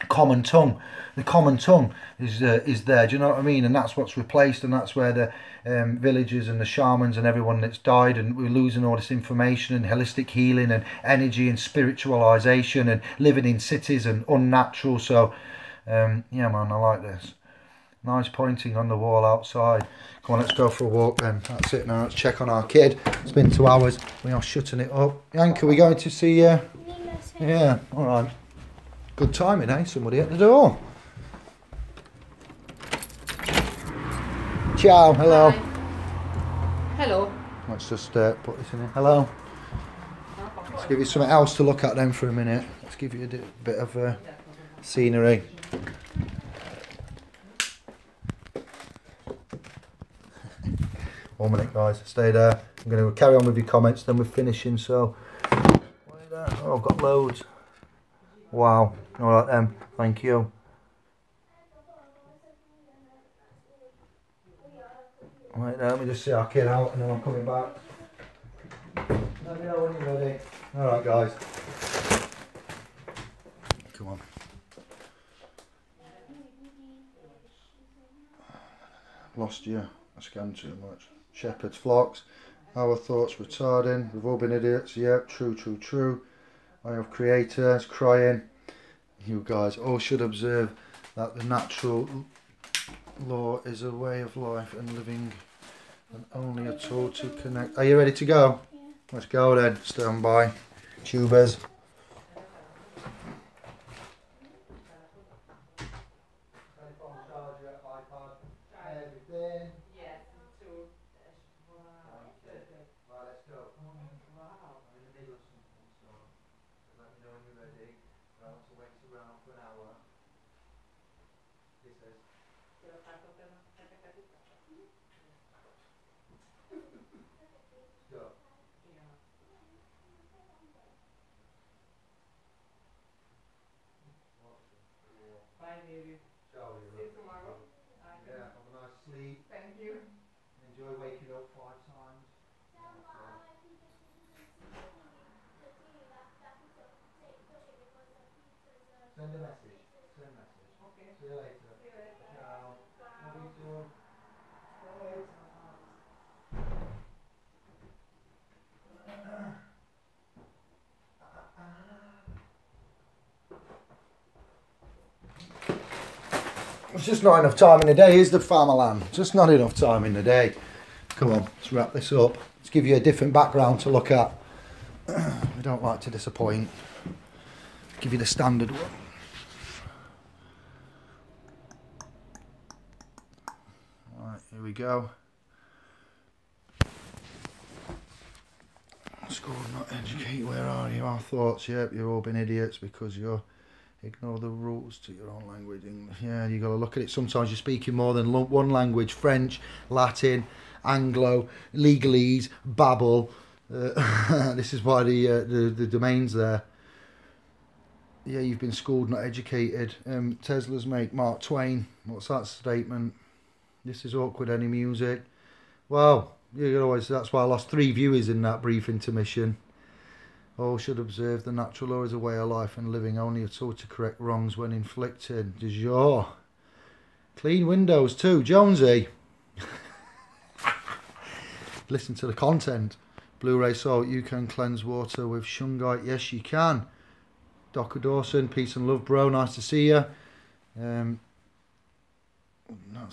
common tongue. The common tongue is there, do you know what I mean? And that's what's replaced, and that's where the villagers and the shamans and everyone that's died, and we're losing all this information and holistic healing and energy and spiritualization and living in cities and unnatural. So man, I like this. Nice pointing on the wall outside. Come on, let's go for a walk then. That's it now. Let's check on our kid. It's been 2 hours. We are shutting it up. Yank, are we going to see you? Yeah, all right. Good timing, eh? Somebody at the door. Ciao, hello. Hi. Hello. Let's just put this in here. Hello. Let's give you something else to look at then for a minute. Let's give you a bit of scenery. One minute, guys. Stay there. I'm going to carry on with your comments, then we're finishing. So, I've got loads. Wow. All right, then. Thank you. Right, now let me just see our kid out, and then I'm coming back. Let me know when you're ready. All right, guys. Come on. Lost you. I scanned too much. Shepherd's flocks, our thoughts retarding, we've all been idiots, yep, true. I have Creators crying. You guys all should observe that the natural law is a way of life and living, and only a tool to connect. Are you ready to go? Yeah. Let's go then, stand by. Tubers. I want to wait around for an hour. This is. Go. Bye, baby. Ciao, See you tomorrow. Yeah, have a nice sleep. Thank you. Enjoy waking up 5 times. Send a message. Send a message. Okay. See you later. See you later. Ciao. Ciao. Love you too. It's just not enough time in the day, is the Farmerland? Just not enough time in the day. Come on, let's wrap this up. Let's give you a different background to look at. We don't like to disappoint. Give you the standard one. Right, here we go. School not educate, where are you? Our thoughts, yep, you've all been idiots because you're ignore the rules to your own language. Yeah, you got to look at it. Sometimes you're speaking more than one language: French, Latin, Anglo, legalese, Babel. This is why the domain's there. Yeah, you've been schooled, not educated. Tesla's make Mark Twain. What's that statement? This is awkward. Any music? Well, you could always. That's why I lost 3 viewers in that brief intermission. All should observe the natural law as a way of life and living, only a tool to correct wrongs when inflicted. Du jour. Clean windows too, Jonesy. Listen to the content. Blu-ray salt, you can cleanse water with shungite. Yes, you can. Docker Dawson, peace and love, bro. Nice to see you. That's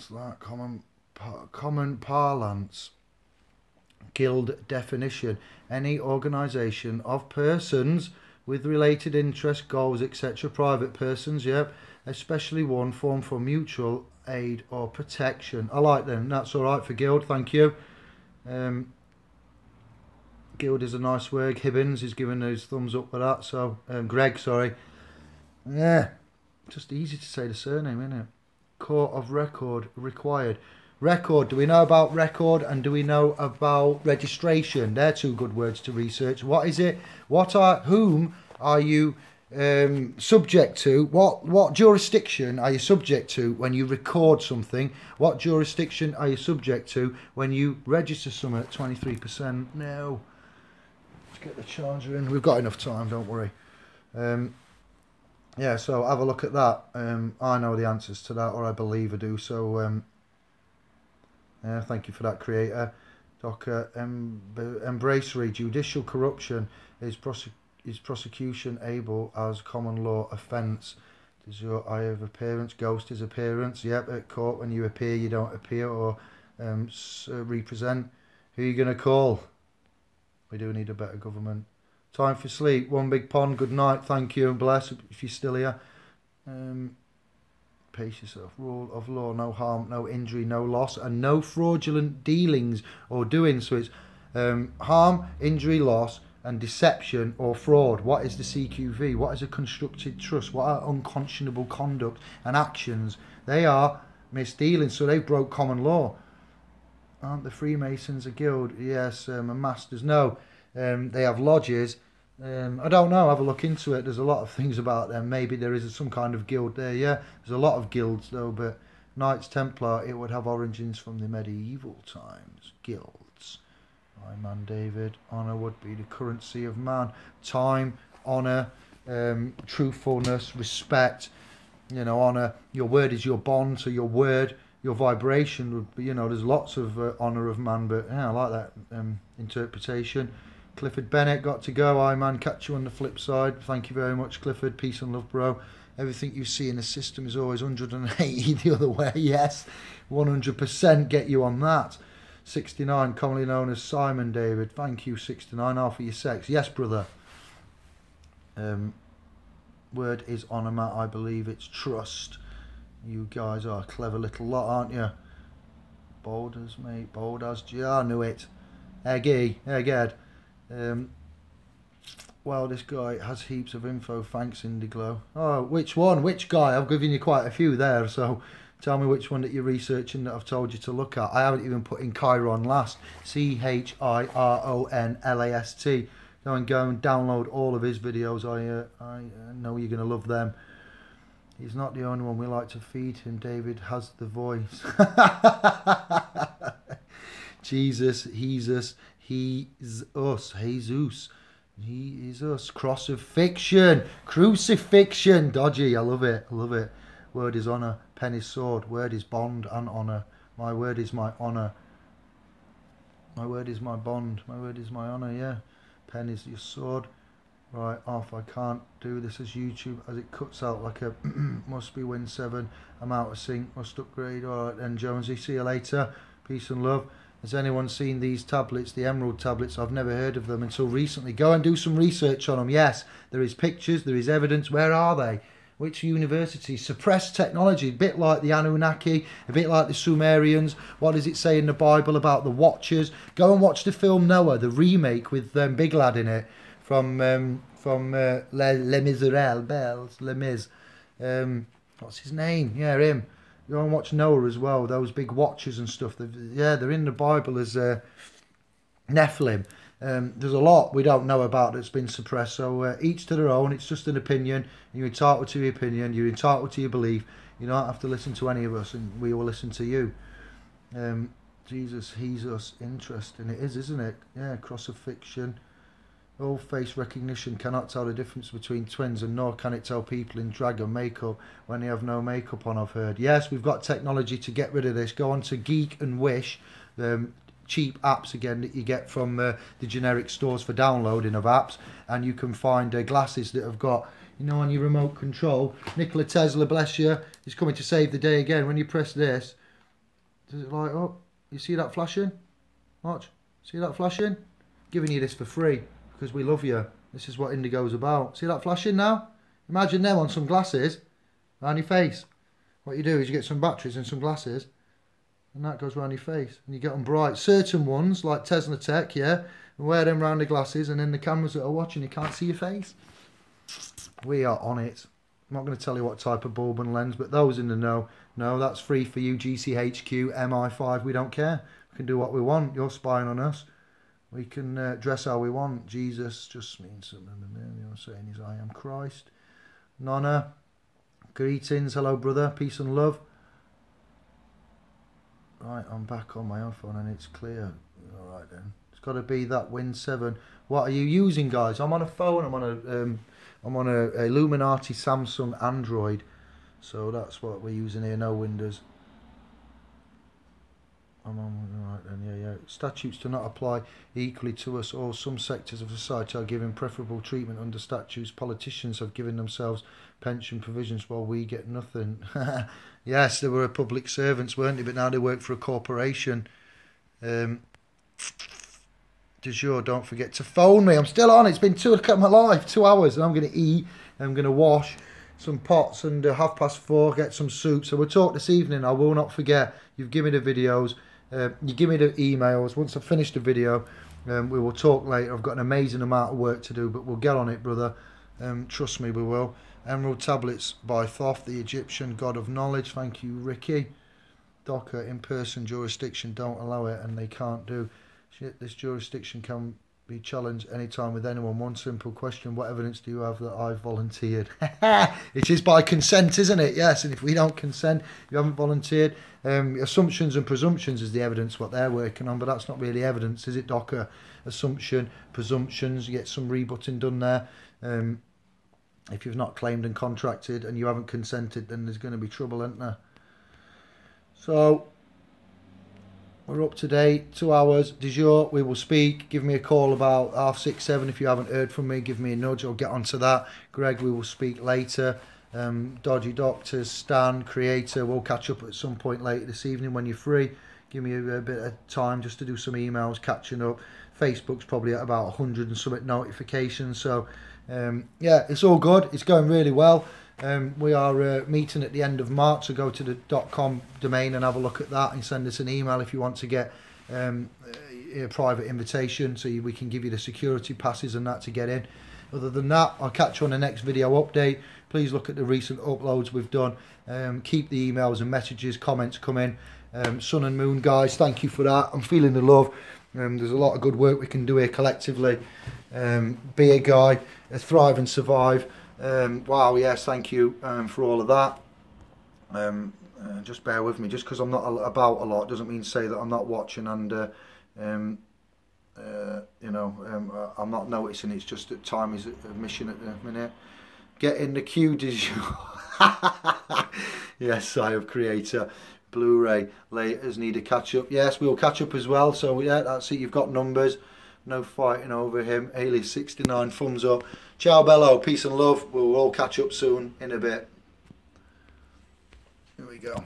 that. Common parlance. Guild definition: any organisation of persons with related interests, goals, etc. Private persons, yep, especially one formed for mutual aid or protection. I like them. That's all right for guild. Thank you. Guild is a nice word. Hibbins is giving his thumbs up for that. So Greg, sorry. Yeah, just easy to say the surname, isn't it? Court of record required. Record, do we know about record and do we know about registration? They're 2 good words to research. What is it? Whom are you subject to? What jurisdiction are you subject to when you record something? What jurisdiction are you subject to when you register something at 23%? No. Let's get the charger in. We've got enough time, don't worry. Yeah, so have a look at that. I know the answers to that, or I believe I do. So thank you for that, creator. Docker, embracery, judicial corruption. Is prosecution able as common law offence? Does your eye of appearance? Ghost is appearance. Yep, at court when you appear, you don't appear or represent. Who are you going to call? We do need a better government. Time for sleep. One big pond. Good night. Thank you and bless if you're still here. Pace yourself. Rule of law: no harm, no injury, no loss, and no fraudulent dealings or doing. So it's harm, injury, loss, and deception or fraud. What is the CQV? What is a constructed trust? What are unconscionable conduct and actions? They are misdealing. So they broke common law. Aren't the Freemasons a guild? Yes. A masters? No. They have lodges. I don't know, have a look into it. There's a lot of things about them. Maybe there is some kind of guild there. Yeah, there's a lot of guilds though, but Knights Templar, it would have origins from the medieval times. Guilds. My man David. Honour would be the currency of man. Time, honour, truthfulness, respect. You know, honour. Your word is your bond, so your word, your vibration would be, you know, there's lots of honour of man, but yeah, I like that interpretation. Clifford Bennett, got to go. I man, catch you on the flip side. Thank you very much, Clifford. Peace and love, bro. Everything you see in the system is always 180 the other way. Yes, 100% get you on that. 69, commonly known as Simon David. Thank you, 69. Half for your sex. Yes, brother. Word is honour, Matt. I believe it's trust. You guys are a clever little lot, aren't you? Boulders, mate. Boulders. Yeah, I knew it. Egged. Well, this guy has heaps of info. Thanks, Indiglow. Oh, which one? Which guy? I've given you quite a few there, so tell me which one that you're researching that I've told you to look at. I haven't even put in Chiron last. CHIRONLAST. Go and download all of his videos. I know you're going to love them. He's not the only one. We like to feed him. David has the voice. Jesus, he's us. He's us. Jesus. He is us. Cross of fiction. Crucifixion. Dodgy. I love it. I love it. Word is honour. Pen is sword. Word is bond and honour. My word is my honour. My word is my bond. My word is my honour, yeah. Pen is your sword. Right, off. I can't do this as YouTube as it cuts out like a must be win 7. I'm out of sync. Must upgrade. Alright then, Jonesy. See you later. Peace and love. Has anyone seen these tablets, the Emerald tablets? I've never heard of them until recently. Go and do some research on them. Yes, there is pictures, there is evidence. Where are they? Which university? Suppressed technology, a bit like the Anunnaki, a bit like the Sumerians. What does it say in the Bible about the Watchers? Go and watch the film Noah, the remake with Big Lad in it from Les Miserables, Les Mis. What's his name? Yeah, him. Go and watch Noah as well. Those big watchers and stuff. They're in the Bible as Nephilim. There's a lot we don't know about that's been suppressed. So each to their own. It's just an opinion. You're entitled to your opinion. You're entitled to your belief. You don't have to listen to any of us, and we will listen to you. Jesus, he's us. Interesting. It is, isn't it? Yeah, cross of fiction. All face recognition cannot tell the difference between twins, and nor can it tell people in drag and makeup when they have no makeup on, I've heard. Yes, we've got technology to get rid of this. Go on to Geek and Wish, cheap apps again that you get from the generic stores for downloading of apps, and you can find glasses that have got, you know, on your remote control. Nikola Tesla, bless you, is coming to save the day again. When you press this, does it light up? You see that flashing? Watch. See that flashing? Giving you this for free. Because we love you. This is what Indigo's about. See that flashing now? Imagine them on some glasses around your face. What you do is you get some batteries and some glasses, and that goes around your face, and you get them bright. Certain ones, like Tesla Tech, yeah, and wear them around the glasses, and then the cameras that are watching, you can't see your face. We are on it. I'm not going to tell you what type of bulb and lens, but those in the know, no, that's free for you. GCHQ, MI5, we don't care. We can do what we want. You're spying on us. We can dress how we want. Jesus just means something to me. You're saying is I am Christ. Nonna, greetings. Hello, brother. Peace and love. Right, I'm back on my iPhone and it's clear. All right then. It's got to be that Win 7. What are you using, guys? I'm on a phone. I'm on a Illuminati Samsung Android. So that's what we're using here. No Windows. I'm on, right then, yeah. Statutes do not apply equally to us all. Some sectors of society are given preferable treatment under statutes. Politicians have given themselves pension provisions while we get nothing. Yes, they were public servants, weren't they? But now they work for a corporation. Du jour, don't forget to phone me. I'm still on. It's been 2 o'clock my life, 2 hours, and I'm going to eat. I'm going to wash some pots, and 4:30 get some soup. So we'll talk this evening. I will not forget. You've given me the videos. You give me the emails. Once I've finished the video, we will talk later. I've got an amazing amount of work to do, but we'll get on it, brother. Trust me, we will. Emerald tablets by Thoth, the Egyptian god of knowledge. Thank you, Ricky. Docker, in-person jurisdiction don't allow it, and they can't do. Shit, this jurisdiction can be challenged anytime with anyone. One simple question: what evidence do you have that I volunteered? It is by consent, isn't it? Yes, and if we don't consent, you haven't volunteered. Assumptions and presumptions is the evidence what they're working on, but that's not really evidence, is it, Docker? Assumption, presumptions, you get some rebutting done there. If you've not claimed and contracted and you haven't consented, then there's going to be trouble, isn't there? So we're up to date, 2 hours. Du jour, we will speak. Give me a call about 6:30, 7. If you haven't heard from me, give me a nudge. I'll get onto that. Greg, we will speak later. Dodgy Doctors, Stan, Creator, we'll catch up at some point later this evening when you're free. Give me a bit of time just to do some emails, catching up. Facebook's probably at about 100 and something notifications. So, yeah, it's all good. It's going really well. We are meeting at the end of March, so go to the .com domain and have a look at that and send us an email if you want to get a private invitation so we can give you the security passes and that to get in. Other than that, I'll catch you on the next video update. Please look at the recent uploads we've done. Keep the emails and messages, comments coming. Sun and Moon guys, thank you for that. I'm feeling the love. There's a lot of good work we can do here collectively. Be a guy, thrive and survive. Wow, yes, thank you for all of that. Just bear with me. Just because I'm not about a lot doesn't mean to say that I'm not watching and you know, I'm not noticing. It's just that time is a mission at the minute. Get in the queue, did you? Yes, I have creator. Blu-ray laters need a catch up. Yes, we'll catch up as well. So yeah, that's it. You've got numbers. No fighting over him. Alias 69, thumbs up. Ciao bello, peace and love. We'll all catch up soon in a bit. Here we go.